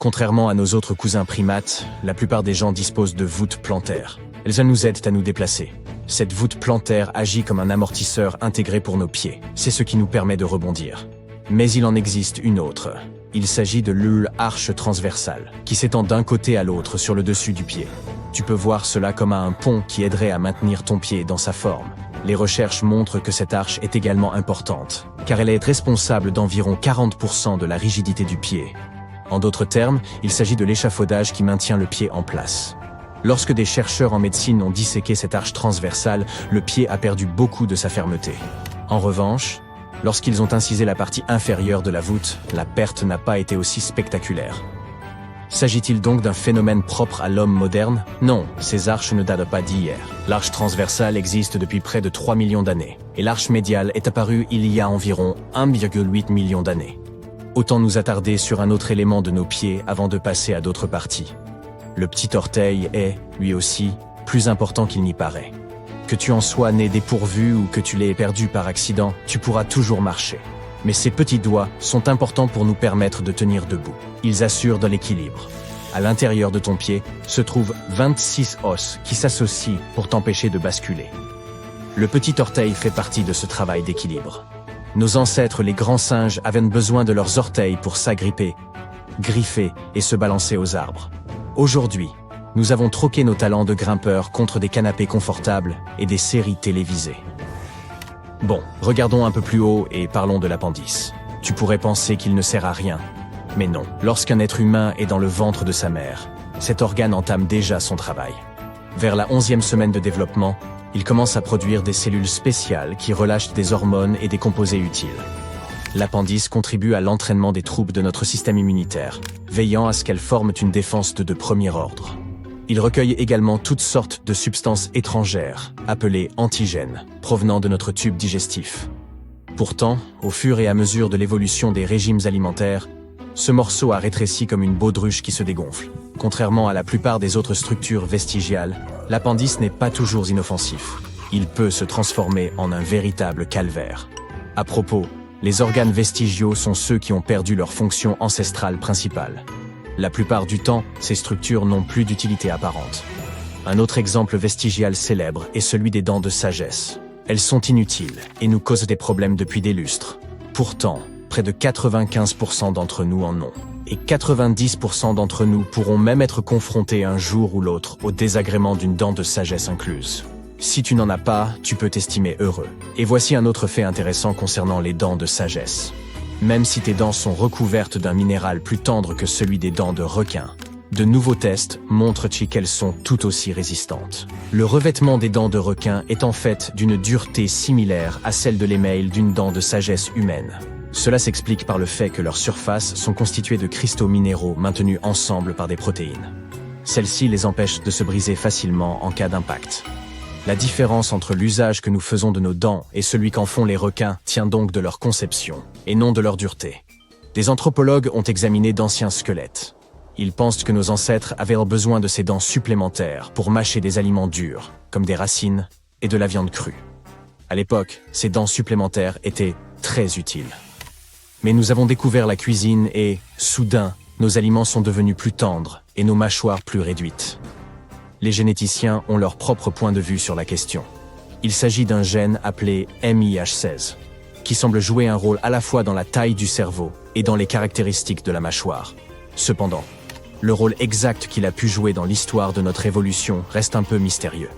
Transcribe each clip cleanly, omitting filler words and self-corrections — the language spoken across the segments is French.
Contrairement à nos autres cousins primates, la plupart des gens disposent de voûtes plantaires. Elles nous aident à nous déplacer. Cette voûte plantaire agit comme un amortisseur intégré pour nos pieds. C'est ce qui nous permet de rebondir. Mais il en existe une autre. Il s'agit de l'arche transversale, qui s'étend d'un côté à l'autre sur le dessus du pied. Tu peux voir cela comme un pont qui aiderait à maintenir ton pied dans sa forme. Les recherches montrent que cette arche est également importante, car elle est responsable d'environ 40% de la rigidité du pied. En d'autres termes, il s'agit de l'échafaudage qui maintient le pied en place. Lorsque des chercheurs en médecine ont disséqué cette arche transversale, le pied a perdu beaucoup de sa fermeté. En revanche, lorsqu'ils ont incisé la partie inférieure de la voûte, la perte n'a pas été aussi spectaculaire. S'agit-il donc d'un phénomène propre à l'homme moderne? Non, ces arches ne datent pas d'hier. L'arche transversale existe depuis près de 3 millions d'années, et l'arche médiale est apparue il y a environ 1,8 million d'années. Autant nous attarder sur un autre élément de nos pieds avant de passer à d'autres parties. Le petit orteil est, lui aussi, plus important qu'il n'y paraît. Que tu en sois né dépourvu ou que tu l'aies perdu par accident, tu pourras toujours marcher. Mais ces petits doigts sont importants pour nous permettre de tenir debout. Ils assurent de l'équilibre. À l'intérieur de ton pied se trouvent 26 os qui s'associent pour t'empêcher de basculer. Le petit orteil fait partie de ce travail d'équilibre. Nos ancêtres, les grands singes, avaient besoin de leurs orteils pour s'agripper, griffer et se balancer aux arbres. Aujourd'hui, nous avons troqué nos talents de grimpeurs contre des canapés confortables et des séries télévisées. Bon, regardons un peu plus haut et parlons de l'appendice. Tu pourrais penser qu'il ne sert à rien, mais non. Lorsqu'un être humain est dans le ventre de sa mère, cet organe entame déjà son travail. Vers la 11e semaine de développement, il commence à produire des cellules spéciales qui relâchent des hormones et des composés utiles. L'appendice contribue à l'entraînement des troupes de notre système immunitaire, veillant à ce qu'elles forment une défense de premier ordre. Il recueille également toutes sortes de substances étrangères, appelées antigènes, provenant de notre tube digestif. Pourtant, au fur et à mesure de l'évolution des régimes alimentaires, ce morceau a rétréci comme une baudruche qui se dégonfle. Contrairement à la plupart des autres structures vestigiales, l'appendice n'est pas toujours inoffensif. Il peut se transformer en un véritable calvaire. À propos, les organes vestigiaux sont ceux qui ont perdu leur fonction ancestrale principale. La plupart du temps, ces structures n'ont plus d'utilité apparente. Un autre exemple vestigial célèbre est celui des dents de sagesse. Elles sont inutiles et nous causent des problèmes depuis des lustres. Pourtant, près de 95% d'entre nous en ont. Et 90% d'entre nous pourront même être confrontés un jour ou l'autre au désagrément d'une dent de sagesse incluse. Si tu n'en as pas, tu peux t'estimer heureux. Et voici un autre fait intéressant concernant les dents de sagesse. Même si tes dents sont recouvertes d'un minéral plus tendre que celui des dents de requin, de nouveaux tests montrent qu'elles sont tout aussi résistantes. Le revêtement des dents de requin est en fait d'une dureté similaire à celle de l'émail d'une dent de sagesse humaine. Cela s'explique par le fait que leurs surfaces sont constituées de cristaux minéraux maintenus ensemble par des protéines. Celles-ci les empêchent de se briser facilement en cas d'impact. La différence entre l'usage que nous faisons de nos dents et celui qu'en font les requins tient donc de leur conception, et non de leur dureté. Des anthropologues ont examiné d'anciens squelettes. Ils pensent que nos ancêtres avaient besoin de ces dents supplémentaires pour mâcher des aliments durs, comme des racines et de la viande crue. À l'époque, ces dents supplémentaires étaient très utiles. Mais nous avons découvert la cuisine et, soudain, nos aliments sont devenus plus tendres et nos mâchoires plus réduites. Les généticiens ont leur propre point de vue sur la question. Il s'agit d'un gène appelé MIH16, qui semble jouer un rôle à la fois dans la taille du cerveau et dans les caractéristiques de la mâchoire. Cependant, le rôle exact qu'il a pu jouer dans l'histoire de notre évolution reste un peu mystérieux.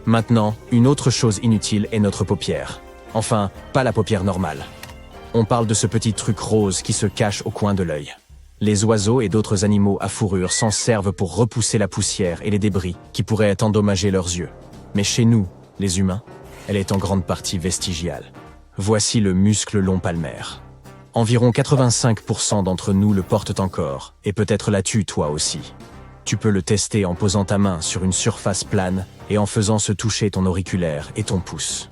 Maintenant, une autre chose inutile est notre paupière. Enfin, pas la paupière normale. On parle de ce petit truc rose qui se cache au coin de l'œil. Les oiseaux et d'autres animaux à fourrure s'en servent pour repousser la poussière et les débris qui pourraient endommager leurs yeux. Mais chez nous, les humains, elle est en grande partie vestigiale. Voici le muscle long palmaire. Environ 85% d'entre nous le portent encore, et peut-être l'as-tu toi aussi. Tu peux le tester en posant ta main sur une surface plane et en faisant se toucher ton auriculaire et ton pouce.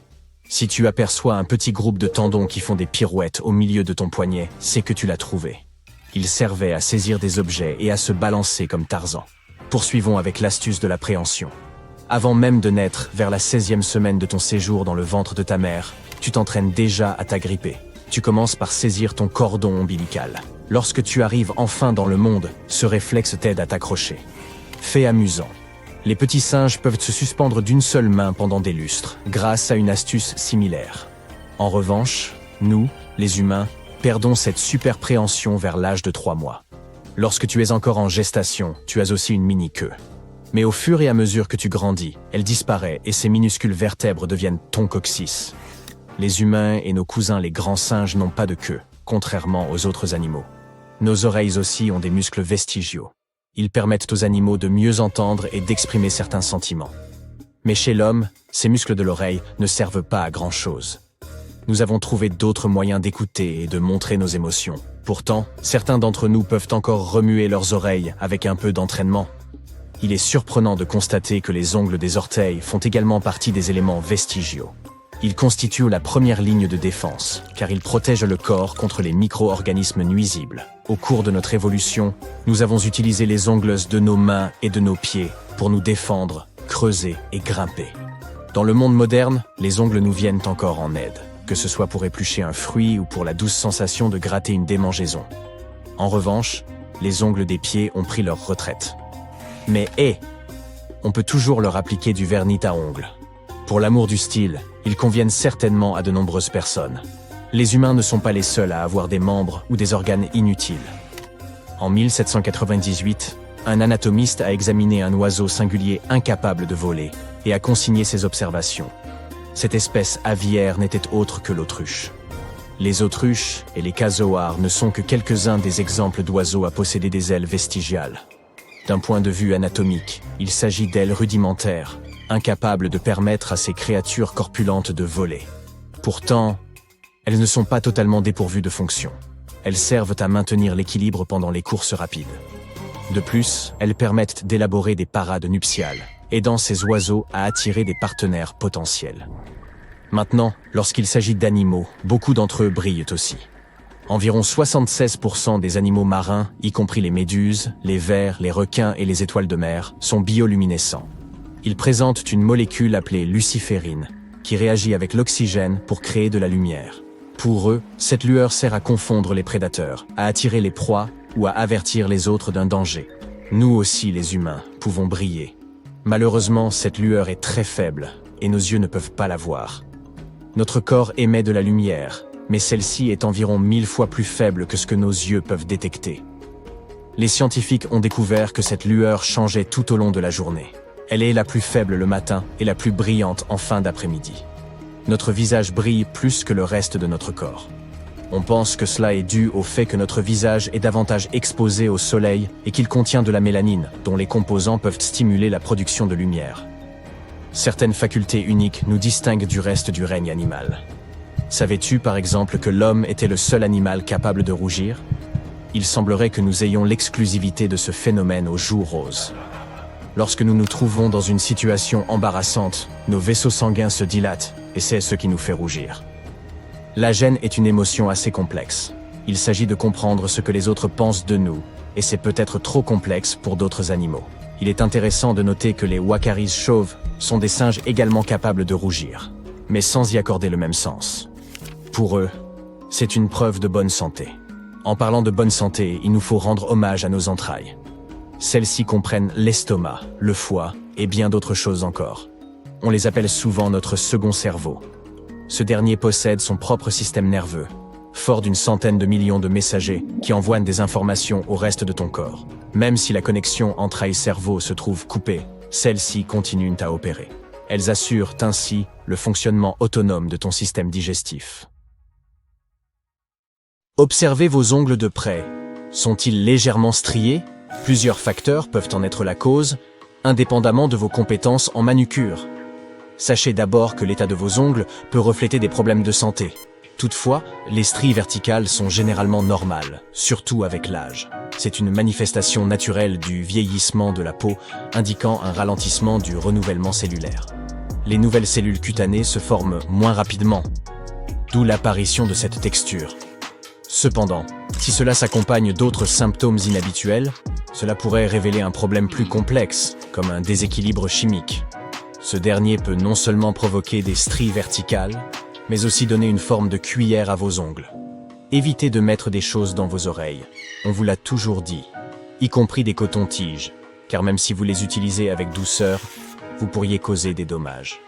Si tu aperçois un petit groupe de tendons qui font des pirouettes au milieu de ton poignet, c'est que tu l'as trouvé. Il servait à saisir des objets et à se balancer comme Tarzan. Poursuivons avec l'astuce de la préhension. Avant même de naître, vers la 16e semaine de ton séjour dans le ventre de ta mère, tu t'entraînes déjà à t'agripper. Tu commences par saisir ton cordon ombilical. Lorsque tu arrives enfin dans le monde, ce réflexe t'aide à t'accrocher. Fait amusant. Les petits singes peuvent se suspendre d'une seule main pendant des lustres, grâce à une astuce similaire. En revanche, nous, les humains, perdons cette super préhension vers l'âge de 3 mois. Lorsque tu es encore en gestation, tu as aussi une mini-queue. Mais au fur et à mesure que tu grandis, elle disparaît et ces minuscules vertèbres deviennent ton coccyx. Les humains et nos cousins les grands singes n'ont pas de queue, contrairement aux autres animaux. Nos oreilles aussi ont des muscles vestigiaux. Ils permettent aux animaux de mieux entendre et d'exprimer certains sentiments. Mais chez l'homme, ces muscles de l'oreille ne servent pas à grand-chose. Nous avons trouvé d'autres moyens d'écouter et de montrer nos émotions. Pourtant, certains d'entre nous peuvent encore remuer leurs oreilles avec un peu d'entraînement. Il est surprenant de constater que les ongles des orteils font également partie des éléments vestigiaux. Ils constituent la première ligne de défense, car ils protègent le corps contre les micro-organismes nuisibles. Au cours de notre évolution, nous avons utilisé les ongles de nos mains et de nos pieds pour nous défendre, creuser et grimper. Dans le monde moderne, les ongles nous viennent encore en aide, que ce soit pour éplucher un fruit ou pour la douce sensation de gratter une démangeaison. En revanche, les ongles des pieds ont pris leur retraite. Mais on peut toujours leur appliquer du vernis à ongles. Pour l'amour du style, ils conviennent certainement à de nombreuses personnes. Les humains ne sont pas les seuls à avoir des membres ou des organes inutiles. En 1798, un anatomiste a examiné un oiseau singulier incapable de voler et a consigné ses observations. Cette espèce aviaire n'était autre que l'autruche. Les autruches et les casoars ne sont que quelques-uns des exemples d'oiseaux à posséder des ailes vestigiales. D'un point de vue anatomique, il s'agit d'ailes rudimentaires, incapables de permettre à ces créatures corpulentes de voler. Pourtant, elles ne sont pas totalement dépourvues de fonction. Elles servent à maintenir l'équilibre pendant les courses rapides. De plus, elles permettent d'élaborer des parades nuptiales, aidant ces oiseaux à attirer des partenaires potentiels. Maintenant, lorsqu'il s'agit d'animaux, beaucoup d'entre eux brillent aussi. Environ 76% des animaux marins, y compris les méduses, les vers, les requins et les étoiles de mer, sont bioluminescents. Ils présentent une molécule appelée luciférine, qui réagit avec l'oxygène pour créer de la lumière. Pour eux, cette lueur sert à confondre les prédateurs, à attirer les proies ou à avertir les autres d'un danger. Nous aussi, les humains, pouvons briller. Malheureusement, cette lueur est très faible et nos yeux ne peuvent pas la voir. Notre corps émet de la lumière, mais celle-ci est environ 1000 fois plus faible que ce que nos yeux peuvent détecter. Les scientifiques ont découvert que cette lueur changeait tout au long de la journée. Elle est la plus faible le matin et la plus brillante en fin d'après-midi. Notre visage brille plus que le reste de notre corps. On pense que cela est dû au fait que notre visage est davantage exposé au soleil et qu'il contient de la mélanine, dont les composants peuvent stimuler la production de lumière. Certaines facultés uniques nous distinguent du reste du règne animal. Savais-tu par exemple que l'homme était le seul animal capable de rougir? Il semblerait que nous ayons l'exclusivité de ce phénomène aux joues roses. Lorsque nous nous trouvons dans une situation embarrassante, nos vaisseaux sanguins se dilatent et c'est ce qui nous fait rougir. La gêne est une émotion assez complexe. Il s'agit de comprendre ce que les autres pensent de nous, et c'est peut-être trop complexe pour d'autres animaux. Il est intéressant de noter que les wakaris chauves sont des singes également capables de rougir, mais sans y accorder le même sens. Pour eux, c'est une preuve de bonne santé. En parlant de bonne santé, il nous faut rendre hommage à nos entrailles. Celles-ci comprennent l'estomac, le foie et bien d'autres choses encore. On les appelle souvent notre second cerveau. Ce dernier possède son propre système nerveux, fort d'une centaine de millions de messagers qui envoient des informations au reste de ton corps. Même si la connexion entrailles-cerveau se trouve coupée, celles-ci continuent à opérer. Elles assurent ainsi le fonctionnement autonome de ton système digestif. Observez vos ongles de près. Sont-ils légèrement striés? Plusieurs facteurs peuvent en être la cause, indépendamment de vos compétences en manucure. Sachez d'abord que l'état de vos ongles peut refléter des problèmes de santé. Toutefois, les stries verticales sont généralement normales, surtout avec l'âge. C'est une manifestation naturelle du vieillissement de la peau, indiquant un ralentissement du renouvellement cellulaire. Les nouvelles cellules cutanées se forment moins rapidement, d'où l'apparition de cette texture. Cependant, si cela s'accompagne d'autres symptômes inhabituels, cela pourrait révéler un problème plus complexe, comme un déséquilibre chimique. Ce dernier peut non seulement provoquer des stries verticales, mais aussi donner une forme de cuillère à vos ongles. Évitez de mettre des choses dans vos oreilles. On vous l'a toujours dit, y compris des cotons-tiges, car même si vous les utilisez avec douceur, vous pourriez causer des dommages.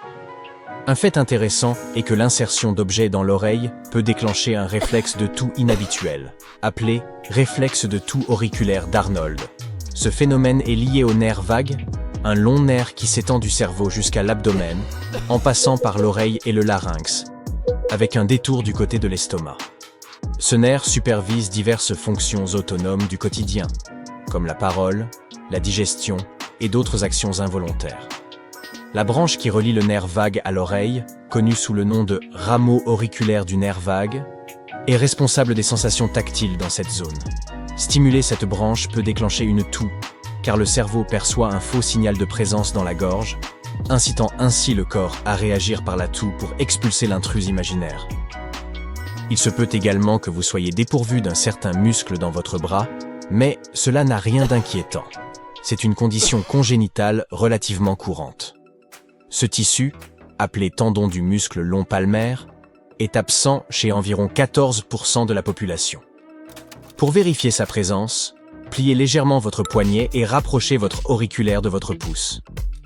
Un fait intéressant est que l'insertion d'objets dans l'oreille peut déclencher un réflexe de toux inhabituel, appelé réflexe de toux auriculaire d'Arnold. Ce phénomène est lié au nerf vague, un long nerf qui s'étend du cerveau jusqu'à l'abdomen, en passant par l'oreille et le larynx, avec un détour du côté de l'estomac. Ce nerf supervise diverses fonctions autonomes du quotidien, comme la parole, la digestion et d'autres actions involontaires. La branche qui relie le nerf vague à l'oreille, connue sous le nom de rameau auriculaire du nerf vague, est responsable des sensations tactiles dans cette zone. Stimuler cette branche peut déclencher une toux, car le cerveau perçoit un faux signal de présence dans la gorge, incitant ainsi le corps à réagir par la toux pour expulser l'intruse imaginaire. Il se peut également que vous soyez dépourvu d'un certain muscle dans votre bras, mais cela n'a rien d'inquiétant. C'est une condition congénitale relativement courante. Ce tissu, appelé tendon du muscle long palmaire, est absent chez environ 14% de la population. Pour vérifier sa présence, pliez légèrement votre poignet et rapprochez votre auriculaire de votre pouce.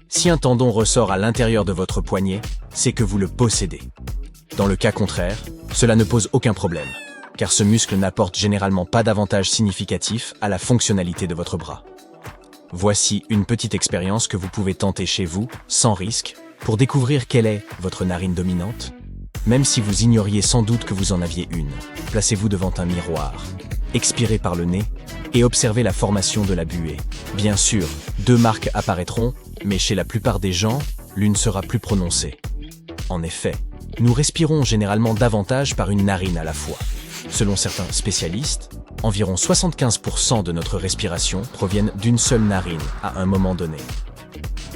Si un tendon ressort à l'intérieur de votre poignet, c'est que vous le possédez. Dans le cas contraire, cela ne pose aucun problème, car ce muscle n'apporte généralement pas d'avantage significatif à la fonctionnalité de votre bras. Voici une petite expérience que vous pouvez tenter chez vous, sans risque, pour découvrir quelle est votre narine dominante. Même si vous ignoriez sans doute que vous en aviez une, placez-vous devant un miroir, expirez par le nez et observez la formation de la buée. Bien sûr, 2 marques apparaîtront, mais chez la plupart des gens, l'une sera plus prononcée. En effet, nous respirons généralement davantage par une narine à la fois. Selon certains spécialistes, environ 75% de notre respiration proviennent d'une seule narine à un moment donné.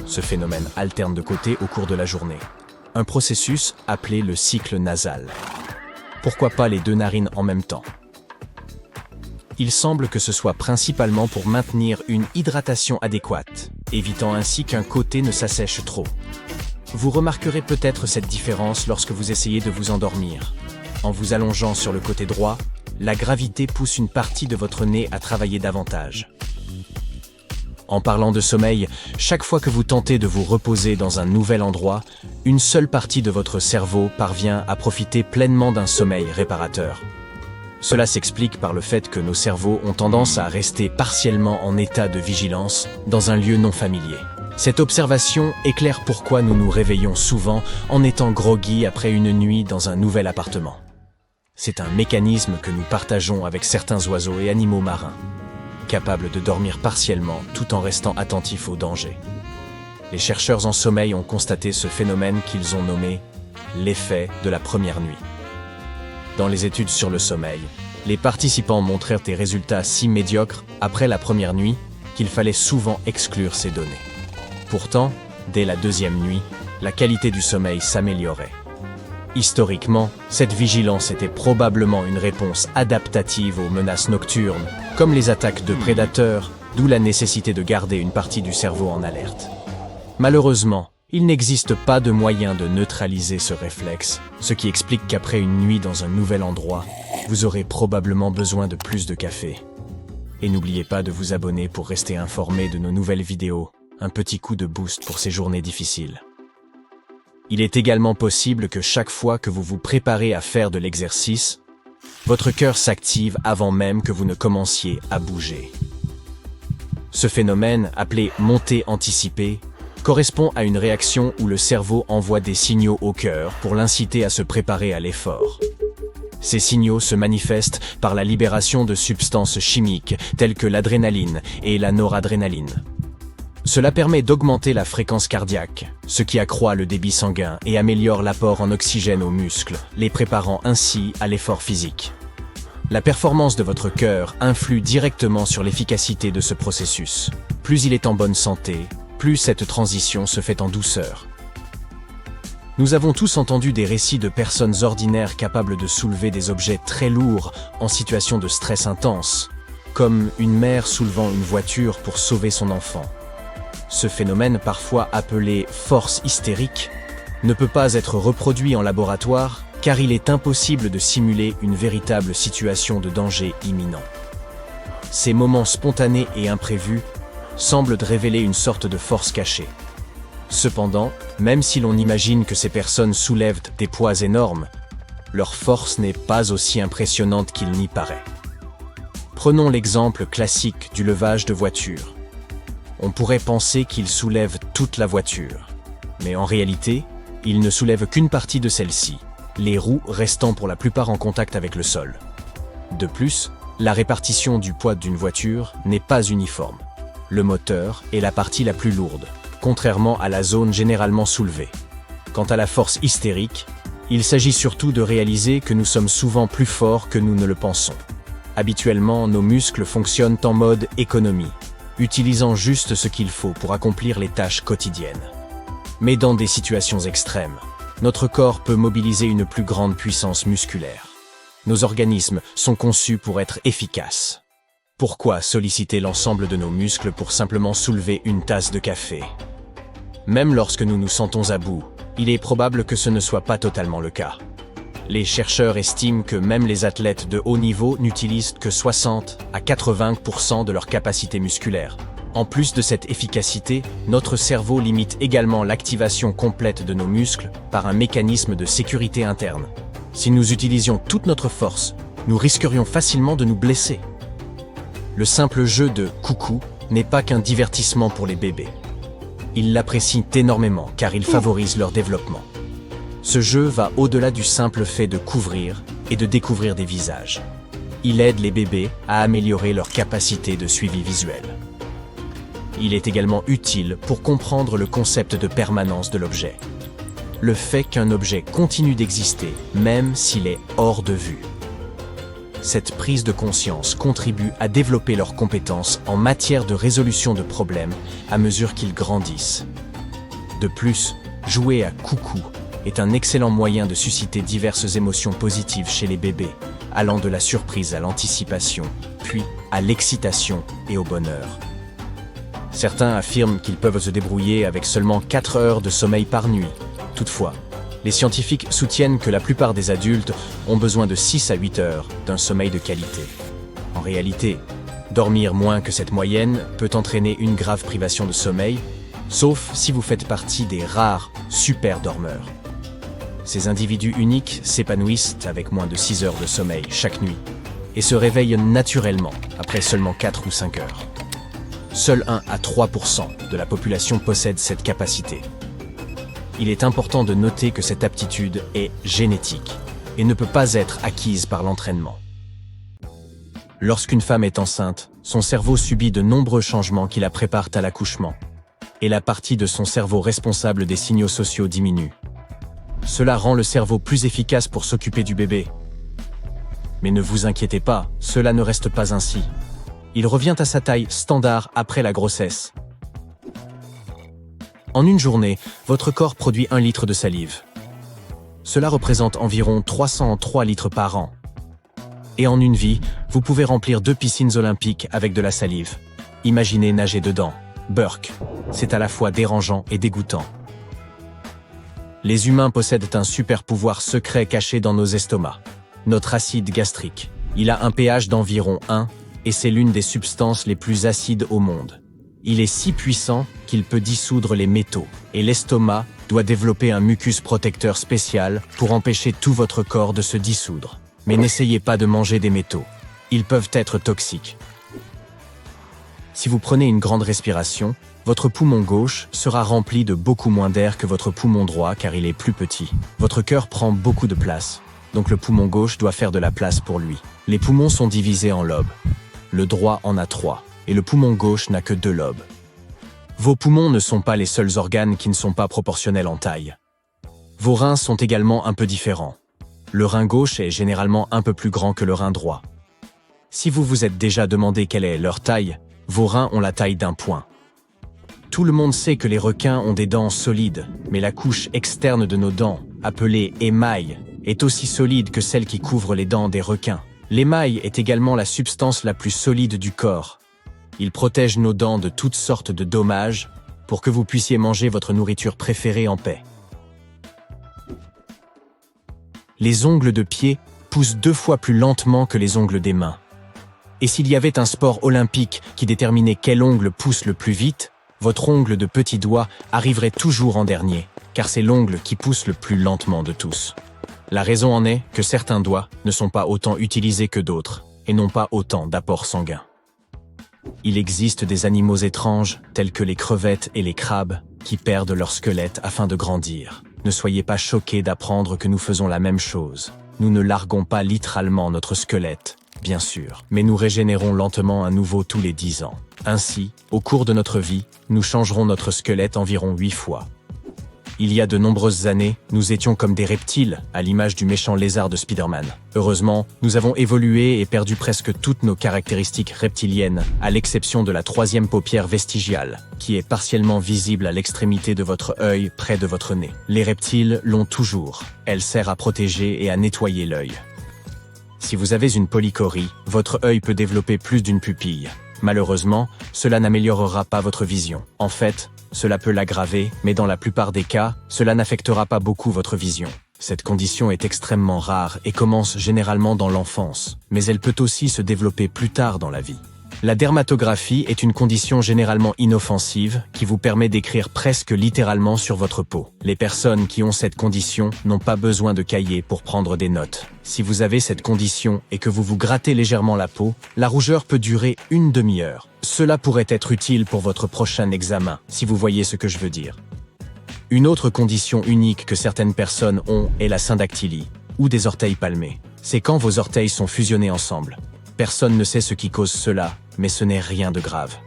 Ce phénomène alterne de côté au cours de la journée, un processus appelé le cycle nasal. Pourquoi pas les 2 narines en même temps? Il semble que ce soit principalement pour maintenir une hydratation adéquate, évitant ainsi qu'un côté ne s'assèche trop. Vous remarquerez peut-être cette différence lorsque vous essayez de vous endormir. En vous allongeant sur le côté droit, la gravité pousse une partie de votre nez à travailler davantage. En parlant de sommeil, chaque fois que vous tentez de vous reposer dans un nouvel endroit, une seule partie de votre cerveau parvient à profiter pleinement d'un sommeil réparateur. Cela s'explique par le fait que nos cerveaux ont tendance à rester partiellement en état de vigilance dans un lieu non familier. Cette observation éclaire pourquoi nous nous réveillons souvent en étant groggy après une nuit dans un nouvel appartement. C'est un mécanisme que nous partageons avec certains oiseaux et animaux marins, capables de dormir partiellement tout en restant attentifs aux dangers. Les chercheurs en sommeil ont constaté ce phénomène qu'ils ont nommé l'effet de la première nuit. Dans les études sur le sommeil, les participants montrèrent des résultats si médiocres après la première nuit qu'il fallait souvent exclure ces données. Pourtant, dès la 2e nuit, la qualité du sommeil s'améliorait. Historiquement, cette vigilance était probablement une réponse adaptative aux menaces nocturnes, comme les attaques de prédateurs, d'où la nécessité de garder une partie du cerveau en alerte. Malheureusement, il n'existe pas de moyen de neutraliser ce réflexe, ce qui explique qu'après une nuit dans un nouvel endroit, vous aurez probablement besoin de plus de café. Et n'oubliez pas de vous abonner pour rester informé de nos nouvelles vidéos, un petit coup de boost pour ces journées difficiles. Il est également possible que chaque fois que vous vous préparez à faire de l'exercice, votre cœur s'active avant même que vous ne commenciez à bouger. Ce phénomène, appelé montée anticipée, correspond à une réaction où le cerveau envoie des signaux au cœur pour l'inciter à se préparer à l'effort. Ces signaux se manifestent par la libération de substances chimiques telles que l'adrénaline et la noradrénaline. Cela permet d'augmenter la fréquence cardiaque, ce qui accroît le débit sanguin et améliore l'apport en oxygène aux muscles, les préparant ainsi à l'effort physique. La performance de votre cœur influe directement sur l'efficacité de ce processus. Plus il est en bonne santé, plus cette transition se fait en douceur. Nous avons tous entendu des récits de personnes ordinaires capables de soulever des objets très lourds en situation de stress intense, comme une mère soulevant une voiture pour sauver son enfant. Ce phénomène, parfois appelé force hystérique, ne peut pas être reproduit en laboratoire car il est impossible de simuler une véritable situation de danger imminent. Ces moments spontanés et imprévus semblent révéler une sorte de force cachée. Cependant, même si l'on imagine que ces personnes soulèvent des poids énormes, leur force n'est pas aussi impressionnante qu'il n'y paraît. Prenons l'exemple classique du levage de voiture. On pourrait penser qu'ils soulèvent toute la voiture, mais en réalité, ils ne soulèvent qu'une partie de celle-ci, les roues restant pour la plupart en contact avec le sol. De plus, la répartition du poids d'une voiture n'est pas uniforme. Le moteur est la partie la plus lourde, contrairement à la zone généralement soulevée. Quant à la force hystérique, il s'agit surtout de réaliser que nous sommes souvent plus forts que nous ne le pensons. Habituellement, nos muscles fonctionnent en mode économie, utilisant juste ce qu'il faut pour accomplir les tâches quotidiennes. Mais dans des situations extrêmes, notre corps peut mobiliser une plus grande puissance musculaire. Nos organismes sont conçus pour être efficaces. Pourquoi solliciter l'ensemble de nos muscles pour simplement soulever une tasse de café? Même lorsque nous nous sentons à bout, il est probable que ce ne soit pas totalement le cas. Les chercheurs estiment que même les athlètes de haut niveau n'utilisent que 60 à 80% de leur capacité musculaire. En plus de cette efficacité, notre cerveau limite également l'activation complète de nos muscles par un mécanisme de sécurité interne. Si nous utilisions toute notre force, nous risquerions facilement de nous blesser. Le simple jeu de coucou n'est pas qu'un divertissement pour les bébés. Ils l'apprécient énormément car il favorise leur développement. Ce jeu va au-delà du simple fait de couvrir et de découvrir des visages. Il aide les bébés à améliorer leur capacité de suivi visuel. Il est également utile pour comprendre le concept de permanence de l'objet. Le fait qu'un objet continue d'exister, même s'il est hors de vue. Cette prise de conscience contribue à développer leurs compétences en matière de résolution de problèmes à mesure qu'ils grandissent. De plus, jouer à coucou est un excellent moyen de susciter diverses émotions positives chez les bébés, allant de la surprise à l'anticipation, puis à l'excitation et au bonheur. Certains affirment qu'ils peuvent se débrouiller avec seulement 4 heures de sommeil par nuit. Toutefois, les scientifiques soutiennent que la plupart des adultes ont besoin de 6 à 8 heures d'un sommeil de qualité. En réalité, dormir moins que cette moyenne peut entraîner une grave privation de sommeil, sauf si vous faites partie des rares super dormeurs. Ces individus uniques s'épanouissent avec moins de 6 heures de sommeil chaque nuit et se réveillent naturellement après seulement 4 ou 5 heures. Seul 1 à 3% de la population possède cette capacité. Il est important de noter que cette aptitude est génétique et ne peut pas être acquise par l'entraînement. Lorsqu'une femme est enceinte, son cerveau subit de nombreux changements qui la préparent à l'accouchement, et la partie de son cerveau responsable des signaux sociaux diminue. Cela rend le cerveau plus efficace pour s'occuper du bébé. Mais ne vous inquiétez pas, cela ne reste pas ainsi. Il revient à sa taille standard après la grossesse. En une journée, votre corps produit 1 litre de salive. Cela représente environ 303 litres par an. Et en une vie, vous pouvez remplir 2 piscines olympiques avec de la salive. Imaginez nager dedans. Burk. C'est à la fois dérangeant et dégoûtant. Les humains possèdent un super pouvoir secret caché dans nos estomacs. Notre acide gastrique. Il a un pH d'environ 1 et c'est l'une des substances les plus acides au monde. Il est si puissant qu'il peut dissoudre les métaux, et l'estomac doit développer un mucus protecteur spécial pour empêcher tout votre corps de se dissoudre. Mais n'essayez pas de manger des métaux. Ils peuvent être toxiques. Si vous prenez une grande respiration, votre poumon gauche sera rempli de beaucoup moins d'air que votre poumon droit car il est plus petit. Votre cœur prend beaucoup de place, donc le poumon gauche doit faire de la place pour lui. Les poumons sont divisés en lobes. Le droit en a 3, et le poumon gauche n'a que 2 lobes. Vos poumons ne sont pas les seuls organes qui ne sont pas proportionnels en taille. Vos reins sont également un peu différents. Le rein gauche est généralement un peu plus grand que le rein droit. Si vous vous êtes déjà demandé quelle est leur taille, vos reins ont la taille d'un poing. Tout le monde sait que les requins ont des dents solides, mais la couche externe de nos dents, appelée émail, est aussi solide que celle qui couvre les dents des requins. L'émail est également la substance la plus solide du corps. Il protège nos dents de toutes sortes de dommages pour que vous puissiez manger votre nourriture préférée en paix. Les ongles de pied poussent 2 fois plus lentement que les ongles des mains. Et s'il y avait un sport olympique qui déterminait quel ongle pousse le plus vite, votre ongle de petit doigt arriverait toujours en dernier, car c'est l'ongle qui pousse le plus lentement de tous. La raison en est que certains doigts ne sont pas autant utilisés que d'autres, et n'ont pas autant d'apport sanguin. Il existe des animaux étranges, tels que les crevettes et les crabes, qui perdent leur squelette afin de grandir. Ne soyez pas choqués d'apprendre que nous faisons la même chose. Nous ne larguons pas littéralement notre squelette, bien sûr, mais nous régénérons lentement un nouveau tous les 10 ans. Ainsi, au cours de notre vie, nous changerons notre squelette environ 8 fois. Il y a de nombreuses années, nous étions comme des reptiles, à l'image du méchant lézard de Spider-Man. Heureusement, nous avons évolué et perdu presque toutes nos caractéristiques reptiliennes, à l'exception de la 3e paupière vestigiale, qui est partiellement visible à l'extrémité de votre œil près de votre nez. Les reptiles l'ont toujours. Elle sert à protéger et à nettoyer l'œil. Si vous avez une polychorie, votre œil peut développer plus d'une pupille. Malheureusement, cela n'améliorera pas votre vision. En fait, cela peut l'aggraver, mais dans la plupart des cas, cela n'affectera pas beaucoup votre vision. Cette condition est extrêmement rare et commence généralement dans l'enfance, mais elle peut aussi se développer plus tard dans la vie. La dermatographie est une condition généralement inoffensive qui vous permet d'écrire presque littéralement sur votre peau. Les personnes qui ont cette condition n'ont pas besoin de cahier pour prendre des notes. Si vous avez cette condition et que vous vous grattez légèrement la peau, la rougeur peut durer une demi-heure. Cela pourrait être utile pour votre prochain examen, si vous voyez ce que je veux dire. Une autre condition unique que certaines personnes ont est la syndactylie, ou des orteils palmés. C'est quand vos orteils sont fusionnés ensemble. Personne ne sait ce qui cause cela, mais ce n'est rien de grave.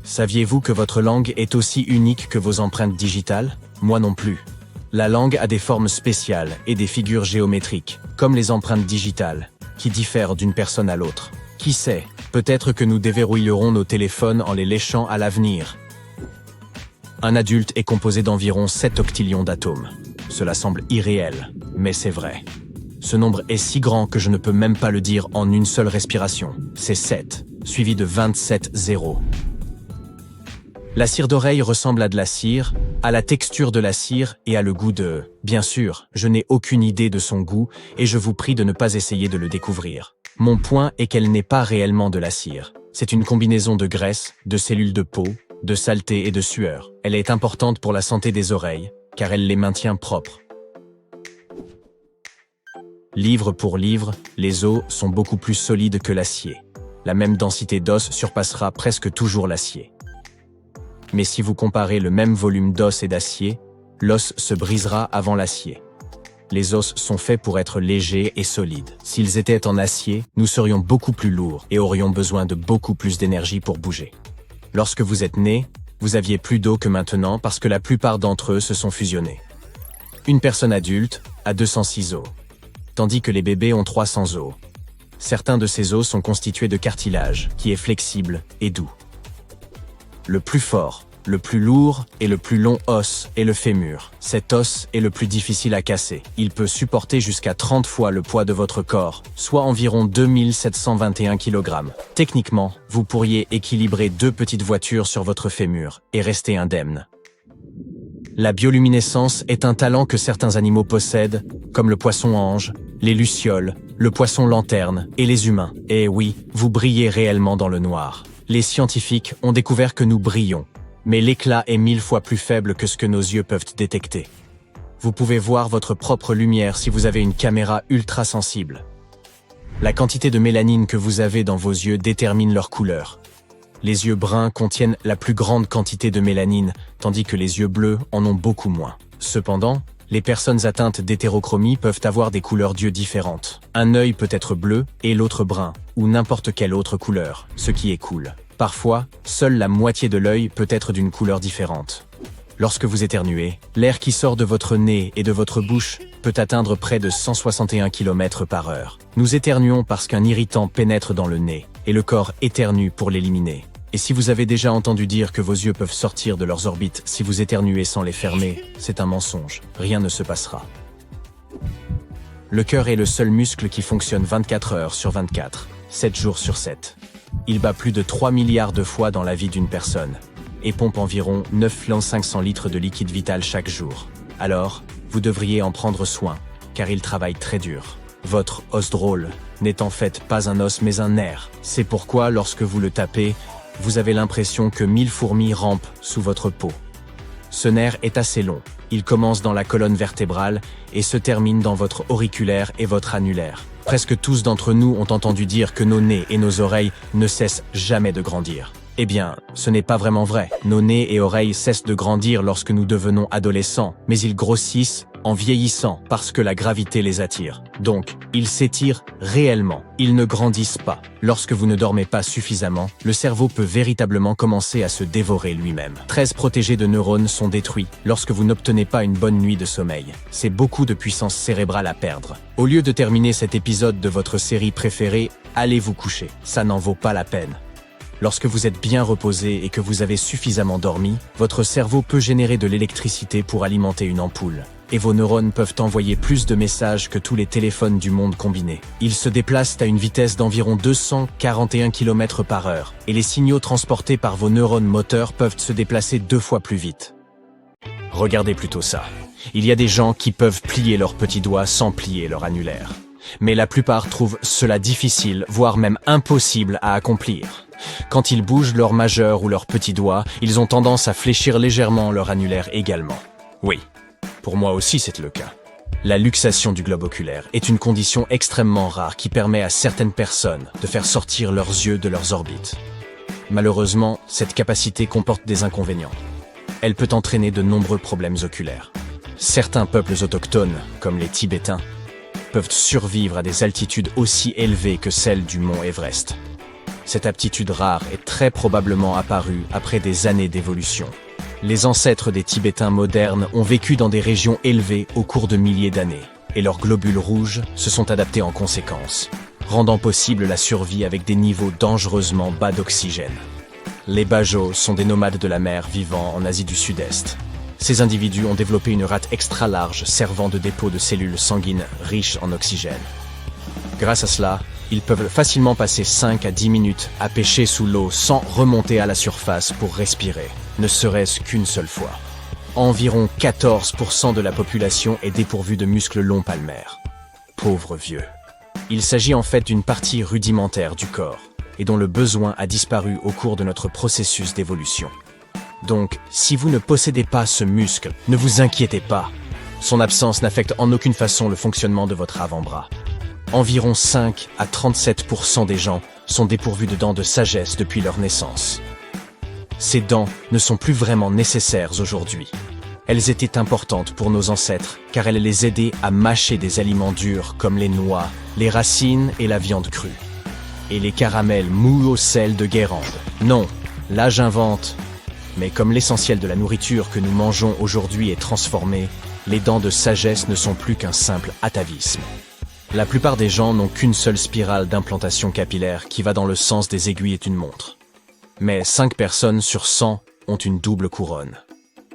Saviez-vous que votre langue est aussi unique que vos empreintes digitales? Moi non plus. La langue a des formes spéciales et des figures géométriques, comme les empreintes digitales, qui diffèrent d'une personne à l'autre. Qui sait, peut-être que nous déverrouillerons nos téléphones en les léchant à l'avenir. Un adulte est composé d'environ 7 octillions d'atomes. Cela semble irréel, mais c'est vrai. Ce nombre est si grand que je ne peux même pas le dire en une seule respiration. C'est 7, suivi de 27 zéros. La cire d'oreille ressemble à de la cire, à la texture de la cire et à le goût de... Bien sûr, je n'ai aucune idée de son goût et je vous prie de ne pas essayer de le découvrir. Mon point est qu'elle n'est pas réellement de la cire. C'est une combinaison de graisse, de cellules de peau, de saleté et de sueur. Elle est importante pour la santé des oreilles, car elle les maintient propres. Livre pour livre, les os sont beaucoup plus solides que l'acier. La même densité d'os surpassera presque toujours l'acier. Mais si vous comparez le même volume d'os et d'acier, l'os se brisera avant l'acier. Les os sont faits pour être légers et solides. S'ils étaient en acier, nous serions beaucoup plus lourds et aurions besoin de beaucoup plus d'énergie pour bouger. Lorsque vous êtes né, vous aviez plus d'os que maintenant parce que la plupart d'entre eux se sont fusionnés. Une personne adulte a 206 os, tandis que les bébés ont 300 os. Certains de ces os sont constitués de cartilage, qui est flexible et doux. Le plus fort, le plus lourd et le plus long os est le fémur. Cet os est le plus difficile à casser. Il peut supporter jusqu'à 30 fois le poids de votre corps, soit environ 2721 kg. Techniquement, vous pourriez équilibrer 2 petites voitures sur votre fémur et rester indemne. La bioluminescence est un talent que certains animaux possèdent, comme le poisson-ange, les lucioles, le poisson-lanterne et les humains. Et oui, vous brillez réellement dans le noir. Les scientifiques ont découvert que nous brillons, mais l'éclat est 1000 fois plus faible que ce que nos yeux peuvent détecter. Vous pouvez voir votre propre lumière si vous avez une caméra ultra sensible. La quantité de mélanine que vous avez dans vos yeux détermine leur couleur. Les yeux bruns contiennent la plus grande quantité de mélanine, tandis que les yeux bleus en ont beaucoup moins. Cependant, les personnes atteintes d'hétérochromie peuvent avoir des couleurs d'yeux différentes. Un œil peut être bleu et l'autre brun, ou n'importe quelle autre couleur, ce qui est cool. Parfois, seule la moitié de l'œil peut être d'une couleur différente. Lorsque vous éternuez, l'air qui sort de votre nez et de votre bouche peut atteindre près de 161 km/h. Nous éternuons parce qu'un irritant pénètre dans le nez, et le corps éternue pour l'éliminer. Et si vous avez déjà entendu dire que vos yeux peuvent sortir de leurs orbites si vous éternuez sans les fermer, c'est un mensonge. Rien ne se passera. Le cœur est le seul muscle qui fonctionne 24 heures sur 24, 7 jours sur 7. Il bat plus de 3 milliards de fois dans la vie d'une personne et pompe environ 9 500 litres de liquide vital chaque jour. Alors, vous devriez en prendre soin, car il travaille très dur. Votre os drôle n'est en fait pas un os mais un nerf. C'est pourquoi lorsque vous le tapez, vous avez l'impression que 1000 fourmis rampent sous votre peau. Ce nerf est assez long. Il commence dans la colonne vertébrale et se termine dans votre auriculaire et votre annulaire. Presque tous d'entre nous ont entendu dire que nos nez et nos oreilles ne cessent jamais de grandir. Eh bien, ce n'est pas vraiment vrai. Nos nez et oreilles cessent de grandir lorsque nous devenons adolescents, mais ils grossissent en vieillissant parce que la gravité les attire. Donc, ils s'étirent réellement. Ils ne grandissent pas. Lorsque vous ne dormez pas suffisamment, le cerveau peut véritablement commencer à se dévorer lui-même. 13 protégés de neurones sont détruits lorsque vous n'obtenez pas une bonne nuit de sommeil. C'est beaucoup de puissance cérébrale à perdre. Au lieu de terminer cet épisode de votre série préférée, allez vous coucher. Ça n'en vaut pas la peine. Lorsque vous êtes bien reposé et que vous avez suffisamment dormi, votre cerveau peut générer de l'électricité pour alimenter une ampoule. Et vos neurones peuvent envoyer plus de messages que tous les téléphones du monde combinés. Ils se déplacent à une vitesse d'environ 241 km/h, et les signaux transportés par vos neurones moteurs peuvent se déplacer 2 fois plus vite. Regardez plutôt ça. Il y a des gens qui peuvent plier leurs petits doigts sans plier leur annulaire. Mais la plupart trouvent cela difficile, voire même impossible à accomplir. Quand ils bougent leur majeur ou leur petit doigt, ils ont tendance à fléchir légèrement leur annulaire également. Oui, pour moi aussi c'est le cas. La luxation du globe oculaire est une condition extrêmement rare qui permet à certaines personnes de faire sortir leurs yeux de leurs orbites. Malheureusement, cette capacité comporte des inconvénients. Elle peut entraîner de nombreux problèmes oculaires. Certains peuples autochtones, comme les Tibétains, peuvent survivre à des altitudes aussi élevées que celles du mont Everest. Cette aptitude rare est très probablement apparue après des années d'évolution. Les ancêtres des Tibétains modernes ont vécu dans des régions élevées au cours de milliers d'années, et leurs globules rouges se sont adaptés en conséquence, rendant possible la survie avec des niveaux dangereusement bas d'oxygène. Les Bajau sont des nomades de la mer vivant en Asie du Sud-Est. Ces individus ont développé une rate extra large servant de dépôt de cellules sanguines riches en oxygène. Grâce à cela, ils peuvent facilement passer 5 à 10 minutes à pêcher sous l'eau sans remonter à la surface pour respirer, ne serait-ce qu'une seule fois. Environ 14% de la population est dépourvue de muscles longs palmaires. Pauvres vieux. Il s'agit en fait d'une partie rudimentaire du corps, et dont le besoin a disparu au cours de notre processus d'évolution. Donc, si vous ne possédez pas ce muscle, ne vous inquiétez pas. Son absence n'affecte en aucune façon le fonctionnement de votre avant-bras. Environ 5 à 37% des gens sont dépourvus de dents de sagesse depuis leur naissance. Ces dents ne sont plus vraiment nécessaires aujourd'hui. Elles étaient importantes pour nos ancêtres car elles les aidaient à mâcher des aliments durs comme les noix, les racines et la viande crue. Et les caramels mous au sel de Guérande. Non, là j'invente. Mais comme l'essentiel de la nourriture que nous mangeons aujourd'hui est transformée, les dents de sagesse ne sont plus qu'un simple atavisme. La plupart des gens n'ont qu'une seule spirale d'implantation capillaire qui va dans le sens des aiguilles d'une montre. Mais 5 personnes sur 100 ont une double couronne.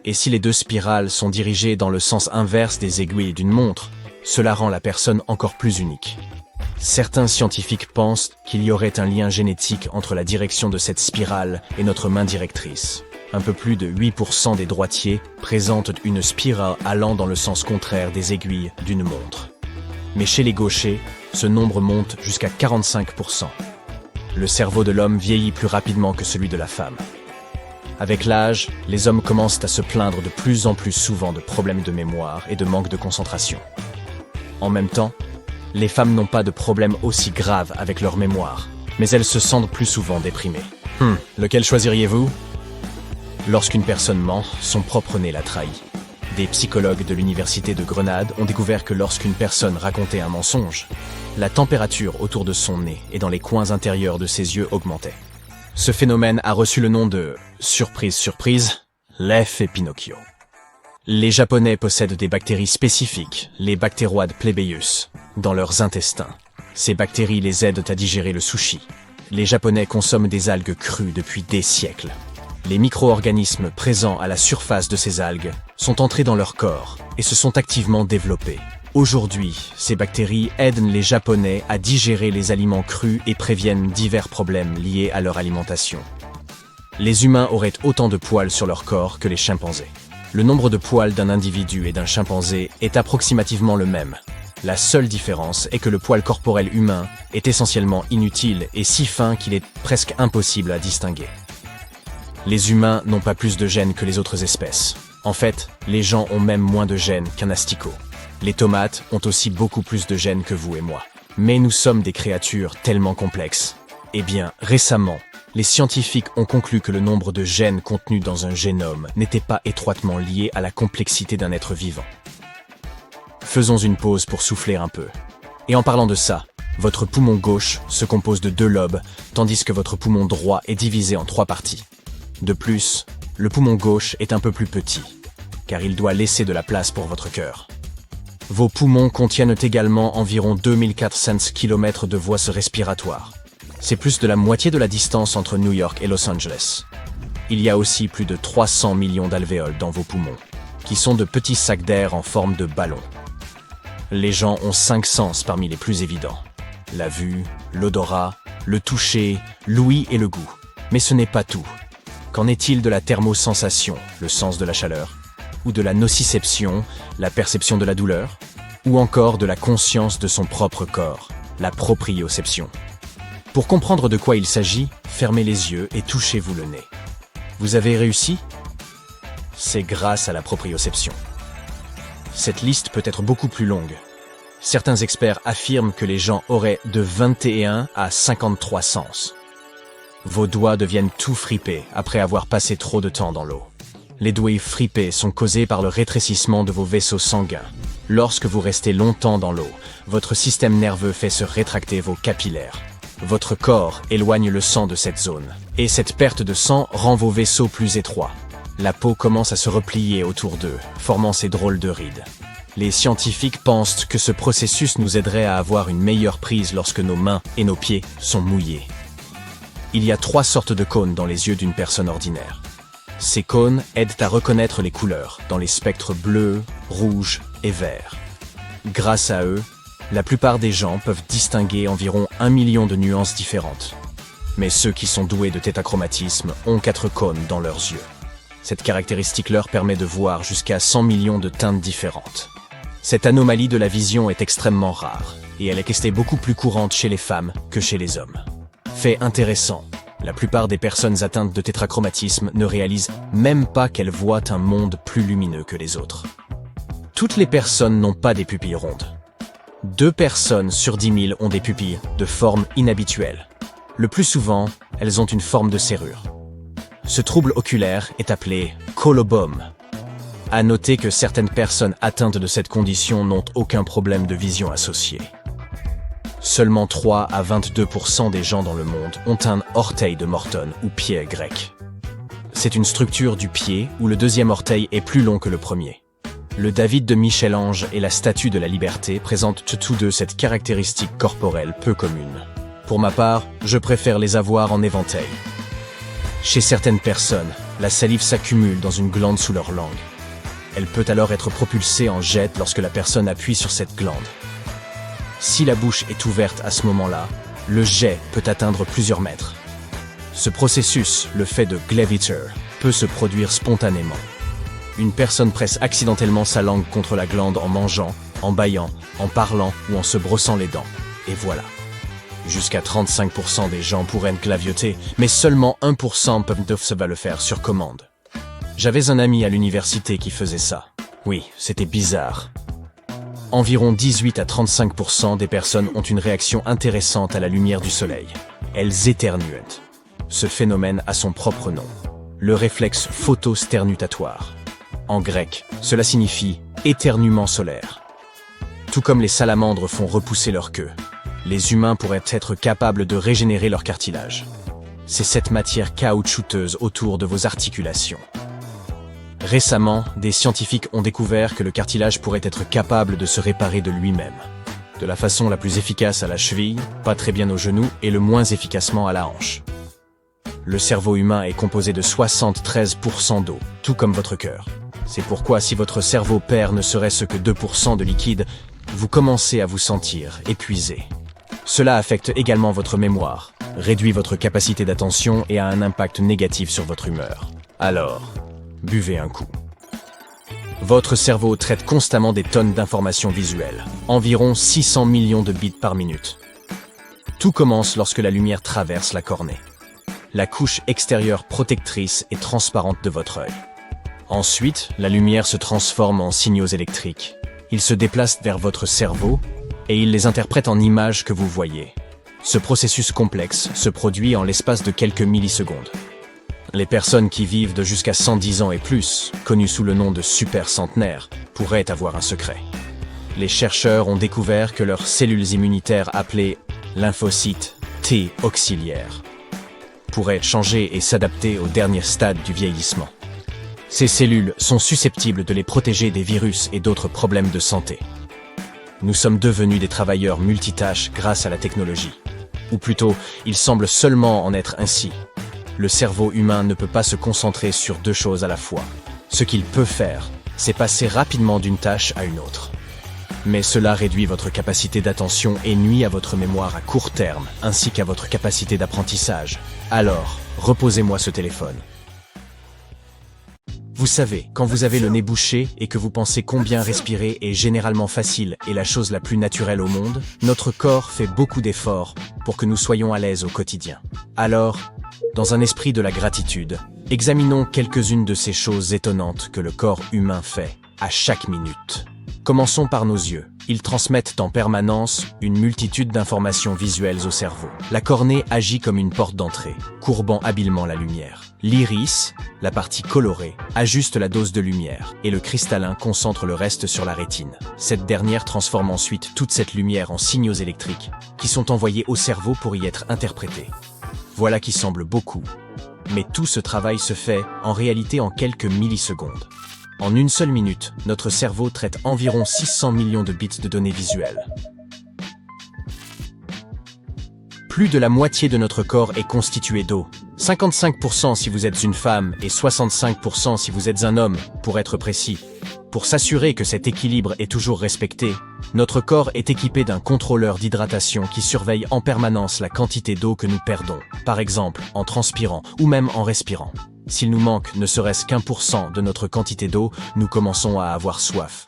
Et si les 2 spirales sont dirigées dans le sens inverse des aiguilles d'une montre, cela rend la personne encore plus unique. Certains scientifiques pensent qu'il y aurait un lien génétique entre la direction de cette spirale et notre main directrice. Un peu plus de 8% des droitiers présentent une spirale allant dans le sens contraire des aiguilles d'une montre. Mais chez les gauchers, ce nombre monte jusqu'à 45%. Le cerveau de l'homme vieillit plus rapidement que celui de la femme. Avec l'âge, les hommes commencent à se plaindre de plus en plus souvent de problèmes de mémoire et de manque de concentration. En même temps, les femmes n'ont pas de problème aussi grave avec leur mémoire, mais elles se sentent plus souvent déprimées. Lequel choisiriez-vous ? Lorsqu'une personne ment, son propre nez la trahit. Des psychologues de l'université de Grenade ont découvert que lorsqu'une personne racontait un mensonge, la température autour de son nez et dans les coins intérieurs de ses yeux augmentait. Ce phénomène a reçu le nom de « surprise, surprise », l'effet Pinocchio. Les Japonais possèdent des bactéries spécifiques, les Bacteroides plebeius, dans leurs intestins. Ces bactéries les aident à digérer le sushi. Les Japonais consomment des algues crues depuis des siècles. Les micro-organismes présents à la surface de ces algues sont entrés dans leur corps et se sont activement développés. Aujourd'hui, ces bactéries aident les Japonais à digérer les aliments crus et préviennent divers problèmes liés à leur alimentation. Les humains auraient autant de poils sur leur corps que les chimpanzés. Le nombre de poils d'un individu et d'un chimpanzé est approximativement le même. La seule différence est que le poil corporel humain est essentiellement inutile et si fin qu'il est presque impossible à distinguer. Les humains n'ont pas plus de gènes que les autres espèces. En fait, les gens ont même moins de gènes qu'un asticot. Les tomates ont aussi beaucoup plus de gènes que vous et moi. Mais nous sommes des créatures tellement complexes. Eh bien, récemment, les scientifiques ont conclu que le nombre de gènes contenus dans un génome n'était pas étroitement lié à la complexité d'un être vivant. Faisons une pause pour souffler un peu. Et en parlant de ça, votre poumon gauche se compose de 2 lobes, tandis que votre poumon droit est divisé en 3 parties. De plus, le poumon gauche est un peu plus petit, car il doit laisser de la place pour votre cœur. Vos poumons contiennent également environ 2400 km de voies respiratoires. C'est plus de la moitié de la distance entre New York et Los Angeles. Il y a aussi plus de 300 millions d'alvéoles dans vos poumons, qui sont de petits sacs d'air en forme de ballon. Les gens ont 5 sens parmi les plus évidents. La vue, l'odorat, le toucher, l'ouïe et le goût. Mais ce n'est pas tout. Qu'en est-il de la thermosensation, le sens de la chaleur, ou de la nociception, la perception de la douleur, ou encore de la conscience de son propre corps, la proprioception? Pour comprendre de quoi il s'agit, fermez les yeux et touchez-vous le nez. Vous avez réussi? C'est grâce à la proprioception. Cette liste peut être beaucoup plus longue. Certains experts affirment que les gens auraient de 21 à 53 sens. Vos doigts deviennent tout fripés après avoir passé trop de temps dans l'eau. Les doigts fripés sont causés par le rétrécissement de vos vaisseaux sanguins. Lorsque vous restez longtemps dans l'eau, votre système nerveux fait se rétracter vos capillaires. Votre corps éloigne le sang de cette zone. Et cette perte de sang rend vos vaisseaux plus étroits. La peau commence à se replier autour d'eux, formant ces drôles de rides. Les scientifiques pensent que ce processus nous aiderait à avoir une meilleure prise lorsque nos mains et nos pieds sont mouillés. Il y a 3 sortes de cônes dans les yeux d'une personne ordinaire. Ces cônes aident à reconnaître les couleurs dans les spectres bleu, rouge et vert. Grâce à eux, la plupart des gens peuvent distinguer environ 1 million de nuances différentes. Mais ceux qui sont doués de tétrachromatisme ont 4 cônes dans leurs yeux. Cette caractéristique leur permet de voir jusqu'à 100 millions de teintes différentes. Cette anomalie de la vision est extrêmement rare, et elle est restée beaucoup plus courante chez les femmes que chez les hommes. Fait intéressant, la plupart des personnes atteintes de tétrachromatisme ne réalisent même pas qu'elles voient un monde plus lumineux que les autres. Toutes les personnes n'ont pas des pupilles rondes. 2 personnes sur 10 000 ont des pupilles de forme inhabituelle. Le plus souvent, elles ont une forme de serrure. Ce trouble oculaire est appelé colobome. À noter que certaines personnes atteintes de cette condition n'ont aucun problème de vision associé. Seulement 3 à 22% des gens dans le monde ont un orteil de Morton ou pied grec. C'est une structure du pied où le deuxième orteil est plus long que le premier. Le David de Michel-Ange et la Statue de la Liberté présentent tous deux cette caractéristique corporelle peu commune. Pour ma part, je préfère les avoir en éventail. Chez certaines personnes, la salive s'accumule dans une glande sous leur langue. Elle peut alors être propulsée en jet lorsque la personne appuie sur cette glande. Si la bouche est ouverte à ce moment-là, le jet peut atteindre plusieurs mètres. Ce processus, le fait de Glaviter, peut se produire spontanément. Une personne presse accidentellement sa langue contre la glande en mangeant, en bâillant, en parlant ou en se brossant les dents. Et voilà. Jusqu'à 35% des gens pourraient glavioter, mais seulement 1% peuvent le faire sur commande. J'avais un ami à l'université qui faisait ça. Oui, c'était bizarre. Environ 18 à 35% des personnes ont une réaction intéressante à la lumière du soleil. Elles éternuent. Ce phénomène a son propre nom, le réflexe photosternutatoire. En grec, cela signifie éternuement solaire. Tout comme les salamandres font repousser leur queue, les humains pourraient être capables de régénérer leur cartilage. C'est cette matière caoutchouteuse autour de vos articulations. Récemment, des scientifiques ont découvert que le cartilage pourrait être capable de se réparer de lui-même. De la façon la plus efficace à la cheville, pas très bien au genou et le moins efficacement à la hanche. Le cerveau humain est composé de 73% d'eau, tout comme votre cœur. C'est pourquoi si votre cerveau perd ne serait-ce que 2% de liquide, vous commencez à vous sentir épuisé. Cela affecte également votre mémoire, réduit votre capacité d'attention et a un impact négatif sur votre humeur. Alors, buvez un coup. Votre cerveau traite constamment des tonnes d'informations visuelles, environ 600 millions de bits par minute. Tout commence lorsque la lumière traverse la cornée, la couche extérieure protectrice et transparente de votre œil. Ensuite, la lumière se transforme en signaux électriques. Ils se déplacent vers votre cerveau et il les interprète en images que vous voyez. Ce processus complexe se produit en l'espace de quelques millisecondes. Les personnes qui vivent de jusqu'à 110 ans et plus, connues sous le nom de super-centenaires, pourraient avoir un secret. Les chercheurs ont découvert que leurs cellules immunitaires appelées lymphocytes T auxiliaires pourraient changer et s'adapter au dernier stade du vieillissement. Ces cellules sont susceptibles de les protéger des virus et d'autres problèmes de santé. Nous sommes devenus des travailleurs multitâches grâce à la technologie. Ou plutôt, il semble seulement en être ainsi. Le cerveau humain ne peut pas se concentrer sur deux choses à la fois. Ce qu'il peut faire, c'est passer rapidement d'une tâche à une autre. Mais cela réduit votre capacité d'attention et nuit à votre mémoire à court terme, ainsi qu'à votre capacité d'apprentissage. Alors, reposez-moi ce téléphone. Vous savez, quand vous avez le nez bouché et que vous pensez combien respirer est généralement facile et la chose la plus naturelle au monde, notre corps fait beaucoup d'efforts pour que nous soyons à l'aise au quotidien. Alors, dans un esprit de la gratitude, examinons quelques-unes de ces choses étonnantes que le corps humain fait à chaque minute. Commençons par nos yeux. Ils transmettent en permanence une multitude d'informations visuelles au cerveau. La cornée agit comme une porte d'entrée, courbant habilement la lumière. L'iris, la partie colorée, ajuste la dose de lumière, et le cristallin concentre le reste sur la rétine. Cette dernière transforme ensuite toute cette lumière en signaux électriques, qui sont envoyés au cerveau pour y être interprétés. Voilà qui semble beaucoup, mais tout ce travail se fait en réalité en quelques millisecondes. En une seule minute, notre cerveau traite environ 600 millions de bits de données visuelles. Plus de la moitié de notre corps est constitué d'eau. 55% si vous êtes une femme et 65% si vous êtes un homme, pour être précis. Pour s'assurer que cet équilibre est toujours respecté, notre corps est équipé d'un contrôleur d'hydratation qui surveille en permanence la quantité d'eau que nous perdons, par exemple en transpirant ou même en respirant. S'il nous manque ne serait-ce qu'1% de notre quantité d'eau, nous commençons à avoir soif.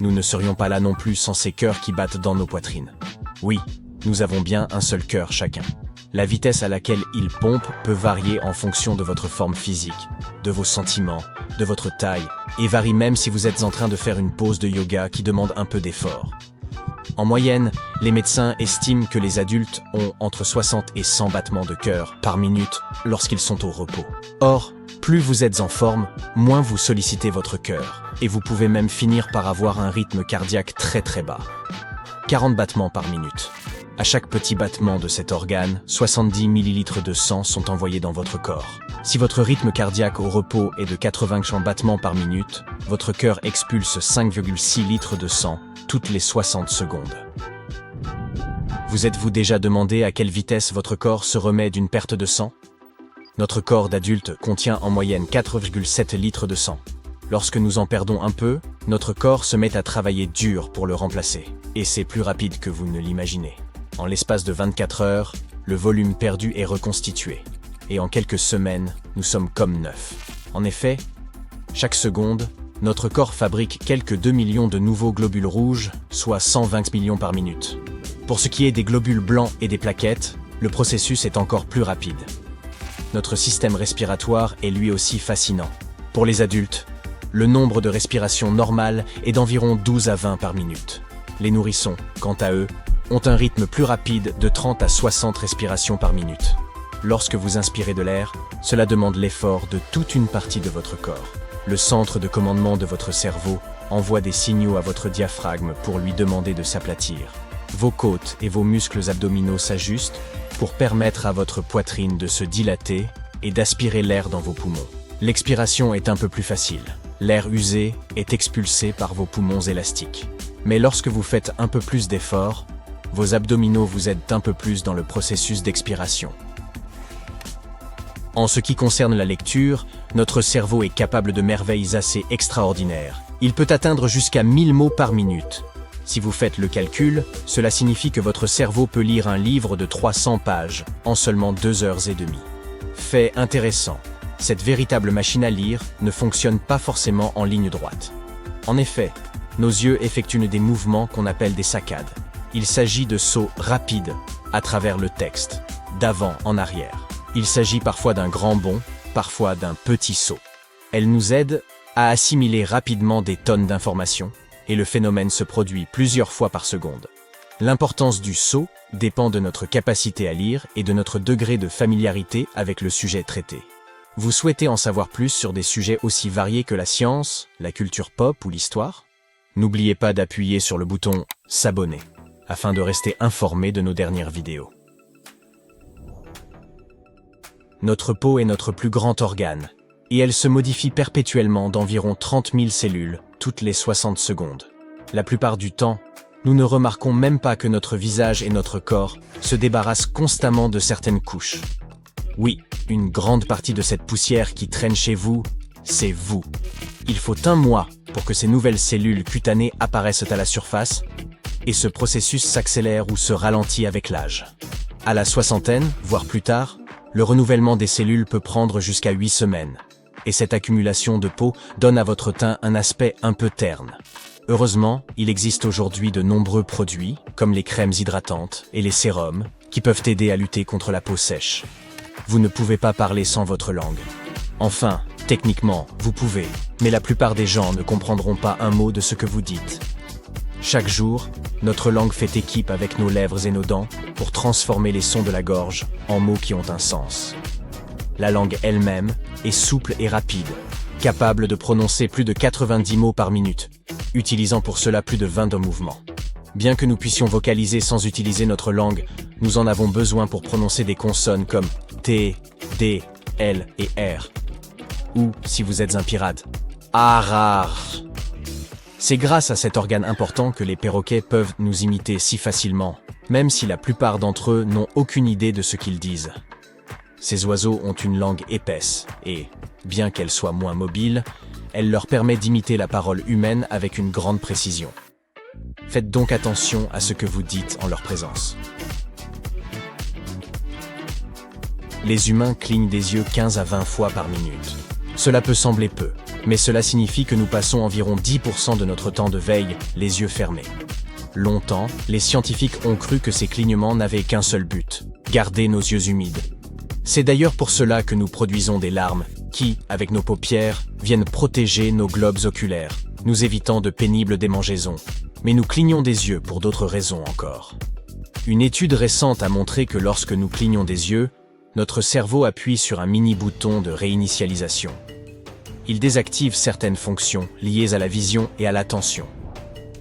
Nous ne serions pas là non plus sans ces cœurs qui battent dans nos poitrines. Oui, nous avons bien un seul cœur chacun. La vitesse à laquelle il pompe peut varier en fonction de votre forme physique, de vos sentiments, de votre taille, et varie même si vous êtes en train de faire une pose de yoga qui demande un peu d'effort. En moyenne, les médecins estiment que les adultes ont entre 60 et 100 battements de cœur par minute lorsqu'ils sont au repos. Or, plus vous êtes en forme, moins vous sollicitez votre cœur, et vous pouvez même finir par avoir un rythme cardiaque très très bas. 40 battements par minute. À chaque petit battement de cet organe, 70 ml de sang sont envoyés dans votre corps. Si votre rythme cardiaque au repos est de 80 battements par minute, votre cœur expulse 5,6 litres de sang toutes les 60 secondes. Vous êtes-vous déjà demandé à quelle vitesse votre corps se remet d'une perte de sang? Notre corps d'adulte contient en moyenne 4,7 litres de sang. Lorsque nous en perdons un peu, notre corps se met à travailler dur pour le remplacer. Et c'est plus rapide que vous ne l'imaginez. En l'espace de 24 heures, le volume perdu est reconstitué. Et en quelques semaines, nous sommes comme neufs. En effet, chaque seconde, notre corps fabrique quelques 2 millions de nouveaux globules rouges, soit 120 millions par minute. Pour ce qui est des globules blancs et des plaquettes, le processus est encore plus rapide. Notre système respiratoire est lui aussi fascinant. Pour les adultes, le nombre de respirations normales est d'environ 12 à 20 par minute. Les nourrissons, quant à eux, ont un rythme plus rapide de 30 à 60 respirations par minute. Lorsque vous inspirez de l'air, cela demande l'effort de toute une partie de votre corps. Le centre de commandement de votre cerveau envoie des signaux à votre diaphragme pour lui demander de s'aplatir. Vos côtes et vos muscles abdominaux s'ajustent pour permettre à votre poitrine de se dilater et d'aspirer l'air dans vos poumons. L'expiration est un peu plus facile. L'air usé est expulsé par vos poumons élastiques. Mais lorsque vous faites un peu plus d'efforts, vos abdominaux vous aident un peu plus dans le processus d'expiration. En ce qui concerne la lecture, notre cerveau est capable de merveilles assez extraordinaires. Il peut atteindre jusqu'à 1000 mots par minute. Si vous faites le calcul, cela signifie que votre cerveau peut lire un livre de 300 pages en seulement 2 heures et demie. Fait intéressant, cette véritable machine à lire ne fonctionne pas forcément en ligne droite. En effet, nos yeux effectuent des mouvements qu'on appelle des saccades. Il s'agit de sauts rapides à travers le texte, d'avant en arrière. Il s'agit parfois d'un grand bond, parfois d'un petit saut. Elles nous aident à assimiler rapidement des tonnes d'informations, et le phénomène se produit plusieurs fois par seconde. L'importance du saut dépend de notre capacité à lire et de notre degré de familiarité avec le sujet traité. Vous souhaitez en savoir plus sur des sujets aussi variés que la science, la culture pop ou l'histoire? N'oubliez pas d'appuyer sur le bouton « S'abonner » afin de rester informé de nos dernières vidéos. Notre peau est notre plus grand organe, et elle se modifie perpétuellement d'environ 30 000 cellules toutes les 60 secondes. La plupart du temps, nous ne remarquons même pas que notre visage et notre corps se débarrassent constamment de certaines couches. Oui, une grande partie de cette poussière qui traîne chez vous, c'est vous. Il faut un mois pour que ces nouvelles cellules cutanées apparaissent à la surface, et ce processus s'accélère ou se ralentit avec l'âge. À la soixantaine, voire plus tard, le renouvellement des cellules peut prendre jusqu'à 8 semaines. Et cette accumulation de peau donne à votre teint un aspect un peu terne. Heureusement, il existe aujourd'hui de nombreux produits, comme les crèmes hydratantes et les sérums, qui peuvent aider à lutter contre la peau sèche. Vous ne pouvez pas parler sans votre langue. Enfin, techniquement, vous pouvez, mais la plupart des gens ne comprendront pas un mot de ce que vous dites. Chaque jour, notre langue fait équipe avec nos lèvres et nos dents pour transformer les sons de la gorge en mots qui ont un sens. La langue elle-même est souple et rapide, capable de prononcer plus de 90 mots par minute, utilisant pour cela plus de 20 mouvements. Bien que nous puissions vocaliser sans utiliser notre langue, nous en avons besoin pour prononcer des consonnes comme T, D, L et R. Ou, si vous êtes un pirate, Arar. C'est grâce à cet organe important que les perroquets peuvent nous imiter si facilement, même si la plupart d'entre eux n'ont aucune idée de ce qu'ils disent. Ces oiseaux ont une langue épaisse et, bien qu'elle soit moins mobile, elle leur permet d'imiter la parole humaine avec une grande précision. Faites donc attention à ce que vous dites en leur présence. Les humains clignent des yeux 15 à 20 fois par minute. Cela peut sembler peu, mais cela signifie que nous passons environ 10% de notre temps de veille les yeux fermés. Longtemps, les scientifiques ont cru que ces clignements n'avaient qu'un seul but, garder nos yeux humides. C'est d'ailleurs pour cela que nous produisons des larmes qui, avec nos paupières, viennent protéger nos globes oculaires, nous évitant de pénibles démangeaisons. Mais nous clignons des yeux pour d'autres raisons encore. Une étude récente a montré que lorsque nous clignons des yeux, notre cerveau appuie sur un mini-bouton de réinitialisation. Il désactive certaines fonctions liées à la vision et à l'attention.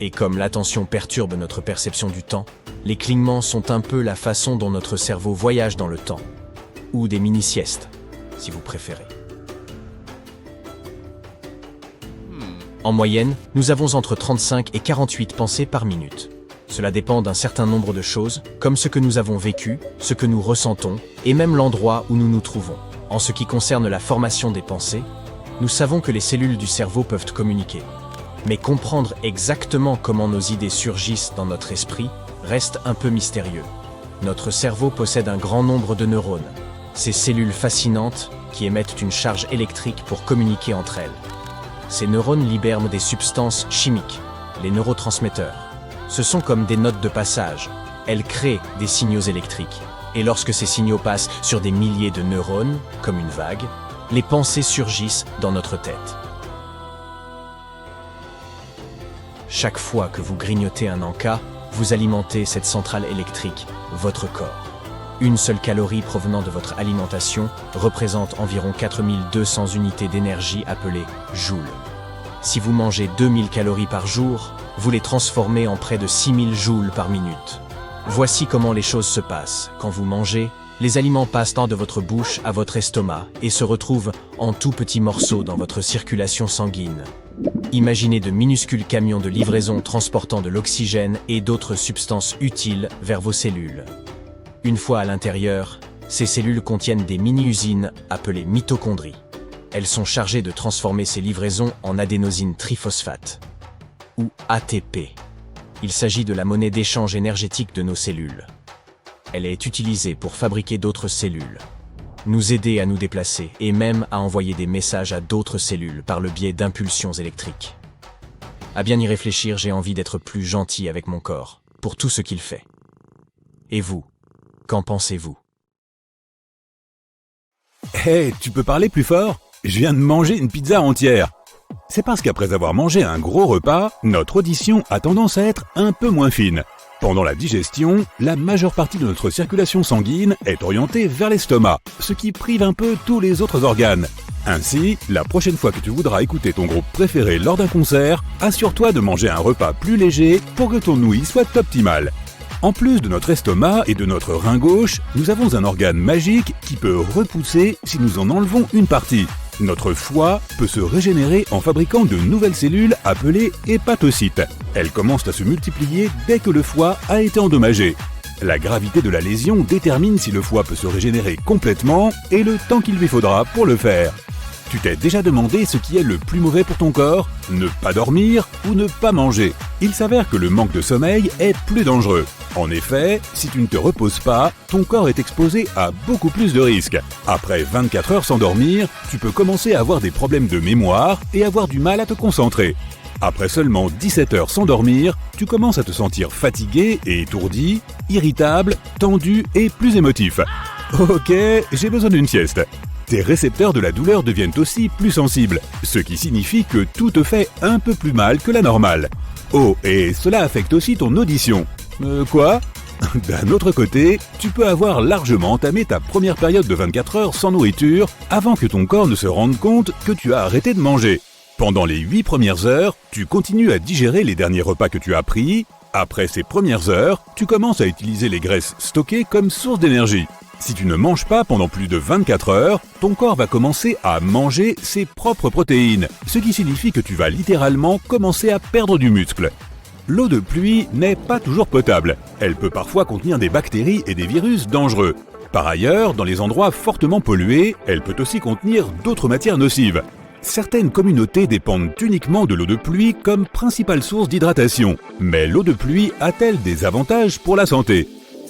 Et comme l'attention perturbe notre perception du temps, les clignements sont un peu la façon dont notre cerveau voyage dans le temps. Ou des mini-siestes, si vous préférez. En moyenne, nous avons entre 35 et 48 pensées par minute. Cela dépend d'un certain nombre de choses, comme ce que nous avons vécu, ce que nous ressentons, et même l'endroit où nous nous trouvons. En ce qui concerne la formation des pensées, nous savons que les cellules du cerveau peuvent communiquer. Mais comprendre exactement comment nos idées surgissent dans notre esprit reste un peu mystérieux. Notre cerveau possède un grand nombre de neurones, ces cellules fascinantes qui émettent une charge électrique pour communiquer entre elles. Ces neurones libèrent des substances chimiques, les neurotransmetteurs. Ce sont comme des notes de passage. Elles créent des signaux électriques. Et lorsque ces signaux passent sur des milliers de neurones, comme une vague, les pensées surgissent dans notre tête. Chaque fois que vous grignotez un encas, vous alimentez cette centrale électrique, votre corps. Une seule calorie provenant de votre alimentation représente environ 4200 unités d'énergie appelées joules. Si vous mangez 2000 calories par jour, vous les transformez en près de 6000 joules par minute. Voici comment les choses se passent. Quand vous mangez, les aliments passent de votre bouche à votre estomac et se retrouvent en tout petits morceaux dans votre circulation sanguine. Imaginez de minuscules camions de livraison transportant de l'oxygène et d'autres substances utiles vers vos cellules. Une fois à l'intérieur, ces cellules contiennent des mini-usines appelées mitochondries. Elles sont chargées de transformer ces livraisons en adénosine triphosphate, ou ATP. Il s'agit de la monnaie d'échange énergétique de nos cellules. Elle est utilisée pour fabriquer d'autres cellules, nous aider à nous déplacer et même à envoyer des messages à d'autres cellules par le biais d'impulsions électriques. À bien y réfléchir, j'ai envie d'être plus gentil avec mon corps, pour tout ce qu'il fait. Et vous, qu'en pensez-vous? Hé, tu peux parler plus fort? Je viens de manger une pizza entière. C'est parce qu'après avoir mangé un gros repas, notre audition a tendance à être un peu moins fine. Pendant la digestion, la majeure partie de notre circulation sanguine est orientée vers l'estomac, ce qui prive un peu tous les autres organes. Ainsi, la prochaine fois que tu voudras écouter ton groupe préféré lors d'un concert, assure-toi de manger un repas plus léger pour que ton ouïe soit optimale. En plus de notre estomac et de notre rein gauche, nous avons un organe magique qui peut repousser si nous en enlevons une partie. Notre foie peut se régénérer en fabriquant de nouvelles cellules appelées hépatocytes. Elles commencent à se multiplier dès que le foie a été endommagé. La gravité de la lésion détermine si le foie peut se régénérer complètement et le temps qu'il lui faudra pour le faire. Tu t'es déjà demandé ce qui est le plus mauvais pour ton corps? Ne pas dormir ou ne pas manger? Il s'avère que le manque de sommeil est plus dangereux. En effet, si tu ne te reposes pas, ton corps est exposé à beaucoup plus de risques. Après 24 heures sans dormir, tu peux commencer à avoir des problèmes de mémoire et avoir du mal à te concentrer. Après seulement 17 heures sans dormir, tu commences à te sentir fatigué et étourdi, irritable, tendu et plus émotif. Ok, j'ai besoin d'une sieste. Tes récepteurs de la douleur deviennent aussi plus sensibles, ce qui signifie que tout te fait un peu plus mal que la normale. Oh, et cela affecte aussi ton audition. Quoi? D'un autre côté, tu peux avoir largement entamé ta première période de 24 heures sans nourriture avant que ton corps ne se rende compte que tu as arrêté de manger. Pendant les 8 premières heures, tu continues à digérer les derniers repas que tu as pris. Après ces premières heures, tu commences à utiliser les graisses stockées comme source d'énergie. Si tu ne manges pas pendant plus de 24 heures, ton corps va commencer à manger ses propres protéines, ce qui signifie que tu vas littéralement commencer à perdre du muscle. L'eau de pluie n'est pas toujours potable. Elle peut parfois contenir des bactéries et des virus dangereux. Par ailleurs, dans les endroits fortement pollués, elle peut aussi contenir d'autres matières nocives. Certaines communautés dépendent uniquement de l'eau de pluie comme principale source d'hydratation. Mais l'eau de pluie a-t-elle des avantages pour la santé?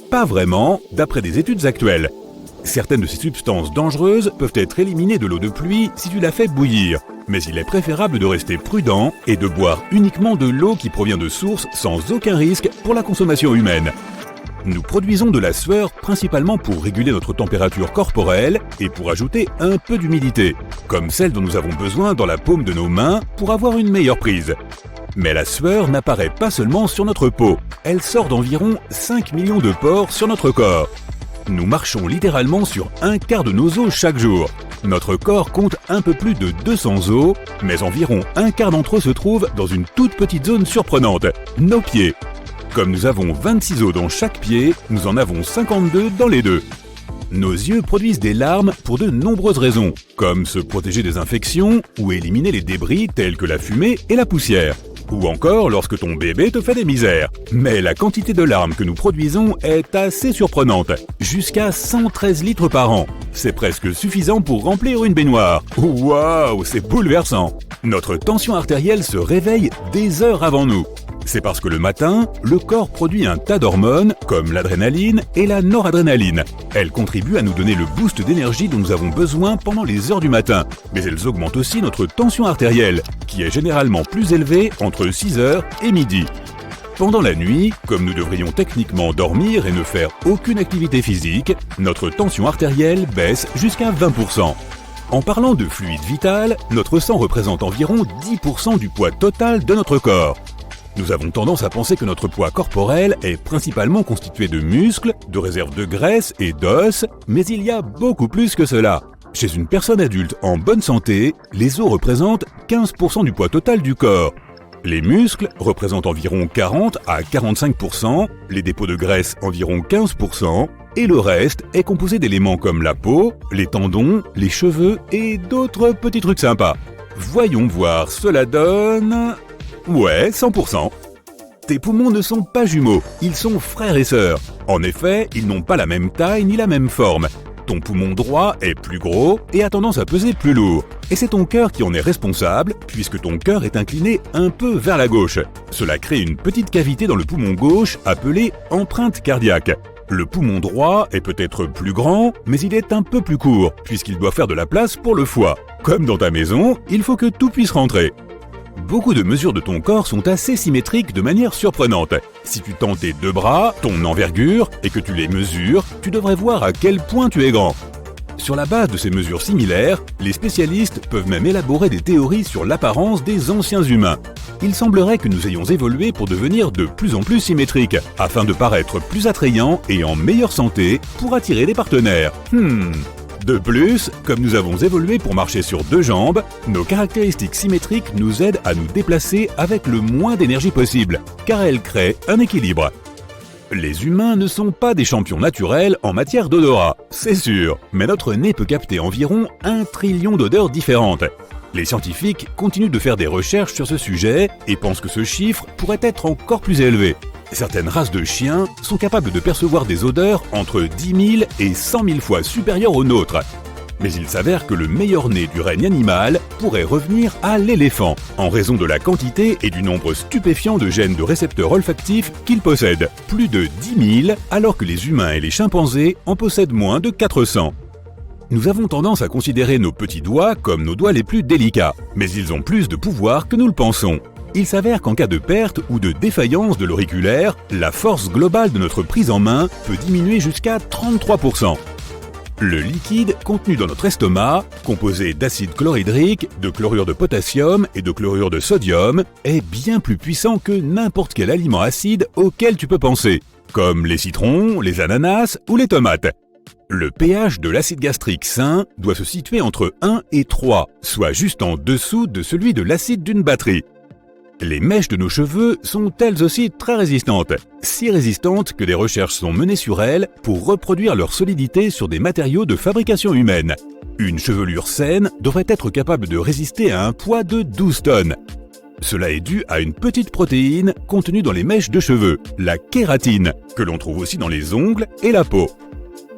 Pas vraiment, d'après des études actuelles. Certaines de ces substances dangereuses peuvent être éliminées de l'eau de pluie si tu la fais bouillir. Mais il est préférable de rester prudent et de boire uniquement de l'eau qui provient de sources sans aucun risque pour la consommation humaine. Nous produisons de la sueur principalement pour réguler notre température corporelle et pour ajouter un peu d'humidité, comme celle dont nous avons besoin dans la paume de nos mains pour avoir une meilleure prise. Mais la sueur n'apparaît pas seulement sur notre peau, elle sort d'environ 5 millions de pores sur notre corps. Nous marchons littéralement sur un quart de nos os chaque jour. Notre corps compte un peu plus de 200 os, mais environ un quart d'entre eux se trouvent dans une toute petite zone surprenante, nos pieds. Comme nous avons 26 os dans chaque pied, nous en avons 52 dans les deux. Nos yeux produisent des larmes pour de nombreuses raisons, comme se protéger des infections ou éliminer les débris tels que la fumée et la poussière. Ou encore lorsque ton bébé te fait des misères. Mais la quantité de larmes que nous produisons est assez surprenante, jusqu'à 113 litres par an. C'est presque suffisant pour remplir une baignoire. Waouh, c'est bouleversant! Notre tension artérielle se réveille des heures avant nous. C'est parce que le matin, le corps produit un tas d'hormones comme l'adrénaline et la noradrénaline. Elles contribuent à nous donner le boost d'énergie dont nous avons besoin pendant les heures du matin. Mais elles augmentent aussi notre tension artérielle, qui est généralement plus élevée entre 6h et midi. Pendant la nuit, comme nous devrions techniquement dormir et ne faire aucune activité physique, notre tension artérielle baisse jusqu'à 20%. En parlant de fluide vital, notre sang représente environ 10% du poids total de notre corps. Nous avons tendance à penser que notre poids corporel est principalement constitué de muscles, de réserves de graisse et d'os, mais il y a beaucoup plus que cela. Chez une personne adulte en bonne santé, les os représentent 15% du poids total du corps. Les muscles représentent environ 40 à 45%, les dépôts de graisse environ 15%, et le reste est composé d'éléments comme la peau, les tendons, les cheveux et d'autres petits trucs sympas. Voyons voir, cela donne... Ouais, 100%. Tes poumons ne sont pas jumeaux, ils sont frères et sœurs. En effet, ils n'ont pas la même taille ni la même forme. Ton poumon droit est plus gros et a tendance à peser plus lourd. Et c'est ton cœur qui en est responsable, puisque ton cœur est incliné un peu vers la gauche. Cela crée une petite cavité dans le poumon gauche appelée empreinte cardiaque. Le poumon droit est peut-être plus grand, mais il est un peu plus court, puisqu'il doit faire de la place pour le foie. Comme dans ta maison, il faut que tout puisse rentrer. beaucoup de mesures de ton corps sont assez symétriques de manière surprenante. Si tu tends tes 2 bras, ton envergure, et que tu les mesures, tu devrais voir à quel point tu es grand. Sur la base de ces mesures similaires, les spécialistes peuvent même élaborer des théories sur l'apparence des anciens humains. Il semblerait que nous ayons évolué pour devenir de plus en plus symétriques, afin de paraître plus attrayants et en meilleure santé pour attirer des partenaires. De plus, comme nous avons évolué pour marcher sur 2 jambes, nos caractéristiques symétriques nous aident à nous déplacer avec le moins d'énergie possible, car elles créent un équilibre. Les humains ne sont pas des champions naturels en matière d'odorat, c'est sûr, mais notre nez peut capter environ 1 trillion d'odeurs différentes. Les scientifiques continuent de faire des recherches sur ce sujet et pensent que ce chiffre pourrait être encore plus élevé. Certaines races de chiens sont capables de percevoir des odeurs entre 10 000 et 100 000 fois supérieures aux nôtres. Mais il s'avère que le meilleur nez du règne animal pourrait revenir à l'éléphant, en raison de la quantité et du nombre stupéfiant de gènes de récepteurs olfactifs qu'il possède, plus de 10 000, alors que les humains et les chimpanzés en possèdent moins de 400. Nous avons tendance à considérer nos petits doigts comme nos doigts les plus délicats, mais ils ont plus de pouvoir que nous le pensons. Il s'avère qu'en cas de perte ou de défaillance de l'auriculaire, la force globale de notre prise en main peut diminuer jusqu'à 33%. Le liquide contenu dans notre estomac, composé d'acide chlorhydrique, de chlorure de potassium et de chlorure de sodium, est bien plus puissant que n'importe quel aliment acide auquel tu peux penser, comme les citrons, les ananas ou les tomates. Le pH de l'acide gastrique sain doit se situer entre 1 et 3, soit juste en dessous de celui de l'acide d'une batterie. Les mèches de nos cheveux sont elles aussi très résistantes, si résistantes que des recherches sont menées sur elles pour reproduire leur solidité sur des matériaux de fabrication humaine. Une chevelure saine devrait être capable de résister à un poids de 12 tonnes. Cela est dû à une petite protéine contenue dans les mèches de cheveux, la kératine, que l'on trouve aussi dans les ongles et la peau.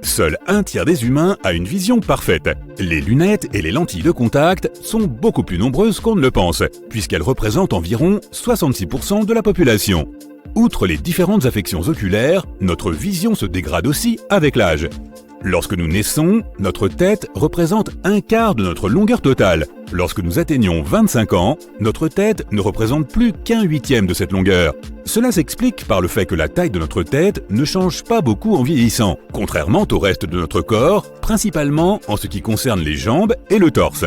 Seul 1/3 des humains a une vision parfaite. Les lunettes et les lentilles de contact sont beaucoup plus nombreuses qu'on ne le pense, puisqu'elles représentent environ 66% de la population. Outre les différentes affections oculaires, notre vision se dégrade aussi avec l'âge. Lorsque nous naissons, notre tête représente 1/4 de notre longueur totale. Lorsque nous atteignons 25 ans, notre tête ne représente plus qu'1/8 de cette longueur. Cela s'explique par le fait que la taille de notre tête ne change pas beaucoup en vieillissant, contrairement au reste de notre corps, principalement en ce qui concerne les jambes et le torse.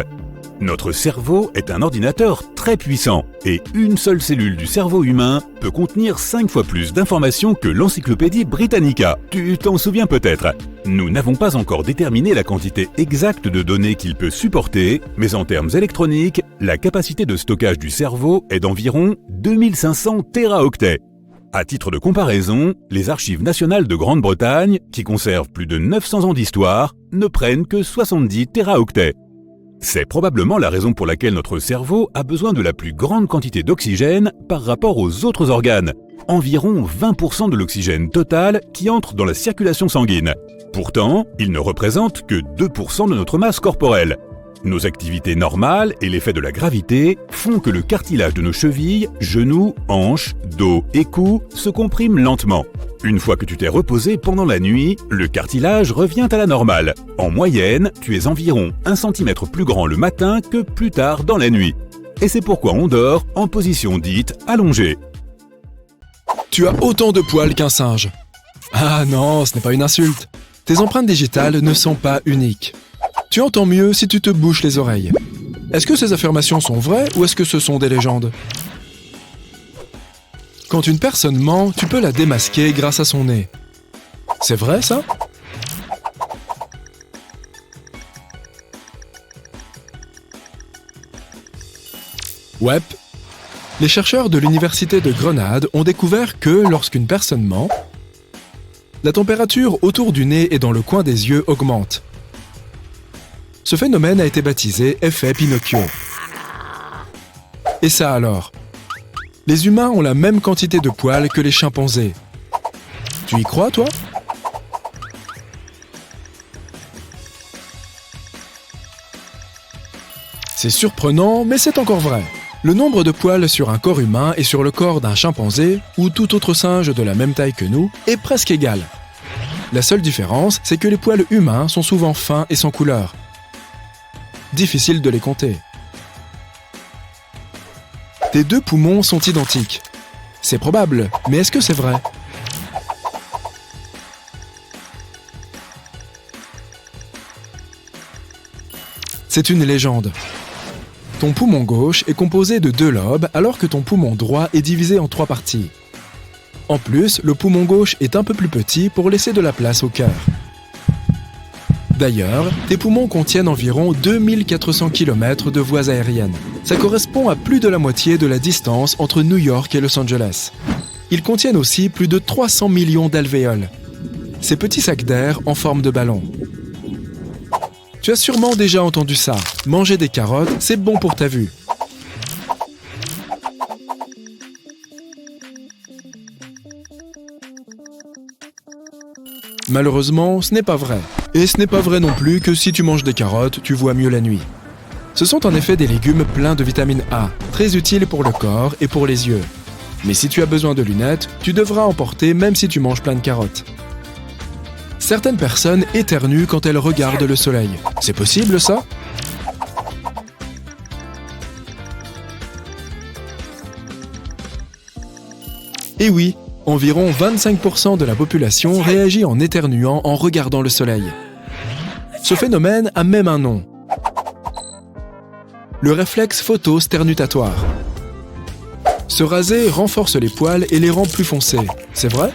Notre cerveau est un ordinateur très puissant et une seule cellule du cerveau humain peut contenir 5 fois plus d'informations que l'encyclopédie Britannica. Tu t'en souviens peut-être. Nous n'avons pas encore déterminé la quantité exacte de données qu'il peut supporter, mais en termes électroniques, la capacité de stockage du cerveau est d'environ 2500 téraoctets. À titre de comparaison, les archives nationales de Grande-Bretagne, qui conservent plus de 900 ans d'histoire, ne prennent que 70 téraoctets. C'est probablement la raison pour laquelle notre cerveau a besoin de la plus grande quantité d'oxygène par rapport aux autres organes, environ 20% de l'oxygène total qui entre dans la circulation sanguine. Pourtant, il ne représente que 2% de notre masse corporelle. Nos activités normales et l'effet de la gravité font que le cartilage de nos chevilles, genoux, hanches, dos et cou se comprime lentement. Une fois que tu t'es reposé pendant la nuit, le cartilage revient à la normale. En moyenne, tu es environ 1 cm plus grand le matin que plus tard dans la nuit. Et c'est pourquoi on dort en position dite allongée. Tu as autant de poils qu'un singe. Ah non, ce n'est pas une insulte. Tes empreintes digitales ne sont pas uniques. Tu entends mieux si tu te bouches les oreilles. Est-ce que ces affirmations sont vraies ou est-ce que ce sont des légendes ? Quand une personne ment, tu peux la démasquer grâce à son nez. C'est vrai ça ? Ouais. Les chercheurs de l'université de Grenade ont découvert que lorsqu'une personne ment, la température autour du nez et dans le coin des yeux augmente. Ce phénomène a été baptisé effet Pinocchio. Et ça alors ? Les humains ont la même quantité de poils que les chimpanzés. Tu y crois, toi ? C'est surprenant, mais c'est encore vrai. Le nombre de poils sur un corps humain et sur le corps d'un chimpanzé, ou tout autre singe de la même taille que nous, est presque égal. La seule différence, c'est que les poils humains sont souvent fins et sans couleur. Difficile de les compter. Tes deux poumons sont identiques. C'est probable, mais est-ce que c'est vrai? C'est une légende. Ton poumon gauche est composé de 2 lobes alors que ton poumon droit est divisé en 3 parties. En plus, le poumon gauche est un peu plus petit pour laisser de la place au cœur. D'ailleurs, tes poumons contiennent environ 2400 km de voies aériennes. Ça correspond à plus de la moitié de la distance entre New York et Los Angeles. Ils contiennent aussi plus de 300 millions d'alvéoles. Ces petits sacs d'air en forme de ballon. Tu as sûrement déjà entendu ça. Manger des carottes, c'est bon pour ta vue. Malheureusement, ce n'est pas vrai. Et ce n'est pas vrai non plus que si tu manges des carottes, tu vois mieux la nuit. Ce sont en effet des légumes pleins de vitamine A, très utiles pour le corps et pour les yeux. Mais si tu as besoin de lunettes, tu devras en porter même si tu manges plein de carottes. Certaines personnes éternuent quand elles regardent le soleil. C'est possible ça? Eh oui, environ 25% de la population réagit en éternuant en regardant le soleil. Ce phénomène a même un nom. Le réflexe photosternutatoire. Se raser renforce les poils et les rend plus foncés. C'est vrai?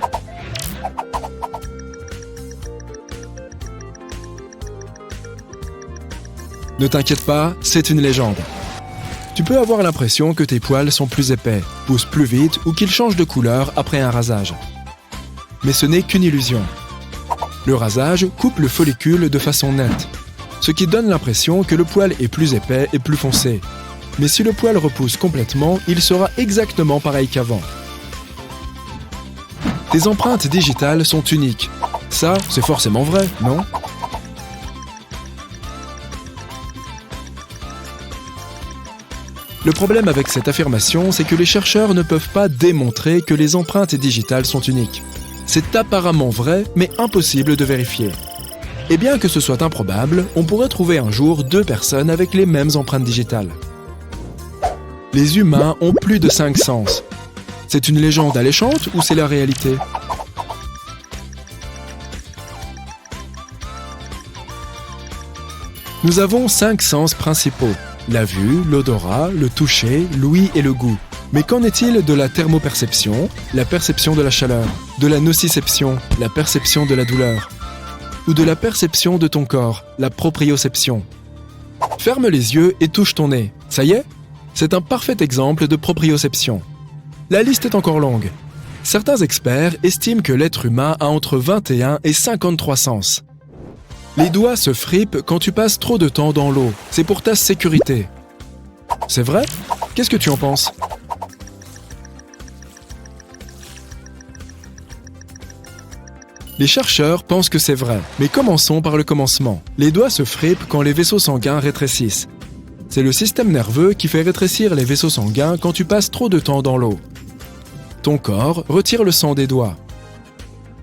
Ne t'inquiète pas, c'est une légende. Tu peux avoir l'impression que tes poils sont plus épais, poussent plus vite ou qu'ils changent de couleur après un rasage. Mais ce n'est qu'une illusion. Le rasage coupe le follicule de façon nette, ce qui donne l'impression que le poil est plus épais et plus foncé. Mais si le poil repousse complètement, il sera exactement pareil qu'avant. Tes empreintes digitales sont uniques. Ça, c'est forcément vrai, non? Le problème avec cette affirmation, c'est que les chercheurs ne peuvent pas démontrer que les empreintes digitales sont uniques. C'est apparemment vrai, mais impossible de vérifier. Et bien que ce soit improbable, on pourrait trouver un jour 2 personnes avec les mêmes empreintes digitales. Les humains ont plus de 5 sens. C'est une légende alléchante ou c'est la réalité? Nous avons 5 sens principaux. La vue, l'odorat, le toucher, l'ouïe et le goût. Mais qu'en est-il de la thermoperception, la perception de la chaleur, de la nociception, la perception de la douleur, ou de la perception de ton corps, la proprioception? Ferme les yeux et touche ton nez. Ça y est? C'est un parfait exemple de proprioception. La liste est encore longue. Certains experts estiment que l'être humain a entre 21 et 53 sens. Les doigts se fripent quand tu passes trop de temps dans l'eau. C'est pour ta sécurité. C'est vrai? Qu'est-ce que tu en penses? Les chercheurs pensent que c'est vrai, mais commençons par le commencement. Les doigts se fripent quand les vaisseaux sanguins rétrécissent. C'est le système nerveux qui fait rétrécir les vaisseaux sanguins quand tu passes trop de temps dans l'eau. Ton corps retire le sang des doigts.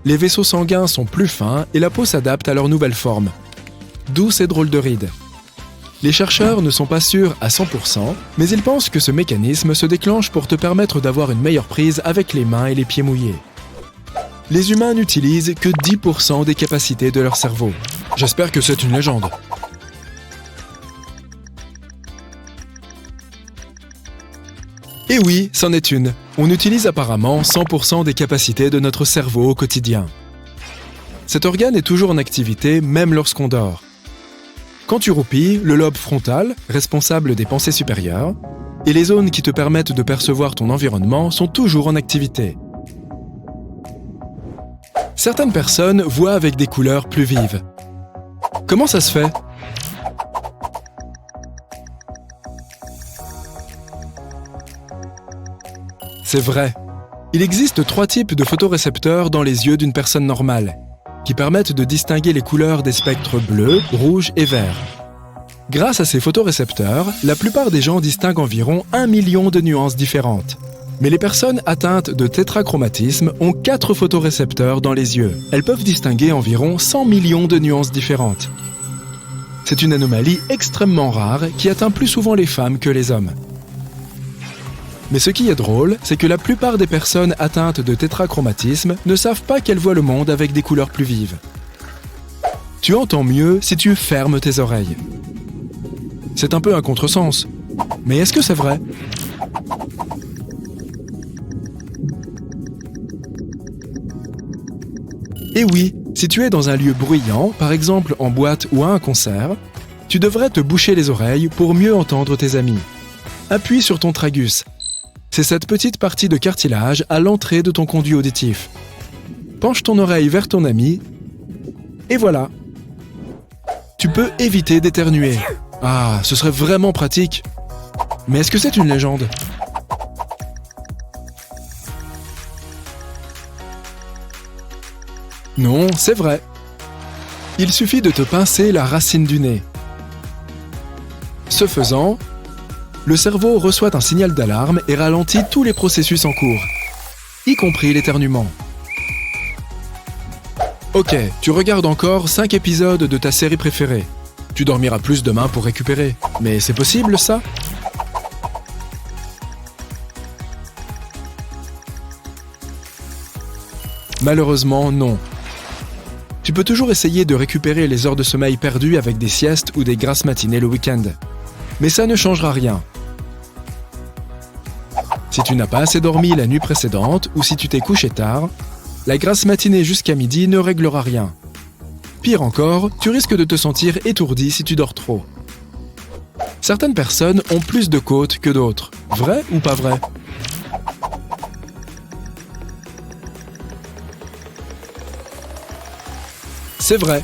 Les vaisseaux sanguins sont plus fins et la peau s'adapte à leur nouvelle forme. D'où ces drôles de rides. Les chercheurs ne sont pas sûrs à 100%, mais ils pensent que ce mécanisme se déclenche pour te permettre d'avoir une meilleure prise avec les mains et les pieds mouillés. Les humains n'utilisent que 10% des capacités de leur cerveau. J'espère que c'est une légende. Et oui, c'en est une. On utilise apparemment 100% des capacités de notre cerveau au quotidien. Cet organe est toujours en activité, même lorsqu'on dort. Quand tu roupilles, le lobe frontal, responsable des pensées supérieures, et les zones qui te permettent de percevoir ton environnement sont toujours en activité. Certaines personnes voient avec des couleurs plus vives. Comment ça se fait ? C'est vrai. Il existe 3 types de photorécepteurs dans les yeux d'une personne normale, qui permettent de distinguer les couleurs des spectres bleu, rouge et vert. Grâce à ces photorécepteurs, la plupart des gens distinguent environ 1 million de nuances différentes. Mais les personnes atteintes de tétrachromatisme ont 4 photorécepteurs dans les yeux. Elles peuvent distinguer environ 100 millions de nuances différentes. C'est une anomalie extrêmement rare qui atteint plus souvent les femmes que les hommes. Mais ce qui est drôle, c'est que la plupart des personnes atteintes de tétrachromatisme ne savent pas qu'elles voient le monde avec des couleurs plus vives. Tu entends mieux si tu fermes tes oreilles. C'est un peu un contresens. Mais est-ce que c'est vrai ? Et oui, si tu es dans un lieu bruyant, par exemple en boîte ou à un concert, tu devrais te boucher les oreilles pour mieux entendre tes amis. Appuie sur ton tragus. C'est cette petite partie de cartilage à l'entrée de ton conduit auditif. Penche ton oreille vers ton ami, et voilà. Tu peux éviter d'éternuer. Ah, ce serait vraiment pratique. Mais est-ce que c'est une légende ? Non, c'est vrai. Il suffit de te pincer la racine du nez. Ce faisant, le cerveau reçoit un signal d'alarme et ralentit tous les processus en cours, y compris l'éternuement. Ok, tu regardes encore 5 épisodes de ta série préférée. Tu dormiras plus demain pour récupérer. Mais c'est possible, ça ? Malheureusement, non. Tu peux toujours essayer de récupérer les heures de sommeil perdues avec des siestes ou des grasses matinées le week-end. Mais ça ne changera rien. Si tu n'as pas assez dormi la nuit précédente ou si tu t'es couché tard, la grasse matinée jusqu'à midi ne réglera rien. Pire encore, tu risques de te sentir étourdi si tu dors trop. Certaines personnes ont plus de côtes que d'autres. Vrai ou pas vrai ? C'est vrai.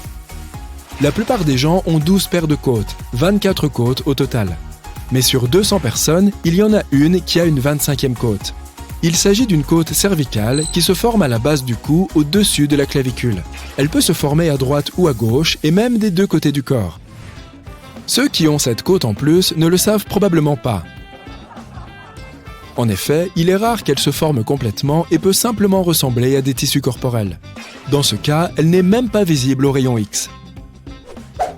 La plupart des gens ont 12 paires de côtes, 24 côtes au total. Mais sur 200 personnes, il y en a une qui a une 25e côte. Il s'agit d'une côte cervicale qui se forme à la base du cou au-dessus de la clavicule. Elle peut se former à droite ou à gauche et même des deux côtés du corps. Ceux qui ont cette côte en plus ne le savent probablement pas. En effet, il est rare qu'elle se forme complètement et peut simplement ressembler à des tissus corporels. Dans ce cas, elle n'est même pas visible au rayon X.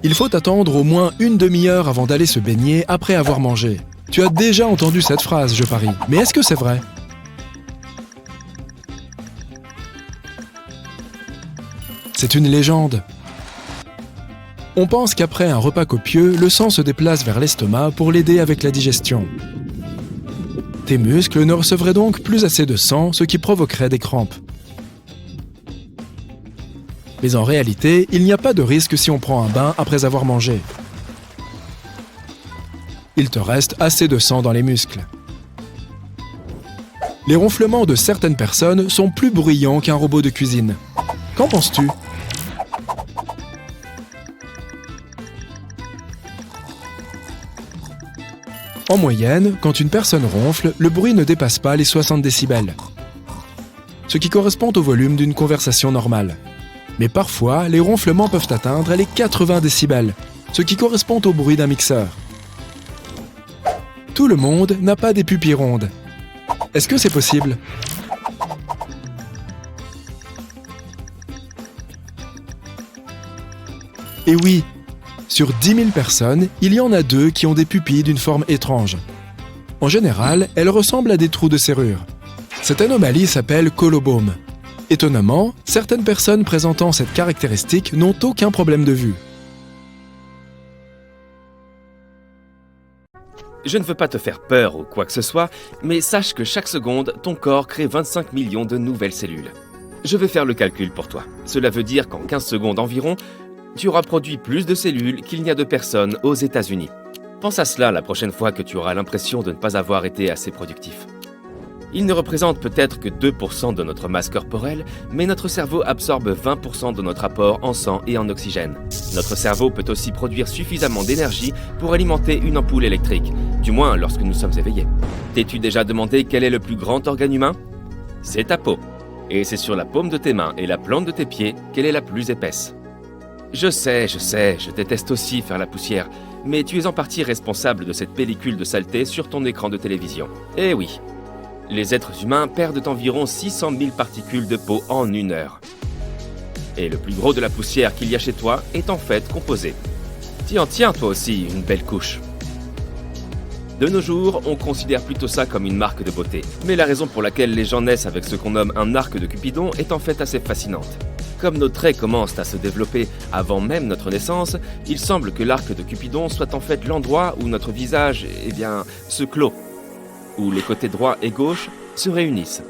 Il faut attendre au moins une demi-heure avant d'aller se baigner après avoir mangé. Tu as déjà entendu cette phrase, je parie. Mais est-ce que c'est vrai ? C'est une légende. On pense qu'après un repas copieux, le sang se déplace vers l'estomac pour l'aider avec la digestion. Tes muscles ne recevraient donc plus assez de sang, ce qui provoquerait des crampes. Mais en réalité, il n'y a pas de risque si on prend un bain après avoir mangé. Il te reste assez de sang dans les muscles. Les ronflements de certaines personnes sont plus bruyants qu'un robot de cuisine. Qu'en penses-tu ? En moyenne, quand une personne ronfle, le bruit ne dépasse pas les 60 décibels, ce qui correspond au volume d'une conversation normale. Mais parfois, les ronflements peuvent atteindre les 80 décibels, ce qui correspond au bruit d'un mixeur. Tout le monde n'a pas des pupilles rondes. Est-ce que c'est possible ? Et oui, sur 10 000 personnes, il y en a 2 qui ont des pupilles d'une forme étrange. En général, elles ressemblent à des trous de serrure. Cette anomalie s'appelle colobome. Étonnamment, certaines personnes présentant cette caractéristique n'ont aucun problème de vue. Je ne veux pas te faire peur ou quoi que ce soit, mais sache que chaque seconde, ton corps crée 25 millions de nouvelles cellules. Je vais faire le calcul pour toi. Cela veut dire qu'en 15 secondes environ, tu auras produit plus de cellules qu'il n'y a de personnes aux États-Unis. Pense à cela la prochaine fois que tu auras l'impression de ne pas avoir été assez productif. Il ne représente peut-être que 2% de notre masse corporelle, mais notre cerveau absorbe 20% de notre apport en sang et en oxygène. Notre cerveau peut aussi produire suffisamment d'énergie pour alimenter une ampoule électrique, du moins lorsque nous sommes éveillés. T'es-tu déjà demandé quel est le plus grand organe humain ? C'est ta peau. Et c'est sur la paume de tes mains et la plante de tes pieds qu'elle est la plus épaisse. Je sais, je déteste aussi faire la poussière, mais tu es en partie responsable de cette pellicule de saleté sur ton écran de télévision. Eh oui. Les êtres humains perdent environ 600 000 particules de peau en 1 heure. Et le plus gros de la poussière qu'il y a chez toi est en fait composé. Tiens toi aussi, une belle couche. De nos jours, on considère plutôt ça comme une marque de beauté. Mais la raison pour laquelle les gens naissent avec ce qu'on nomme un arc de Cupidon est en fait assez fascinante. Comme nos traits commencent à se développer avant même notre naissance, il semble que l'arc de Cupidon soit en fait l'endroit où notre visage, se clôt, où les côtés droit et gauche se réunissent.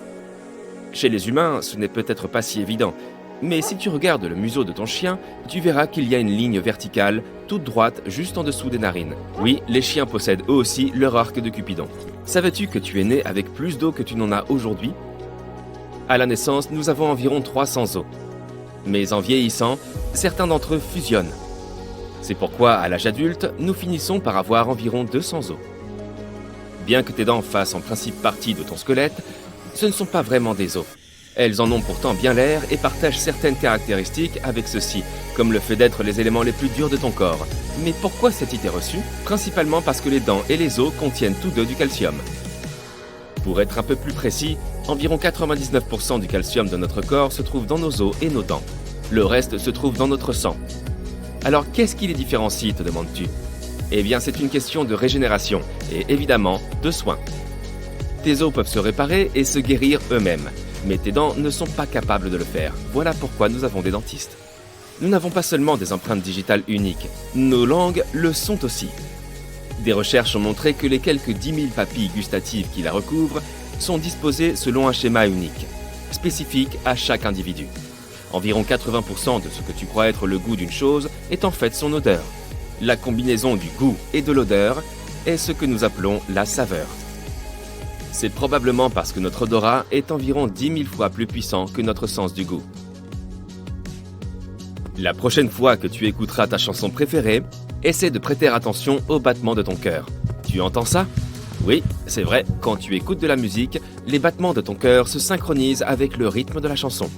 Chez les humains, ce n'est peut-être pas si évident, mais si tu regardes le museau de ton chien, tu verras qu'il y a une ligne verticale, toute droite, juste en dessous des narines. Oui, les chiens possèdent eux aussi leur arc de Cupidon. Savais-tu que tu es né avec plus d'os que tu n'en as aujourd'hui ? À la naissance, nous avons environ 300 os. Mais en vieillissant, certains d'entre eux fusionnent. C'est pourquoi, à l'âge adulte, nous finissons par avoir environ 200 os. Bien que tes dents fassent en principe partie de ton squelette, ce ne sont pas vraiment des os. Elles en ont pourtant bien l'air et partagent certaines caractéristiques avec ceux-ci, comme le fait d'être les éléments les plus durs de ton corps. Mais pourquoi cette idée reçue ? Principalement parce que les dents et les os contiennent tous deux du calcium. Pour être un peu plus précis, environ 99% du calcium de notre corps se trouve dans nos os et nos dents. Le reste se trouve dans notre sang. Alors qu'est-ce qui les différencie, te demandes-tu ? Eh bien, c'est une question de régénération et évidemment de soins. Tes os peuvent se réparer et se guérir eux-mêmes, mais tes dents ne sont pas capables de le faire. Voilà pourquoi nous avons des dentistes. Nous n'avons pas seulement des empreintes digitales uniques, nos langues le sont aussi. Des recherches ont montré que les quelques 10 000 papilles gustatives qui la recouvrent sont disposées selon un schéma unique, spécifique à chaque individu. Environ 80% de ce que tu crois être le goût d'une chose est en fait son odeur. La combinaison du goût et de l'odeur est ce que nous appelons la saveur. C'est probablement parce que notre odorat est environ 10 000 fois plus puissant que notre sens du goût. La prochaine fois que tu écouteras ta chanson préférée, essaie de prêter attention au battement de ton cœur. Tu entends ça ? Oui, c'est vrai, quand tu écoutes de la musique, les battements de ton cœur se synchronisent avec le rythme de la chanson.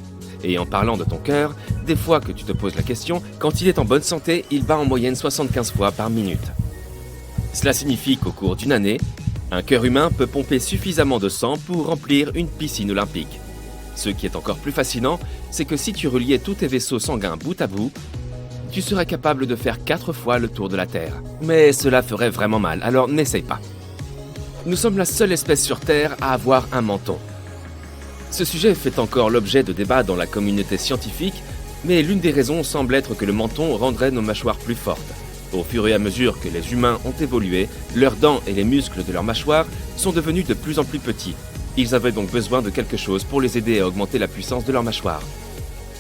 Et en parlant de ton cœur, des fois que tu te poses la question, quand il est en bonne santé, il bat en moyenne 75 fois par minute. Cela signifie qu'au cours d'une année, un cœur humain peut pomper suffisamment de sang pour remplir une piscine olympique. Ce qui est encore plus fascinant, c'est que si tu reliais tous tes vaisseaux sanguins bout à bout, tu serais capable de faire 4 fois le tour de la Terre. Mais cela ferait vraiment mal, alors n'essaye pas. Nous sommes la seule espèce sur Terre à avoir un menton. Ce sujet fait encore l'objet de débats dans la communauté scientifique, mais l'une des raisons semble être que le menton rendrait nos mâchoires plus fortes. Au fur et à mesure que les humains ont évolué, leurs dents et les muscles de leurs mâchoires sont devenus de plus en plus petits. Ils avaient donc besoin de quelque chose pour les aider à augmenter la puissance de leur mâchoire.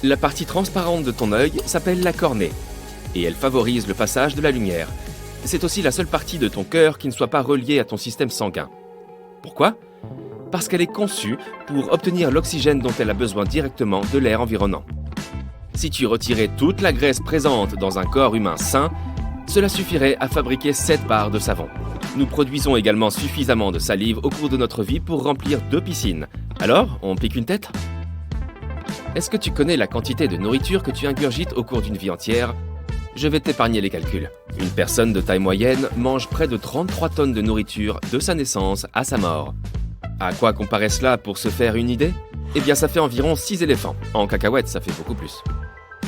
La partie transparente de ton œil s'appelle la cornée, et elle favorise le passage de la lumière. C'est aussi la seule partie de ton cœur qui ne soit pas reliée à ton système sanguin. Pourquoi ? Parce qu'elle est conçue pour obtenir l'oxygène dont elle a besoin directement de l'air environnant. Si tu retirais toute la graisse présente dans un corps humain sain, cela suffirait à fabriquer 7 barres de savon. Nous produisons également suffisamment de salive au cours de notre vie pour remplir 2 piscines. Alors, on pique une tête ? Est-ce que tu connais la quantité de nourriture que tu ingurgites au cours d'une vie entière ? Je vais t'épargner les calculs. Une personne de taille moyenne mange près de 33 tonnes de nourriture de sa naissance à sa mort. À quoi comparer cela pour se faire une idée ? Eh bien, ça fait environ 6 éléphants. En cacahuètes, ça fait beaucoup plus.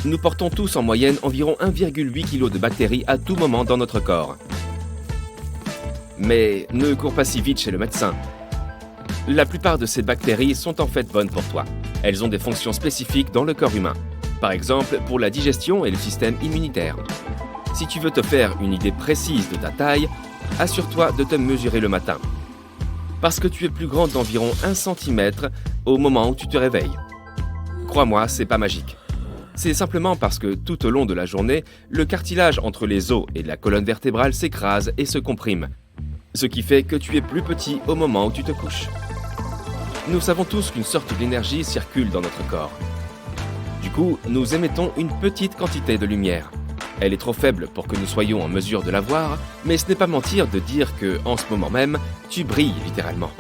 Nous portons tous en moyenne environ 1,8 kg de bactéries à tout moment dans notre corps. Mais ne cours pas si vite chez le médecin. La plupart de ces bactéries sont en fait bonnes pour toi. Elles ont des fonctions spécifiques dans le corps humain. Par exemple, pour la digestion et le système immunitaire. Si tu veux te faire une idée précise de ta taille, assure-toi de te mesurer le matin. Parce que tu es plus grande d'environ 1 cm au moment où tu te réveilles. Crois-moi, c'est pas magique. C'est simplement parce que tout au long de la journée, le cartilage entre les os et la colonne vertébrale s'écrase et se comprime. Ce qui fait que tu es plus petit au moment où tu te couches. Nous savons tous qu'une sorte d'énergie circule dans notre corps. Du coup, nous émettons une petite quantité de lumière. Elle est trop faible pour que nous soyons en mesure de la voir, mais ce n'est pas mentir de dire que, en ce moment même, tu brilles littéralement.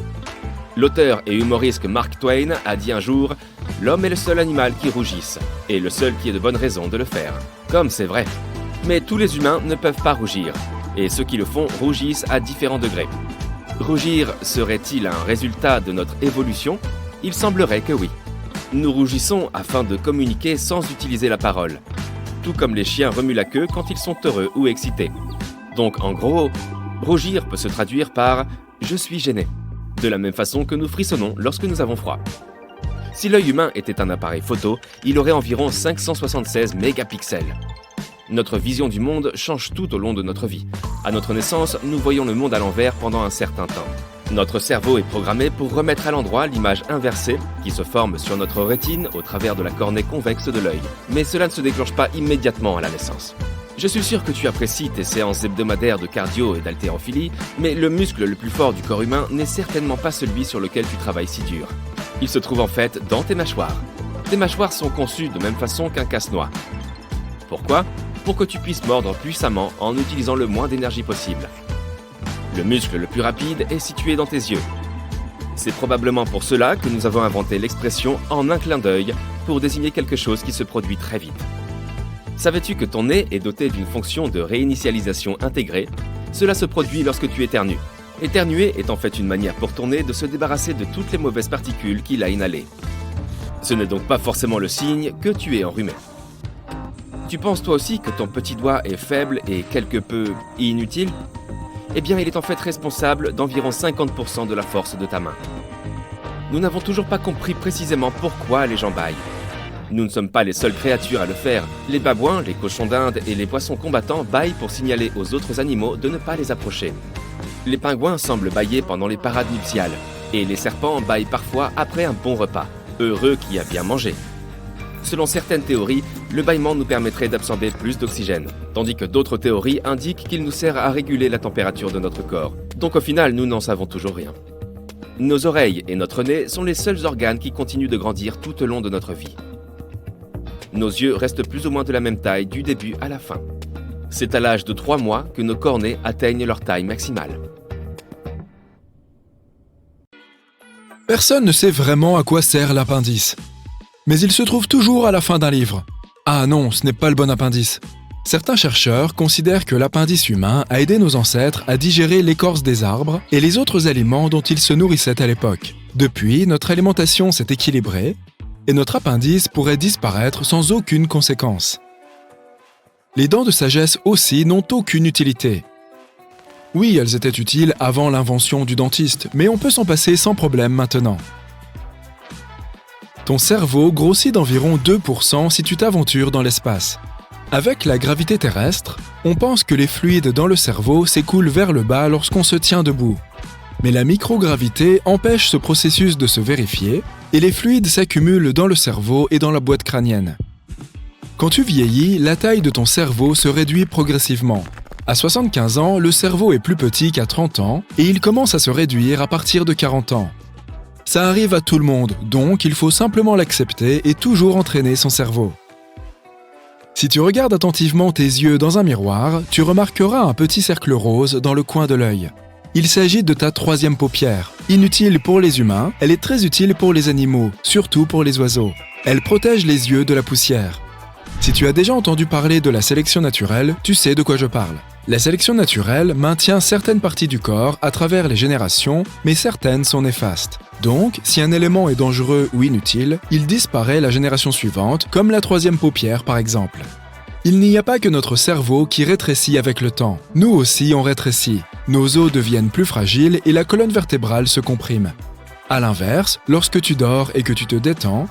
L'auteur et humoriste Mark Twain a dit un jour « L'homme est le seul animal qui rougisse, et le seul qui ait de bonnes raisons de le faire. » Comme c'est vrai. Mais tous les humains ne peuvent pas rougir, et ceux qui le font rougissent à différents degrés. Rougir serait-il un résultat de notre évolution ? Il semblerait que oui. Nous rougissons afin de communiquer sans utiliser la parole. Tout comme les chiens remuent la queue quand ils sont heureux ou excités. Donc en gros, Rougir peut se traduire par « je suis gêné », de la même façon que nous frissonnons lorsque nous avons froid. Si l'œil humain était un appareil photo, il aurait environ 576 mégapixels. Notre vision du monde change tout au long de notre vie. À notre naissance, nous voyons le monde à l'envers pendant un certain temps. Notre cerveau est programmé pour remettre à l'endroit l'image inversée qui se forme sur notre rétine au travers de la cornée convexe de l'œil. Mais cela ne se déclenche pas immédiatement à la naissance. Je suis sûr que tu apprécies tes séances hebdomadaires de cardio et d'haltérophilie, mais le muscle le plus fort du corps humain n'est certainement pas celui sur lequel tu travailles si dur. Il se trouve en fait dans tes mâchoires. Tes mâchoires sont conçues de même façon qu'un casse-noix. Pourquoi ? Pour que tu puisses mordre puissamment en utilisant le moins d'énergie possible. Le muscle le plus rapide est situé dans tes yeux. C'est probablement pour cela que nous avons inventé l'expression « en un clin d'œil » pour désigner quelque chose qui se produit très vite. Savais-tu que ton nez est doté d'une fonction de réinitialisation intégrée ? Cela se produit lorsque tu éternues. Éternuer est en fait une manière pour ton nez de se débarrasser de toutes les mauvaises particules qu'il a inhalées. Ce n'est donc pas forcément le signe que tu es enrhumé. Tu penses toi aussi que ton petit doigt est faible et quelque peu inutile ? Eh bien, il est en fait responsable d'environ 50% de la force de ta main. Nous n'avons toujours pas compris précisément pourquoi les gens bâillent. Nous ne sommes pas les seules créatures à le faire. Les babouins, les cochons d'Inde et les poissons combattants bâillent pour signaler aux autres animaux de ne pas les approcher. Les pingouins semblent bâiller pendant les parades nuptiales, et les serpents bâillent parfois après un bon repas, heureux qui a bien mangé. Selon certaines théories, le bâillement nous permettrait d'absorber plus d'oxygène, tandis que d'autres théories indiquent qu'il nous sert à réguler la température de notre corps. Donc au final, nous n'en savons toujours rien. Nos oreilles et notre nez sont les seuls organes qui continuent de grandir tout au long de notre vie. Nos yeux restent plus ou moins de la même taille du début à la fin. C'est à l'âge de 3 mois que nos cornets atteignent leur taille maximale. Personne ne sait vraiment à quoi sert l'appendice. Mais il se trouve toujours à la fin d'un livre. Ah non, ce n'est pas le bon appendice. Certains chercheurs considèrent que l'appendice humain a aidé nos ancêtres à digérer l'écorce des arbres et les autres aliments dont ils se nourrissaient à l'époque. Depuis, notre alimentation s'est équilibrée et notre appendice pourrait disparaître sans aucune conséquence. Les dents de sagesse aussi n'ont aucune utilité. Oui, elles étaient utiles avant l'invention du dentiste, mais on peut s'en passer sans problème maintenant. Ton cerveau grossit d'environ 2% si tu t'aventures dans l'espace. Avec la gravité terrestre, on pense que les fluides dans le cerveau s'écoulent vers le bas lorsqu'on se tient debout. Mais la microgravité empêche ce processus de se vérifier et les fluides s'accumulent dans le cerveau et dans la boîte crânienne. Quand tu vieillis, la taille de ton cerveau se réduit progressivement. À 75 ans, le cerveau est plus petit qu'à 30 ans et il commence à se réduire à partir de 40 ans. Ça arrive à tout le monde, donc il faut simplement l'accepter et toujours entraîner son cerveau. Si tu regardes attentivement tes yeux dans un miroir, tu remarqueras un petit cercle rose dans le coin de l'œil. Il s'agit de ta 3e paupière. Inutile pour les humains, elle est très utile pour les animaux, surtout pour les oiseaux. Elle protège les yeux de la poussière. Si tu as déjà entendu parler de la sélection naturelle, tu sais de quoi je parle. La sélection naturelle maintient certaines parties du corps à travers les générations, mais certaines sont néfastes. Donc, si un élément est dangereux ou inutile, il disparaît la génération suivante, comme la 3e paupière par exemple. Il n'y a pas que notre cerveau qui rétrécit avec le temps. Nous aussi on rétrécit. Nos os deviennent plus fragiles et la colonne vertébrale se comprime. À l'inverse, lorsque tu dors et que tu te détends,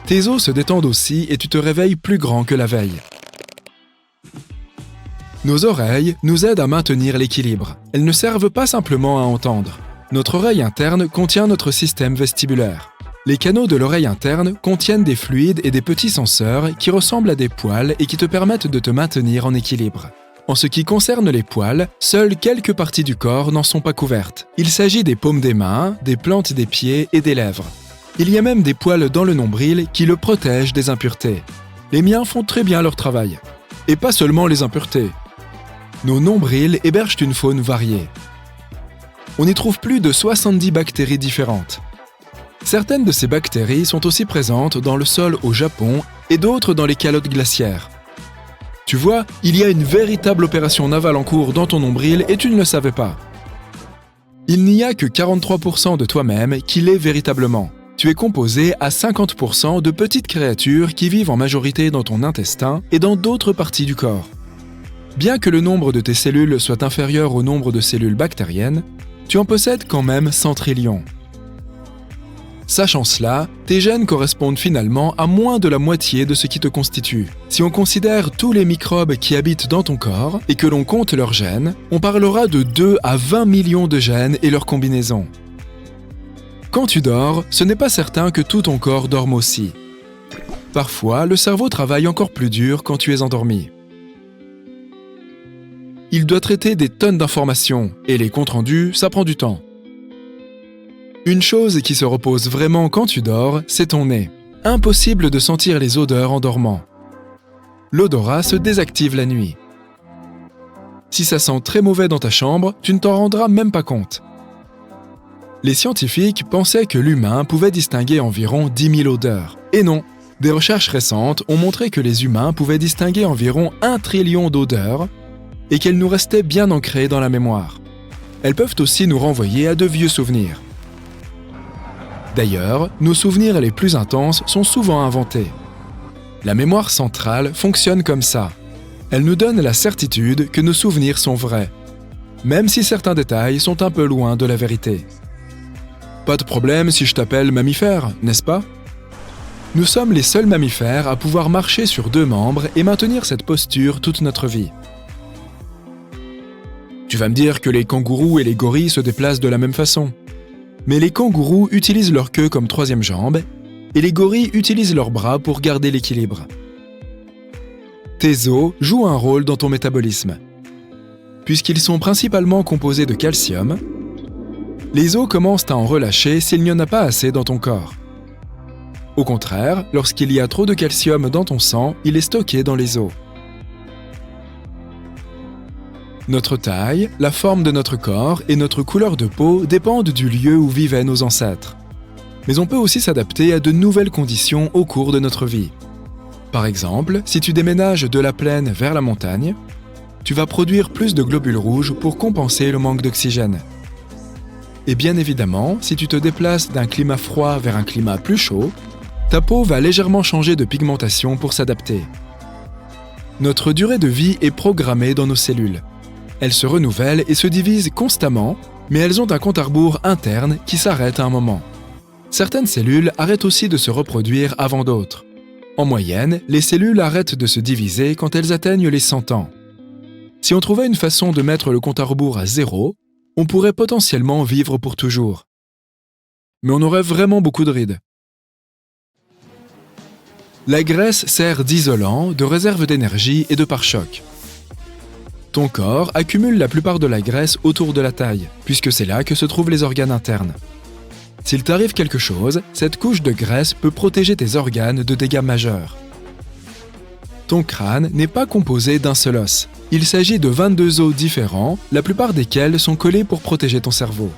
tes os se détendent aussi et tu te réveilles plus grand que la veille. Nos oreilles nous aident à maintenir l'équilibre. Elles ne servent pas simplement à entendre. Notre oreille interne contient notre système vestibulaire. Les canaux de l'oreille interne contiennent des fluides et des petits senseurs qui ressemblent à des poils et qui te permettent de te maintenir en équilibre. En ce qui concerne les poils, seules quelques parties du corps n'en sont pas couvertes. Il s'agit des paumes des mains, des plantes des pieds et des lèvres. Il y a même des poils dans le nombril qui le protègent des impuretés. Les miens font très bien leur travail. Et pas seulement les impuretés. Nos nombrils hébergent une faune variée. On y trouve plus de 70 bactéries différentes. Certaines de ces bactéries sont aussi présentes dans le sol au Japon et d'autres dans les calottes glaciaires. Tu vois, il y a une véritable opération navale en cours dans ton nombril et tu ne le savais pas. Il n'y a que 43% de toi-même qui l'est véritablement. Tu es composé à 50% de petites créatures qui vivent en majorité dans ton intestin et dans d'autres parties du corps. Bien que le nombre de tes cellules soit inférieur au nombre de cellules bactériennes, tu en possèdes quand même 100 trillions. Sachant cela, tes gènes correspondent finalement à moins de la moitié de ce qui te constitue. Si on considère tous les microbes qui habitent dans ton corps et que l'on compte leurs gènes, on parlera de 2 à 20 millions de gènes et leurs combinaisons. Quand tu dors, ce n'est pas certain que tout ton corps dorme aussi. Parfois, le cerveau travaille encore plus dur quand tu es endormi. Il doit traiter des tonnes d'informations, et les comptes rendus, ça prend du temps. Une chose qui se repose vraiment quand tu dors, c'est ton nez. Impossible de sentir les odeurs en dormant. L'odorat se désactive la nuit. Si ça sent très mauvais dans ta chambre, tu ne t'en rendras même pas compte. Les scientifiques pensaient que l'humain pouvait distinguer environ 10 000 odeurs. Et non, des recherches récentes ont montré que les humains pouvaient distinguer environ 1 trillion d'odeurs et qu'elles nous restaient bien ancrées dans la mémoire. Elles peuvent aussi nous renvoyer à de vieux souvenirs. D'ailleurs, nos souvenirs les plus intenses sont souvent inventés. La mémoire centrale fonctionne comme ça. Elle nous donne la certitude que nos souvenirs sont vrais, même si certains détails sont un peu loin de la vérité. Pas de problème si je t'appelle mammifère, n'est-ce pas ? Nous sommes les seuls mammifères à pouvoir marcher sur 2 membres et maintenir cette posture toute notre vie. Tu vas me dire que les kangourous et les gorilles se déplacent de la même façon. Mais les kangourous utilisent leur queue comme 3e jambe et les gorilles utilisent leurs bras pour garder l'équilibre. Tes os jouent un rôle dans ton métabolisme. Puisqu'ils sont principalement composés de calcium, les os commencent à en relâcher s'il n'y en a pas assez dans ton corps. Au contraire, lorsqu'il y a trop de calcium dans ton sang, il est stocké dans les os. Notre taille, la forme de notre corps et notre couleur de peau dépendent du lieu où vivaient nos ancêtres. Mais on peut aussi s'adapter à de nouvelles conditions au cours de notre vie. Par exemple, si tu déménages de la plaine vers la montagne, tu vas produire plus de globules rouges pour compenser le manque d'oxygène. Et bien évidemment, si tu te déplaces d'un climat froid vers un climat plus chaud, ta peau va légèrement changer de pigmentation pour s'adapter. Notre durée de vie est programmée dans nos cellules. Elles se renouvellent et se divisent constamment, mais elles ont un compte à rebours interne qui s'arrête à un moment. Certaines cellules arrêtent aussi de se reproduire avant d'autres. En moyenne, les cellules arrêtent de se diviser quand elles atteignent les 100 ans. Si on trouvait une façon de mettre le compte à rebours à 0, on pourrait potentiellement vivre pour toujours. Mais on aurait vraiment beaucoup de rides. La graisse sert d'isolant, de réserve d'énergie et de pare-choc. Ton corps accumule la plupart de la graisse autour de la taille, puisque c'est là que se trouvent les organes internes. S'il t'arrive quelque chose, cette couche de graisse peut protéger tes organes de dégâts majeurs. Ton crâne n'est pas composé d'un seul os. Il s'agit de 22 os différents, la plupart desquels sont collés pour protéger ton cerveau.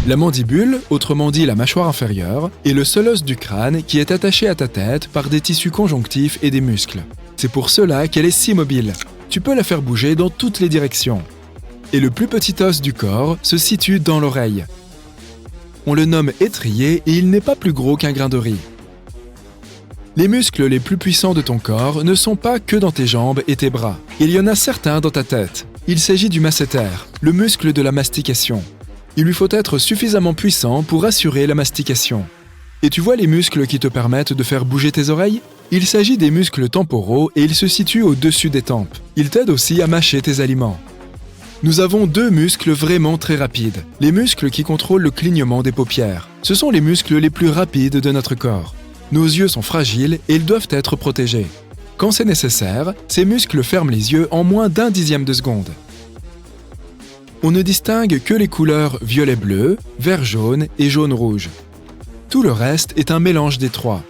La mandibule, autrement dit la mâchoire inférieure, est le seul os du crâne qui est attaché à ta tête par des tissus conjonctifs et des muscles. C'est pour cela qu'elle est si mobile. Tu peux la faire bouger dans toutes les directions. Et le plus petit os du corps se situe dans l'oreille. On le nomme étrier et il n'est pas plus gros qu'un grain de riz. Les muscles les plus puissants de ton corps ne sont pas que dans tes jambes et tes bras. Il y en a certains dans ta tête. Il s'agit du masséter, le muscle de la mastication. Il lui faut être suffisamment puissant pour assurer la mastication. Et tu vois les muscles qui te permettent de faire bouger tes oreilles ? Il s'agit des muscles temporaux et ils se situent au-dessus des tempes. Ils t'aident aussi à mâcher tes aliments. Nous avons 2 muscles vraiment très rapides, les muscles qui contrôlent le clignement des paupières. Ce sont les muscles les plus rapides de notre corps. Nos yeux sont fragiles et ils doivent être protégés. Quand c'est nécessaire, ces muscles ferment les yeux en moins d'1 dixième de seconde. On ne distingue que les couleurs violet-bleu, vert-jaune et jaune-rouge. Tout le reste est un mélange des 3.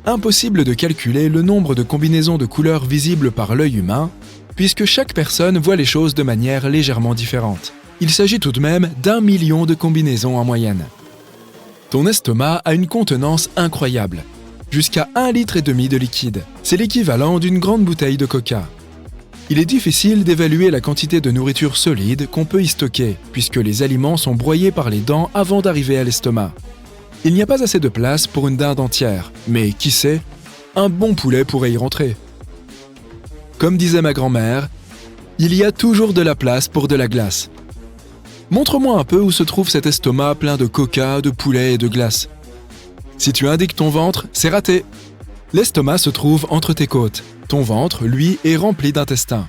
Impossible de calculer le nombre de combinaisons de couleurs visibles par l'œil humain, puisque chaque personne voit les choses de manière légèrement différente. Il s'agit tout de même d'1 million de combinaisons en moyenne. Ton estomac a une contenance incroyable, jusqu'à 1,5 litre de liquide. C'est l'équivalent d'une grande bouteille de coca. Il est difficile d'évaluer la quantité de nourriture solide qu'on peut y stocker, puisque les aliments sont broyés par les dents avant d'arriver à l'estomac. Il n'y a pas assez de place pour une dinde entière, mais qui sait, un bon poulet pourrait y rentrer. Comme disait ma grand-mère, Il y a toujours de la place pour de la glace. Montre-moi un peu où se trouve cet estomac plein de coca, de poulet et de glace. Si tu indiques ton ventre, c'est raté. L'estomac se trouve entre tes côtes. Ton ventre, lui, est rempli d'intestins.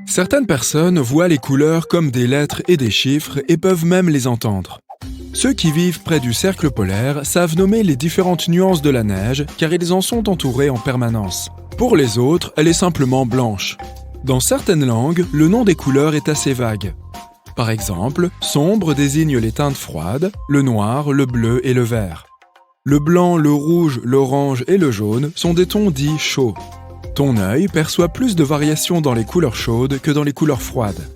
Certaines personnes voient les couleurs comme des lettres et des chiffres et peuvent même les entendre. Ceux qui vivent près du cercle polaire savent nommer les différentes nuances de la neige car ils en sont entourés en permanence. Pour les autres, elle est simplement blanche. Dans certaines langues, le nom des couleurs est assez vague. Par exemple, sombre désigne les teintes froides, le noir, le bleu et le vert. Le blanc, le rouge, l'orange et le jaune sont des tons dits chauds. Ton œil perçoit plus de variations dans les couleurs chaudes que dans les couleurs froides.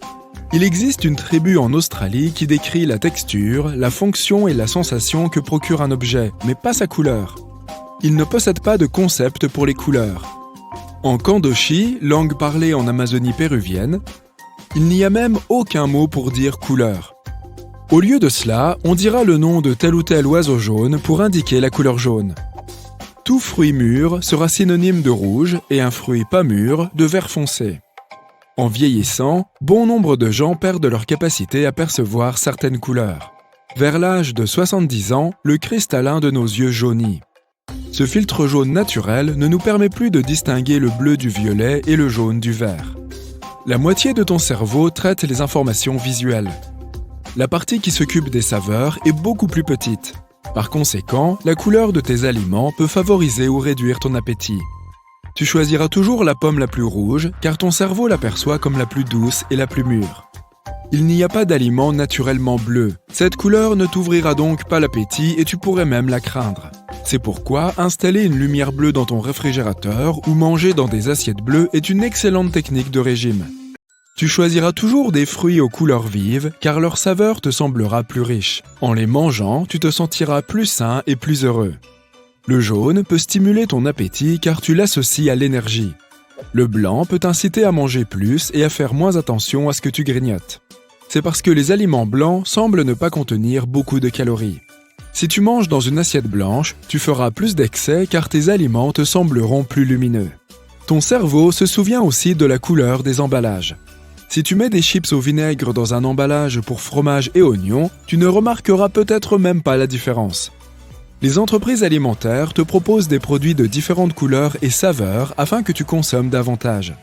Il existe une tribu en Australie qui décrit la texture, la fonction et la sensation que procure un objet, mais pas sa couleur. Ils ne possèdent pas de concept pour les couleurs. En Kandoshi, langue parlée en Amazonie péruvienne, il n'y a même aucun mot pour dire couleur. Au lieu de cela, on dira le nom de tel ou tel oiseau jaune pour indiquer la couleur jaune. Tout fruit mûr sera synonyme de rouge et un fruit pas mûr de vert foncé. En vieillissant, bon nombre de gens perdent leur capacité à percevoir certaines couleurs. Vers l'âge de 70 ans, le cristallin de nos yeux jaunit. Ce filtre jaune naturel ne nous permet plus de distinguer le bleu du violet et le jaune du vert. La moitié de ton cerveau traite les informations visuelles. La partie qui s'occupe des saveurs est beaucoup plus petite. Par conséquent, la couleur de tes aliments peut favoriser ou réduire ton appétit. Tu choisiras toujours la pomme la plus rouge car ton cerveau l'aperçoit comme la plus douce et la plus mûre. Il n'y a pas d'aliment naturellement bleu. Cette couleur ne t'ouvrira donc pas l'appétit et tu pourrais même la craindre. C'est pourquoi installer une lumière bleue dans ton réfrigérateur ou manger dans des assiettes bleues est une excellente technique de régime. Tu choisiras toujours des fruits aux couleurs vives car leur saveur te semblera plus riche. En les mangeant, tu te sentiras plus sain et plus heureux. Le jaune peut stimuler ton appétit car tu l'associes à l'énergie. Le blanc peut t'inciter à manger plus et à faire moins attention à ce que tu grignotes. C'est parce que les aliments blancs semblent ne pas contenir beaucoup de calories. Si tu manges dans une assiette blanche, tu feras plus d'excès car tes aliments te sembleront plus lumineux. Ton cerveau se souvient aussi de la couleur des emballages. Si tu mets des chips au vinaigre dans un emballage pour fromage et oignons, tu ne remarqueras peut-être même pas la différence. Les entreprises alimentaires te proposent des produits de différentes couleurs et saveurs afin que tu consommes davantage.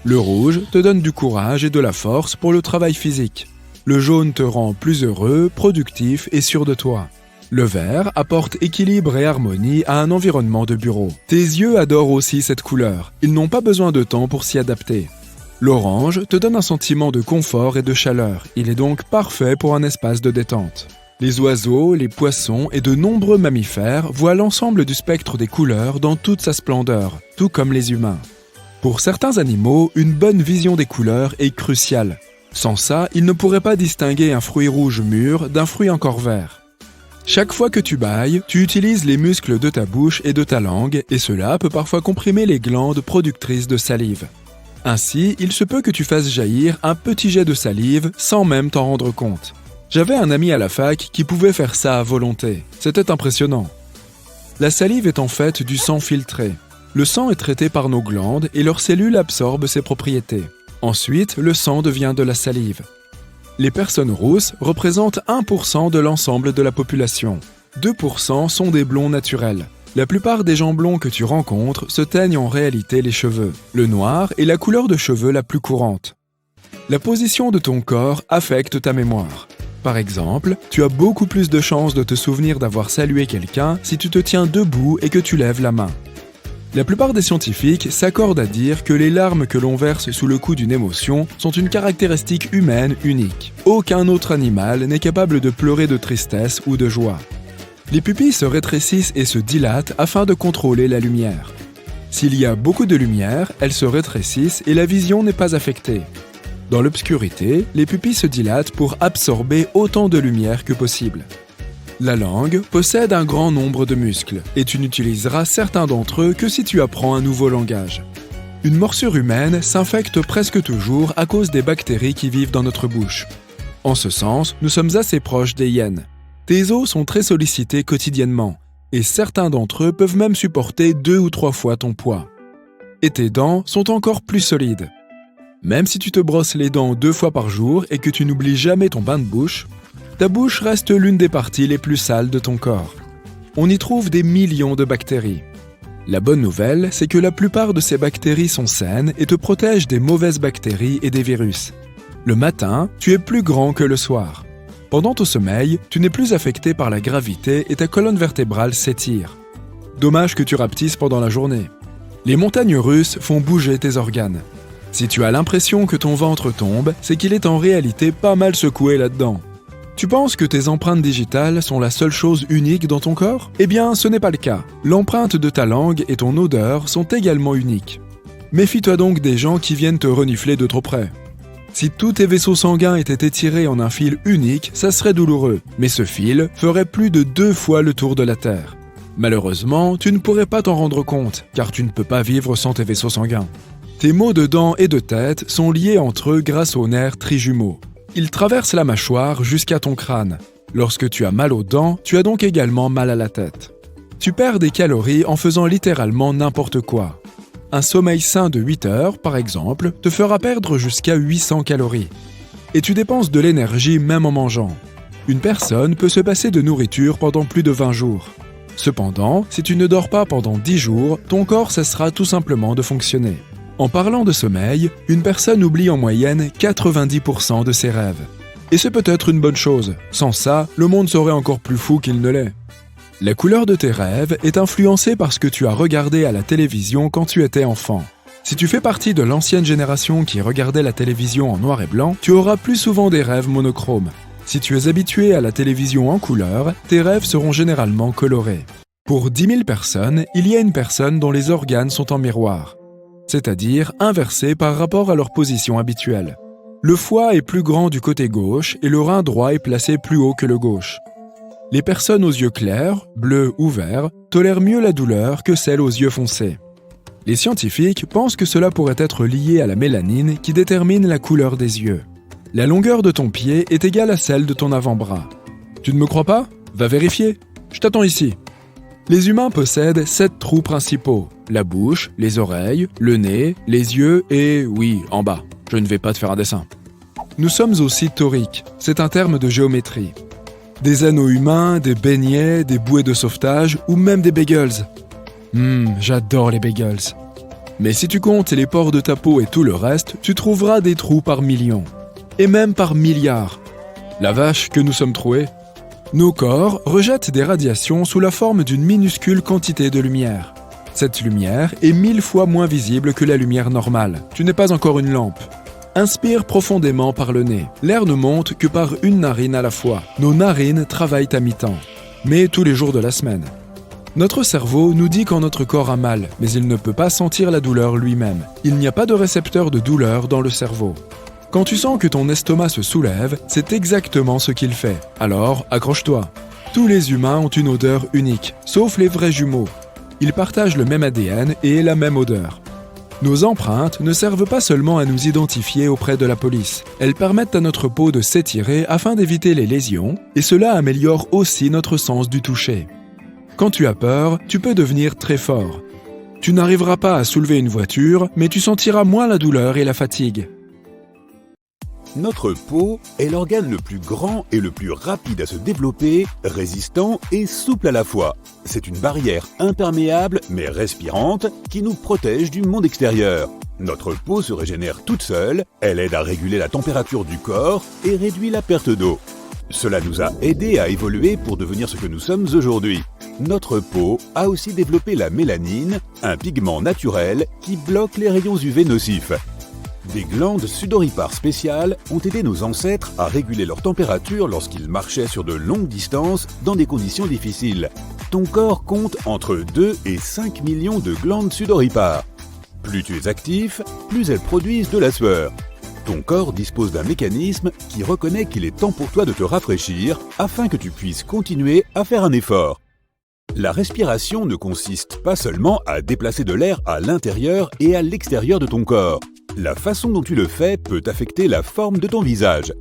Le rouge te donne du courage et de la force pour le travail physique. Le jaune te rend plus heureux, productif et sûr de toi. Le vert apporte équilibre et harmonie à un environnement de bureau. Tes yeux adorent aussi cette couleur. Ils n'ont pas besoin de temps pour s'y adapter. L'orange te donne un sentiment de confort et de chaleur. Il est donc parfait pour un espace de détente. Les oiseaux, les poissons et de nombreux mammifères voient l'ensemble du spectre des couleurs dans toute sa splendeur, tout comme les humains. Pour certains animaux, une bonne vision des couleurs est cruciale. Sans ça, ils ne pourraient pas distinguer un fruit rouge mûr d'un fruit encore vert. Chaque fois que tu bâilles, tu utilises les muscles de ta bouche et de ta langue et cela peut parfois comprimer les glandes productrices de salive. Ainsi, il se peut que tu fasses jaillir un petit jet de salive sans même t'en rendre compte. J'avais un ami à la fac qui pouvait faire ça à volonté. C'était impressionnant. La salive est en fait du sang filtré. Le sang est traité par nos glandes et leurs cellules absorbent ses propriétés. Ensuite, le sang devient de la salive. Les personnes rousses représentent 1% de l'ensemble de la population. 2% sont des blonds naturels. La plupart des gens blonds que tu rencontres se teignent en réalité les cheveux. Le noir est la couleur de cheveux la plus courante. La position de ton corps affecte ta mémoire. Par exemple, tu as beaucoup plus de chances de te souvenir d'avoir salué quelqu'un si tu te tiens debout et que tu lèves la main. La plupart des scientifiques s'accordent à dire que les larmes que l'on verse sous le coup d'une émotion sont une caractéristique humaine unique. Aucun autre animal n'est capable de pleurer de tristesse ou de joie. Les pupilles se rétrécissent et se dilatent afin de contrôler la lumière. S'il y a beaucoup de lumière, elles se rétrécissent et la vision n'est pas affectée. Dans l'obscurité, les pupilles se dilatent pour absorber autant de lumière que possible. La langue possède un grand nombre de muscles et tu n'utiliseras certains d'entre eux que si tu apprends un nouveau langage. Une morsure humaine s'infecte presque toujours à cause des bactéries qui vivent dans notre bouche. En ce sens, nous sommes assez proches des hyènes. Tes os sont très sollicités quotidiennement et certains d'entre eux peuvent même supporter 2 ou 3 fois ton poids. Et tes dents sont encore plus solides. Même si tu te brosses les dents 2 fois par jour et que tu n'oublies jamais ton bain de bouche, ta bouche reste l'une des parties les plus sales de ton corps. On y trouve des millions de bactéries. La bonne nouvelle, c'est que la plupart de ces bactéries sont saines et te protègent des mauvaises bactéries et des virus. Le matin, tu es plus grand que le soir. Pendant ton sommeil, tu n'es plus affecté par la gravité et ta colonne vertébrale s'étire. Dommage que tu rapetisses pendant la journée. Les montagnes russes font bouger tes organes. Si tu as l'impression que ton ventre tombe, c'est qu'il est en réalité pas mal secoué là-dedans. Tu penses que tes empreintes digitales sont la seule chose unique dans ton corps ? Eh bien, ce n'est pas le cas. L'empreinte de ta langue et ton odeur sont également uniques. Méfie-toi donc des gens qui viennent te renifler de trop près. Si tous tes vaisseaux sanguins étaient étirés en un fil unique, ça serait douloureux, mais ce fil ferait plus de 2 fois le tour de la Terre. Malheureusement, tu ne pourrais pas t'en rendre compte, car tu ne peux pas vivre sans tes vaisseaux sanguins. Tes maux de dents et de tête sont liés entre eux grâce aux nerfs trijumeaux. Ils traversent la mâchoire jusqu'à ton crâne. Lorsque tu as mal aux dents, tu as donc également mal à la tête. Tu perds des calories en faisant littéralement n'importe quoi. Un sommeil sain de 8 heures, par exemple, te fera perdre jusqu'à 800 calories. Et tu dépenses de l'énergie même en mangeant. Une personne peut se passer de nourriture pendant plus de 20 jours. Cependant, si tu ne dors pas pendant 10 jours, ton corps cessera tout simplement de fonctionner. En parlant de sommeil, une personne oublie en moyenne 90% de ses rêves. Et c'est peut-être une bonne chose. Sans ça, le monde serait encore plus fou qu'il ne l'est. La couleur de tes rêves est influencée par ce que tu as regardé à la télévision quand tu étais enfant. Si tu fais partie de l'ancienne génération qui regardait la télévision en noir et blanc, tu auras plus souvent des rêves monochromes. Si tu es habitué à la télévision en couleur, tes rêves seront généralement colorés. Pour 10 000 personnes, il y a une personne dont les organes sont en miroir, c'est-à-dire inversés par rapport à leur position habituelle. Le foie est plus grand du côté gauche et le rein droit est placé plus haut que le gauche. Les personnes aux yeux clairs, bleus ou verts, tolèrent mieux la douleur que celles aux yeux foncés. Les scientifiques pensent que cela pourrait être lié à la mélanine qui détermine la couleur des yeux. La longueur de ton pied est égale à celle de ton avant-bras. Tu ne me crois pas ? Va vérifier. Je t'attends ici. Les humains possèdent 7 trous principaux. La bouche, les oreilles, le nez, les yeux et, oui, en bas. Je ne vais pas te faire un dessin. Nous sommes aussi toriques. C'est un terme de géométrie. Des anneaux humains, des beignets, des bouées de sauvetage ou même des bagels. J'adore les bagels. Mais si tu comptes les pores de ta peau et tout le reste, tu trouveras des trous par millions. Et même par milliards. La vache que nous sommes troués. Nos corps rejettent des radiations sous la forme d'une minuscule quantité de lumière. Cette lumière est 1000 fois moins visible que la lumière normale. Tu n'es pas encore une lampe. Inspire profondément par le nez. L'air ne monte que par une narine à la fois. Nos narines travaillent à mi-temps, mais tous les jours de la semaine. Notre cerveau nous dit quand notre corps a mal, mais il ne peut pas sentir la douleur lui-même. Il n'y a pas de récepteur de douleur dans le cerveau. Quand tu sens que ton estomac se soulève, c'est exactement ce qu'il fait. Alors, accroche-toi. Tous les humains ont une odeur unique, sauf les vrais jumeaux. Ils partagent le même ADN et la même odeur. Nos empreintes ne servent pas seulement à nous identifier auprès de la police. Elles permettent à notre peau de s'étirer afin d'éviter les lésions, et cela améliore aussi notre sens du toucher. Quand tu as peur, tu peux devenir très fort. Tu n'arriveras pas à soulever une voiture, mais tu sentiras moins la douleur et la fatigue. Notre peau est l'organe le plus grand et le plus rapide à se développer, résistant et souple à la fois. C'est une barrière imperméable mais respirante qui nous protège du monde extérieur. Notre peau se régénère toute seule, elle aide à réguler la température du corps et réduit la perte d'eau. Cela nous a aidés à évoluer pour devenir ce que nous sommes aujourd'hui. Notre peau a aussi développé la mélanine, un pigment naturel qui bloque les rayons UV nocifs. Des glandes sudoripares spéciales ont aidé nos ancêtres à réguler leur température lorsqu'ils marchaient sur de longues distances dans des conditions difficiles. Ton corps compte entre 2 et 5 millions de glandes sudoripares. Plus tu es actif, plus elles produisent de la sueur. Ton corps dispose d'un mécanisme qui reconnaît qu'il est temps pour toi de te rafraîchir afin que tu puisses continuer à faire un effort. La respiration ne consiste pas seulement à déplacer de l'air à l'intérieur et à l'extérieur de ton corps. La façon dont tu le fais peut affecter la forme de ton visage.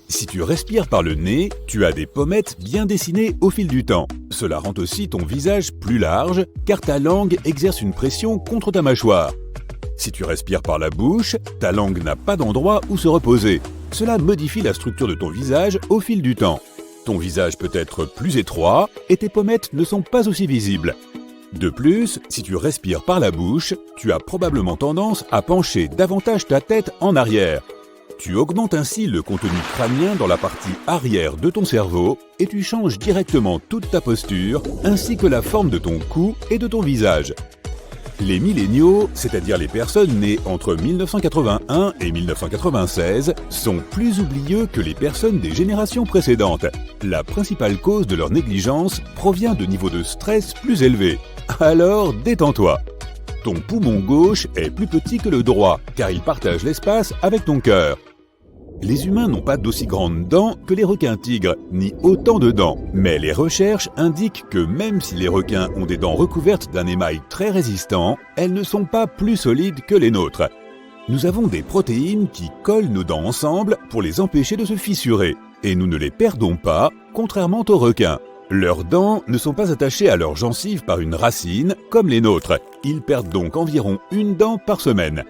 Si tu respires par le nez, tu as des pommettes bien dessinées au fil du temps. Cela rend aussi ton visage plus large car ta langue exerce une pression contre ta mâchoire. Si tu respires par la bouche, ta langue n'a pas d'endroit où se reposer. Cela modifie la structure de ton visage au fil du temps. Ton visage peut être plus étroit et tes pommettes ne sont pas aussi visibles. De plus, si tu respires par la bouche, tu as probablement tendance à pencher davantage ta tête en arrière. Tu augmentes ainsi le contenu crânien dans la partie arrière de ton cerveau et tu changes directement toute ta posture ainsi que la forme de ton cou et de ton visage. Les milléniaux, c'est-à-dire les personnes nées entre 1981 et 1996, sont plus oublieux que les personnes des générations précédentes. La principale cause de leur négligence provient de niveaux de stress plus élevés. Alors, détends-toi. Ton poumon gauche est plus petit que le droit, car il partage l'espace avec ton cœur. Les humains n'ont pas d'aussi grandes dents que les requins-tigres, ni autant de dents. Mais les recherches indiquent que même si les requins ont des dents recouvertes d'un émail très résistant, elles ne sont pas plus solides que les nôtres. Nous avons des protéines qui collent nos dents ensemble pour les empêcher de se fissurer. Et nous ne les perdons pas, contrairement aux requins. Leurs dents ne sont pas attachées à leurs gencives par une racine, comme les nôtres. Ils perdent donc environ une dent par semaine.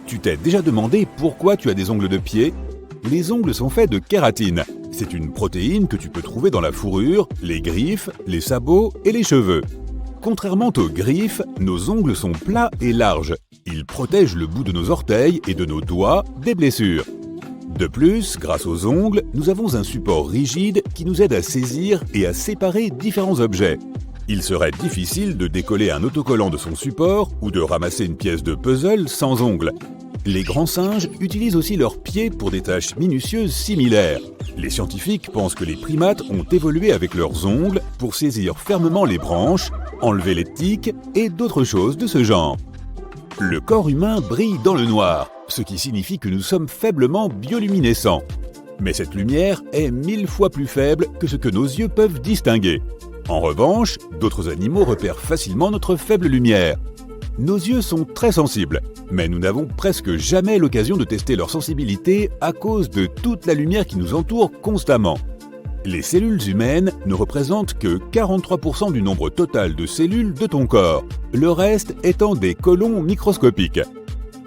Tu t'es déjà demandé pourquoi tu as des ongles de pied ? Les ongles sont faits de kératine. C'est une protéine que tu peux trouver dans la fourrure, les griffes, les sabots et les cheveux. Contrairement aux griffes, nos ongles sont plats et larges. Ils protègent le bout de nos orteils et de nos doigts des blessures. De plus, grâce aux ongles, nous avons un support rigide qui nous aide à saisir et à séparer différents objets. Il serait difficile de décoller un autocollant de son support ou de ramasser une pièce de puzzle sans ongles. Les grands singes utilisent aussi leurs pieds pour des tâches minutieuses similaires. Les scientifiques pensent que les primates ont évolué avec leurs ongles pour saisir fermement les branches, enlever les tiques et d'autres choses de ce genre. Le corps humain brille dans le noir, ce qui signifie que nous sommes faiblement bioluminescents. Mais cette lumière est 1000 fois plus faible que ce que nos yeux peuvent distinguer. En revanche, d'autres animaux repèrent facilement notre faible lumière. Nos yeux sont très sensibles, mais nous n'avons presque jamais l'occasion de tester leur sensibilité à cause de toute la lumière qui nous entoure constamment. Les cellules humaines ne représentent que 43% du nombre total de cellules de ton corps, le reste étant des colons microscopiques.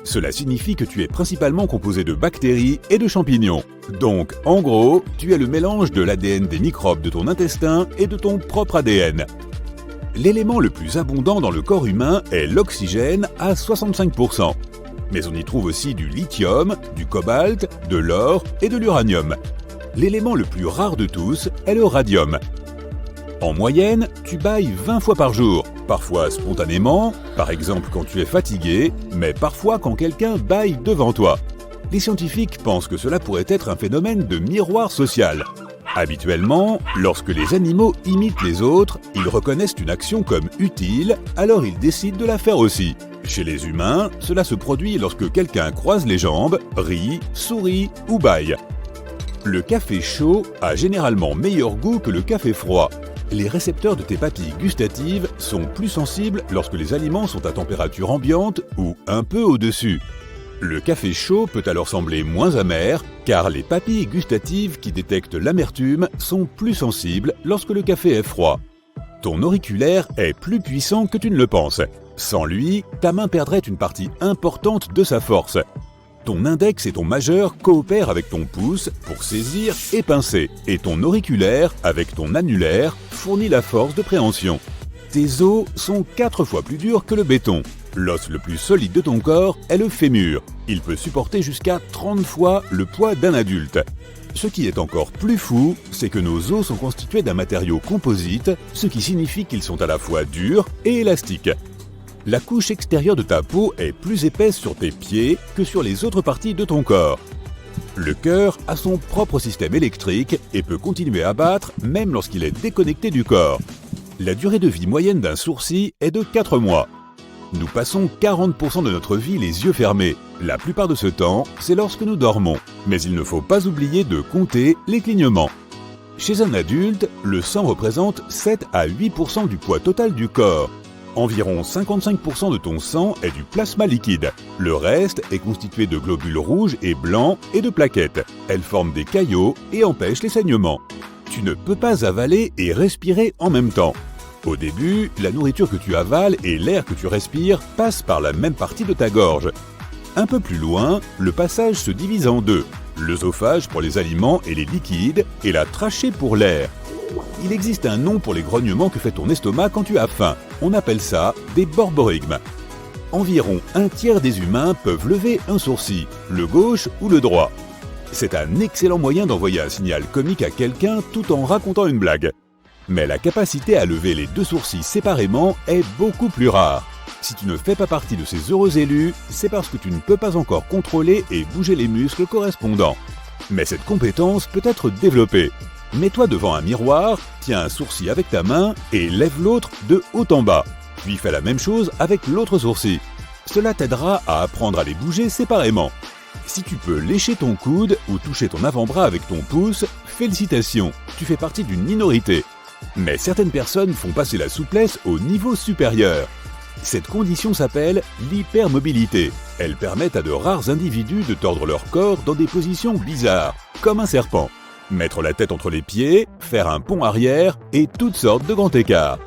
Cela signifie que tu es principalement composé de bactéries et de champignons. Donc, en gros, tu es le mélange de l'ADN des microbes de ton intestin et de ton propre ADN. L'élément le plus abondant dans le corps humain est l'oxygène à 65%. Mais on y trouve aussi du lithium, du cobalt, de l'or et de l'uranium. L'élément le plus rare de tous est le radium. En moyenne, tu bâilles 20 fois par jour, parfois spontanément, par exemple quand tu es fatigué, mais parfois quand quelqu'un bâille devant toi. Les scientifiques pensent que cela pourrait être un phénomène de miroir social. Habituellement, lorsque les animaux imitent les autres, ils reconnaissent une action comme utile, alors ils décident de la faire aussi. Chez les humains, cela se produit lorsque quelqu'un croise les jambes, rit, sourit ou bâille. Le café chaud a généralement meilleur goût que le café froid. Les récepteurs de tes papilles gustatives sont plus sensibles lorsque les aliments sont à température ambiante ou un peu au-dessus. Le café chaud peut alors sembler moins amer, car les papilles gustatives qui détectent l'amertume sont plus sensibles lorsque le café est froid. Ton auriculaire est plus puissant que tu ne le penses. Sans lui, ta main perdrait une partie importante de sa force. Ton index et ton majeur coopèrent avec ton pouce pour saisir et pincer, et ton auriculaire, avec ton annulaire, fournit la force de préhension. Tes os sont 4 fois plus durs que le béton. L'os le plus solide de ton corps est le fémur. Il peut supporter jusqu'à 30 fois le poids d'un adulte. Ce qui est encore plus fou, c'est que nos os sont constitués d'un matériau composite, ce qui signifie qu'ils sont à la fois durs et élastiques. La couche extérieure de ta peau est plus épaisse sur tes pieds que sur les autres parties de ton corps. Le cœur a son propre système électrique et peut continuer à battre même lorsqu'il est déconnecté du corps. La durée de vie moyenne d'un sourcil est de 4 mois. Nous passons 40% de notre vie les yeux fermés. La plupart de ce temps, c'est lorsque nous dormons. Mais il ne faut pas oublier de compter les clignements. Chez un adulte, le sang représente 7 à 8% du poids total du corps. Environ 55% de ton sang est du plasma liquide. Le reste est constitué de globules rouges et blancs et de plaquettes. Elles forment des caillots et empêchent les saignements. Tu ne peux pas avaler et respirer en même temps. Au début, la nourriture que tu avales et l'air que tu respires passent par la même partie de ta gorge. Un peu plus loin, le passage se divise en deux, l'œsophage pour les aliments et les liquides et la trachée pour l'air. Il existe un nom pour les grognements que fait ton estomac quand tu as faim. On appelle ça des borborigmes. Environ un tiers des humains peuvent lever un sourcil, le gauche ou le droit. C'est un excellent moyen d'envoyer un signal comique à quelqu'un tout en racontant une blague. Mais la capacité à lever les deux sourcils séparément est beaucoup plus rare. Si tu ne fais pas partie de ces heureux élus, c'est parce que tu ne peux pas encore contrôler et bouger les muscles correspondants. Mais cette compétence peut être développée. Mets-toi devant un miroir, tiens un sourcil avec ta main et lève l'autre de haut en bas. Puis fais la même chose avec l'autre sourcil. Cela t'aidera à apprendre à les bouger séparément. Si tu peux lécher ton coude ou toucher ton avant-bras avec ton pouce, félicitations, tu fais partie d'une minorité. Mais certaines personnes font passer la souplesse au niveau supérieur. Cette condition s'appelle l'hypermobilité. Elle permet à de rares individus de tordre leur corps dans des positions bizarres, comme un serpent. Mettre la tête entre les pieds, faire un pont arrière et toutes sortes de grands écarts.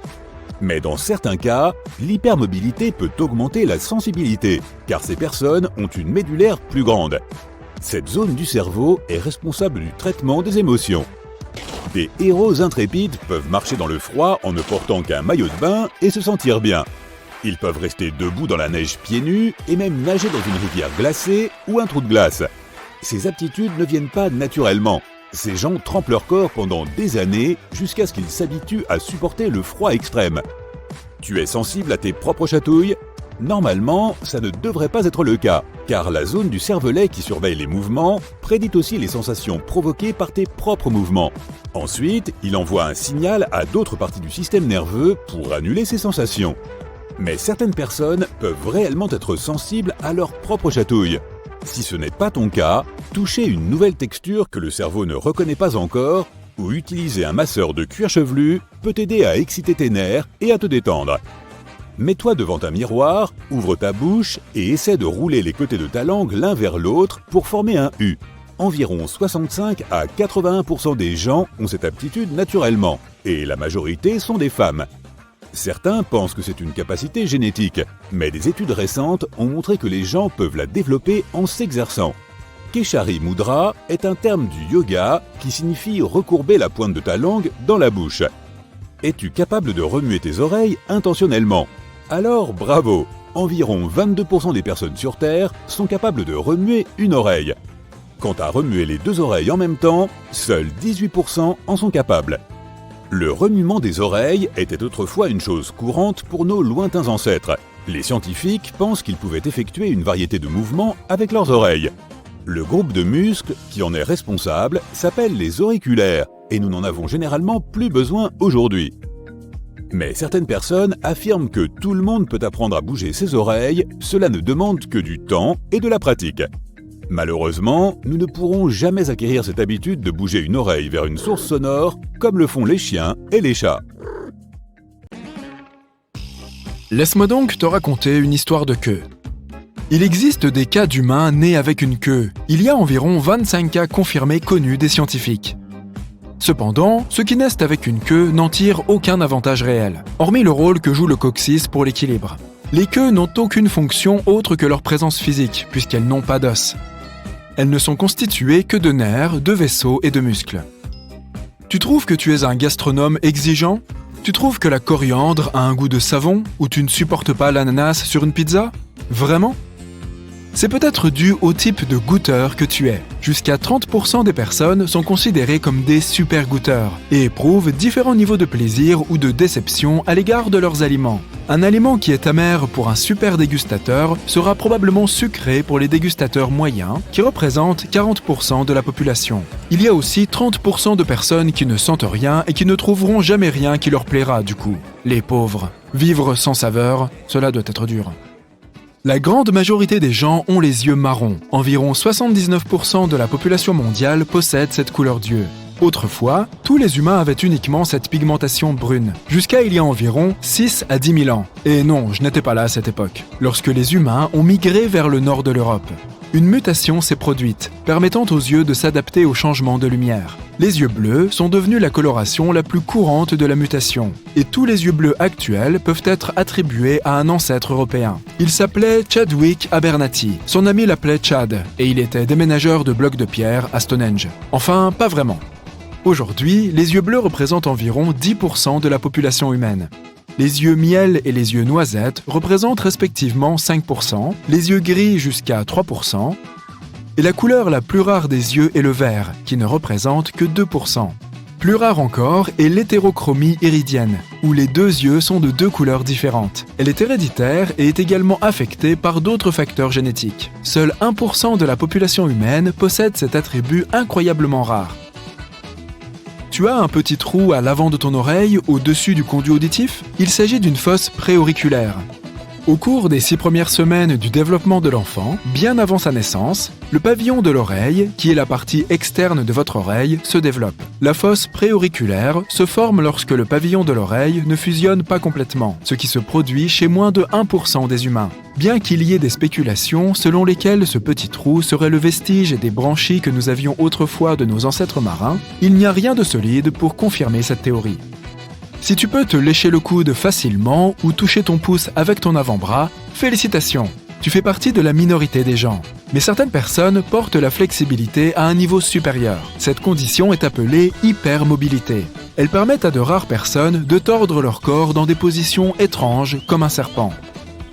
Mais dans certains cas, l'hypermobilité peut augmenter la sensibilité, car ces personnes ont une médullaire plus grande. Cette zone du cerveau est responsable du traitement des émotions. Des héros intrépides peuvent marcher dans le froid en ne portant qu'un maillot de bain et se sentir bien. Ils peuvent rester debout dans la neige pieds nus et même nager dans une rivière glacée ou un trou de glace. Ces aptitudes ne viennent pas naturellement. Ces gens trempent leur corps pendant des années jusqu'à ce qu'ils s'habituent à supporter le froid extrême. Tu es sensible à tes propres chatouilles ? Normalement, ça ne devrait pas être le cas, car la zone du cervelet qui surveille les mouvements prédit aussi les sensations provoquées par tes propres mouvements. Ensuite, il envoie un signal à d'autres parties du système nerveux pour annuler ces sensations. Mais certaines personnes peuvent réellement être sensibles à leurs propres chatouilles. Si ce n'est pas ton cas, toucher une nouvelle texture que le cerveau ne reconnaît pas encore ou utiliser un masseur de cuir chevelu peut t'aider à exciter tes nerfs et à te détendre. Mets-toi devant un miroir, ouvre ta bouche et essaie de rouler les côtés de ta langue l'un vers l'autre pour former un U. Environ 65 à 81% des gens ont cette aptitude naturellement, et la majorité sont des femmes. Certains pensent que c'est une capacité génétique, mais des études récentes ont montré que les gens peuvent la développer en s'exerçant. Keshari Mudra est un terme du yoga qui signifie recourber la pointe de ta langue dans la bouche. Es-tu capable de remuer tes oreilles intentionnellement ? Alors bravo, environ 22% des personnes sur Terre sont capables de remuer une oreille. Quant à remuer les deux oreilles en même temps, seuls 18% en sont capables. Le remuement des oreilles était autrefois une chose courante pour nos lointains ancêtres. Les scientifiques pensent qu'ils pouvaient effectuer une variété de mouvements avec leurs oreilles. Le groupe de muscles qui en est responsable s'appelle les auriculaires, et nous n'en avons généralement plus besoin aujourd'hui. Mais certaines personnes affirment que tout le monde peut apprendre à bouger ses oreilles, cela ne demande que du temps et de la pratique. Malheureusement, nous ne pourrons jamais acquérir cette habitude de bouger une oreille vers une source sonore comme le font les chiens et les chats. Laisse-moi donc te raconter une histoire de queue. Il existe des cas d'humains nés avec une queue. Il y a environ 25 cas confirmés connus des scientifiques. Cependant, ceux qui naissent avec une queue n'en tirent aucun avantage réel, hormis le rôle que joue le coccyx pour l'équilibre. Les queues n'ont aucune fonction autre que leur présence physique, puisqu'elles n'ont pas d'os. Elles ne sont constituées que de nerfs, de vaisseaux et de muscles. Tu trouves que tu es un gastronome exigeant ? Tu trouves que la coriandre a un goût de savon ou tu ne supportes pas l'ananas sur une pizza ? Vraiment ? C'est peut-être dû au type de goûteur que tu es. Jusqu'à 30% des personnes sont considérées comme des super goûteurs et éprouvent différents niveaux de plaisir ou de déception à l'égard de leurs aliments. Un aliment qui est amer pour un super dégustateur sera probablement sucré pour les dégustateurs moyens, qui représentent 40% de la population. Il y a aussi 30% de personnes qui ne sentent rien et qui ne trouveront jamais rien qui leur plaira du coup. Les pauvres. Vivre sans saveur, cela doit être dur. La grande majorité des gens ont les yeux marrons. Environ 79% de la population mondiale possède cette couleur d'yeux. Autrefois, tous les humains avaient uniquement cette pigmentation brune, jusqu'à il y a environ 6 à 10 000 ans. Et non, je n'étais pas là à cette époque, lorsque les humains ont migré vers le nord de l'Europe. une mutation s'est produite, permettant aux yeux de s'adapter aux changements de lumière. Les yeux bleus sont devenus la coloration la plus courante de la mutation, et tous les yeux bleus actuels peuvent être attribués à un ancêtre européen. Il s'appelait Chadwick Abernathy, son ami l'appelait Chad, et il était déménageur de blocs de pierre à Stonehenge. Enfin, pas vraiment. Aujourd'hui, les yeux bleus représentent environ 10% de la population humaine. Les yeux miel et les yeux noisettes représentent respectivement 5%, les yeux gris jusqu'à 3%, et la couleur la plus rare des yeux est le vert, qui ne représente que 2%. Plus rare encore est l'hétérochromie iridienne, où les deux yeux sont de deux couleurs différentes. Elle est héréditaire et est également affectée par d'autres facteurs génétiques. Seul 1% de la population humaine possède cet attribut incroyablement rare. Tu as un petit trou à l'avant de ton oreille, au-dessus du conduit auditif? Il s'agit d'une fosse préauriculaire. Au cours des 6 premières semaines du développement de l'enfant, bien avant sa naissance, le pavillon de l'oreille, qui est la partie externe de votre oreille, se développe. La fosse préauriculaire se forme lorsque le pavillon de l'oreille ne fusionne pas complètement, ce qui se produit chez moins de 1% des humains. Bien qu'il y ait des spéculations selon lesquelles ce petit trou serait le vestige des branchies que nous avions autrefois de nos ancêtres marins, il n'y a rien de solide pour confirmer cette théorie. Si tu peux te lécher le coude facilement ou toucher ton pouce avec ton avant-bras, félicitations! Tu fais partie de la minorité des gens. Mais certaines personnes portent la flexibilité à un niveau supérieur. Cette condition est appelée hypermobilité. Elle permet à de rares personnes de tordre leur corps dans des positions étranges comme un serpent.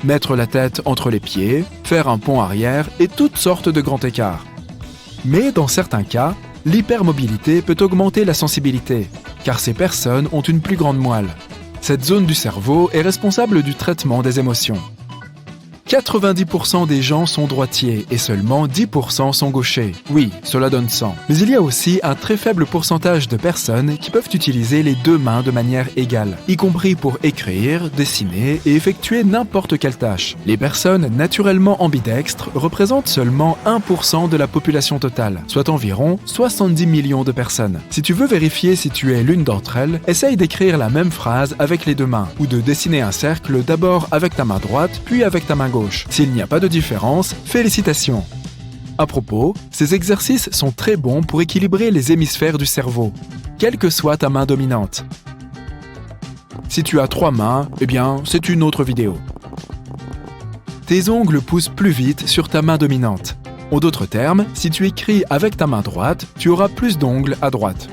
Mettre la tête entre les pieds, faire un pont arrière et toutes sortes de grands écarts. Mais dans certains cas, l'hypermobilité peut augmenter la sensibilité, car ces personnes ont une plus grande moelle. Cette zone du cerveau est responsable du traitement des émotions. 90% des gens sont droitiers et seulement 10% sont gauchers. Oui, cela donne 100. Mais il y a aussi un très faible pourcentage de personnes qui peuvent utiliser les deux mains de manière égale, y compris pour écrire, dessiner et effectuer n'importe quelle tâche. Les personnes naturellement ambidextres représentent seulement 1% de la population totale, soit environ 70 millions de personnes. Si tu veux vérifier si tu es l'une d'entre elles, essaye d'écrire la même phrase avec les deux mains, ou de dessiner un cercle d'abord avec ta main droite, puis avec ta main gauche. S'il n'y a pas de différence, félicitations! À propos, ces exercices sont très bons pour équilibrer les hémisphères du cerveau, quelle que soit ta main dominante. Si tu as 3 mains, eh bien, c'est une autre vidéo. Tes ongles poussent plus vite sur ta main dominante. En d'autres termes, si tu écris avec ta main droite, tu auras plus d'ongles à droite.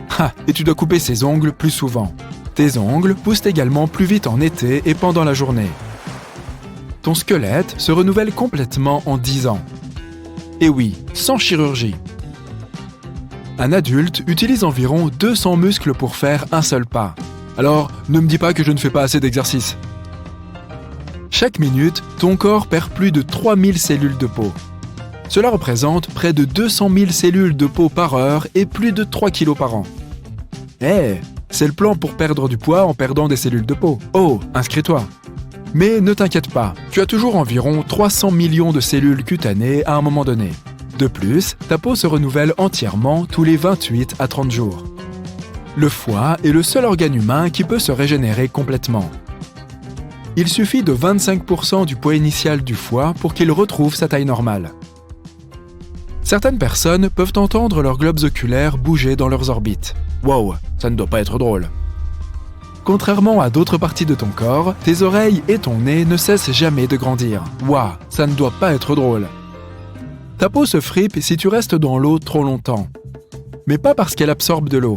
Et tu dois couper ces ongles plus souvent. Tes ongles poussent également plus vite en été et pendant la journée. Ton squelette se renouvelle complètement en 10 ans. Et oui, sans chirurgie. Un adulte utilise environ 200 muscles pour faire un seul pas. Alors, ne me dis pas que je ne fais pas assez d'exercice. Chaque minute, ton corps perd plus de 3000 cellules de peau. Cela représente près de 200 000 cellules de peau par heure et plus de 3 kilos par an. C'est le plan pour perdre du poids en perdant des cellules de peau. Oh, inscris-toi! Mais ne t'inquiète pas, tu as toujours environ 300 millions de cellules cutanées à un moment donné. De plus, ta peau se renouvelle entièrement tous les 28 à 30 jours. Le foie est le seul organe humain qui peut se régénérer complètement. Il suffit de 25% du poids initial du foie pour qu'il retrouve sa taille normale. Certaines personnes peuvent entendre leurs globes oculaires bouger dans leurs orbites. Wow, ça ne doit pas être drôle. Contrairement à d'autres parties de ton corps, tes oreilles et ton nez ne cessent jamais de grandir. Waouh, ça ne doit pas être drôle. Ta peau se fripe si tu restes dans l'eau trop longtemps. Mais pas parce qu'elle absorbe de l'eau.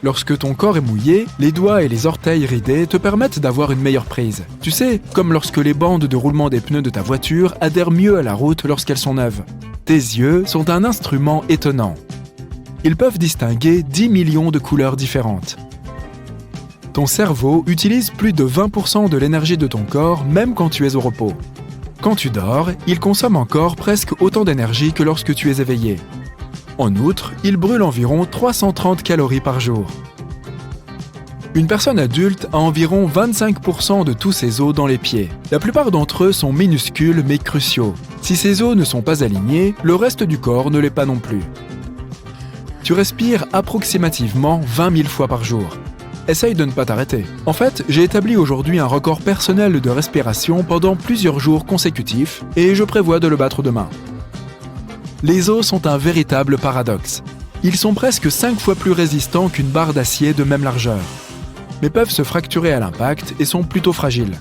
Lorsque ton corps est mouillé, les doigts et les orteils ridés te permettent d'avoir une meilleure prise. Tu sais, comme lorsque les bandes de roulement des pneus de ta voiture adhèrent mieux à la route lorsqu'elles sont neuves. Tes yeux sont un instrument étonnant. Ils peuvent distinguer 10 millions de couleurs différentes. Ton cerveau utilise plus de 20% de l'énergie de ton corps même quand tu es au repos. Quand tu dors, il consomme encore presque autant d'énergie que lorsque tu es éveillé. En outre, il brûle environ 330 calories par jour. Une personne adulte a environ 25% de tous ses os dans les pieds. La plupart d'entre eux sont minuscules mais cruciaux. Si ces os ne sont pas alignés, le reste du corps ne l'est pas non plus. Tu respires approximativement 20 000 fois par jour. Essaye de ne pas t'arrêter. En fait, j'ai établi aujourd'hui un record personnel de respiration pendant plusieurs jours consécutifs et je prévois de le battre demain. Les os sont un véritable paradoxe. Ils sont presque 5 fois plus résistants qu'une barre d'acier de même largeur, mais peuvent se fracturer à l'impact et sont plutôt fragiles.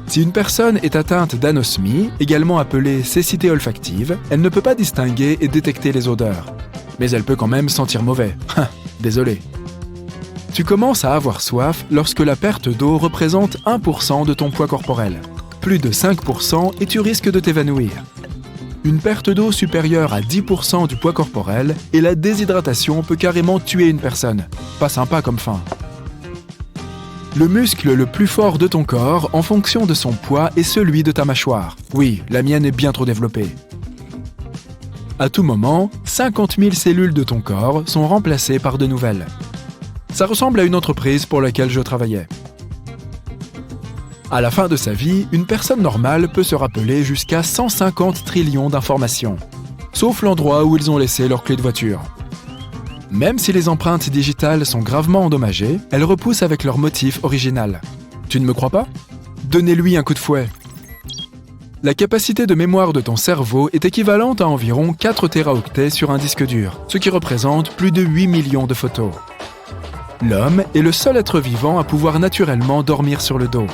Si une personne est atteinte d'anosmie, également appelée cécité olfactive, elle ne peut pas distinguer et détecter les odeurs. Mais elle peut quand même sentir mauvais. Désolé. Tu commences à avoir soif lorsque la perte d'eau représente 1% de ton poids corporel. Plus de 5% et tu risques de t'évanouir. Une perte d'eau supérieure à 10% du poids corporel et la déshydratation peut carrément tuer une personne. Pas sympa comme fin. Le muscle le plus fort de ton corps en fonction de son poids est celui de ta mâchoire. Oui, la mienne est bien trop développée. À tout moment, 50 000 cellules de ton corps sont remplacées par de nouvelles. Ça ressemble à une entreprise pour laquelle je travaillais. À la fin de sa vie, une personne normale peut se rappeler jusqu'à 150 trillions d'informations, sauf l'endroit où ils ont laissé leur clé de voiture. Même si les empreintes digitales sont gravement endommagées, elles repoussent avec leur motif original. Tu ne me crois pas ? Donnez-lui un coup de fouet. La capacité de mémoire de ton cerveau est équivalente à environ 4 téraoctets sur un disque dur, ce qui représente plus de 8 millions de photos. L'homme est le seul être vivant à pouvoir naturellement dormir sur le dos.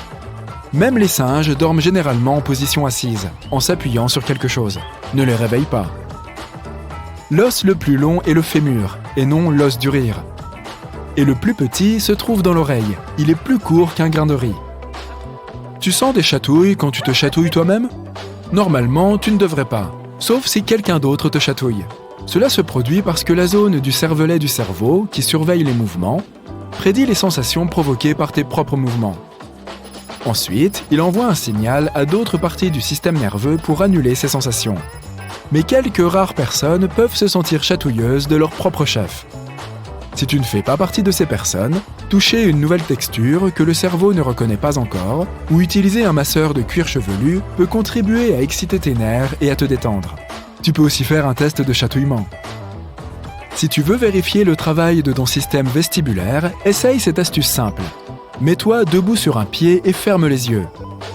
Même les singes dorment généralement en position assise, en s'appuyant sur quelque chose. Ne les réveille pas. L'os le plus long est le fémur, et non l'os du rire. Et le plus petit se trouve dans l'oreille. Il est plus court qu'un grain de riz. Tu sens des chatouilles quand tu te chatouilles toi-même ? Normalement, tu ne devrais pas, sauf si quelqu'un d'autre te chatouille. Cela se produit parce que la zone du cervelet du cerveau, qui surveille les mouvements, prédit les sensations provoquées par tes propres mouvements. Ensuite, il envoie un signal à d'autres parties du système nerveux pour annuler ces sensations. Mais quelques rares personnes peuvent se sentir chatouilleuses de leur propre chef. Si tu ne fais pas partie de ces personnes, toucher une nouvelle texture que le cerveau ne reconnaît pas encore, ou utiliser un masseur de cuir chevelu peut contribuer à exciter tes nerfs et à te détendre. Tu peux aussi faire un test de chatouillement. Si tu veux vérifier le travail de ton système vestibulaire, essaye cette astuce simple. Mets-toi debout sur un pied et ferme les yeux.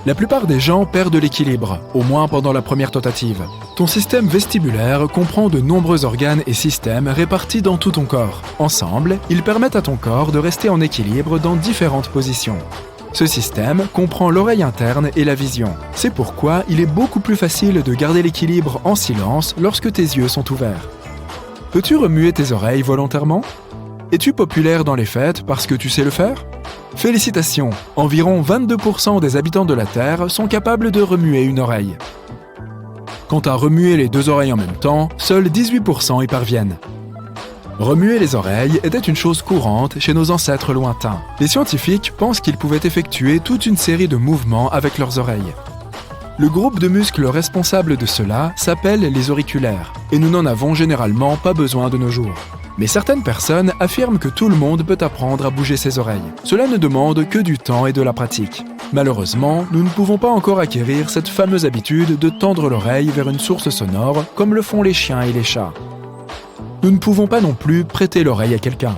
La plupart des gens perdent l'équilibre, au moins pendant la première tentative. Ton système vestibulaire comprend de nombreux organes et systèmes répartis dans tout ton corps. Ensemble, ils permettent à ton corps de rester en équilibre dans différentes positions. Ce système comprend l'oreille interne et la vision. C'est pourquoi il est beaucoup plus facile de garder l'équilibre en silence lorsque tes yeux sont ouverts. Peux-tu remuer tes oreilles volontairement ? Es-tu populaire dans les fêtes parce que tu sais le faire ? Félicitations, environ 22% des habitants de la Terre sont capables de remuer une oreille. Quant à remuer les 2 oreilles en même temps, seuls 18% y parviennent. Remuer les oreilles était une chose courante chez nos ancêtres lointains. Les scientifiques pensent qu'ils pouvaient effectuer toute une série de mouvements avec leurs oreilles. Le groupe de muscles responsable de cela s'appelle les auriculaires, et nous n'en avons généralement pas besoin de nos jours. Mais certaines personnes affirment que tout le monde peut apprendre à bouger ses oreilles. Cela ne demande que du temps et de la pratique. Malheureusement, nous ne pouvons pas encore acquérir cette fameuse habitude de tendre l'oreille vers une source sonore comme le font les chiens et les chats. Nous ne pouvons pas non plus prêter l'oreille à quelqu'un.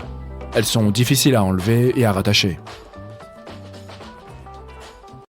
Elles sont difficiles à enlever et à rattacher.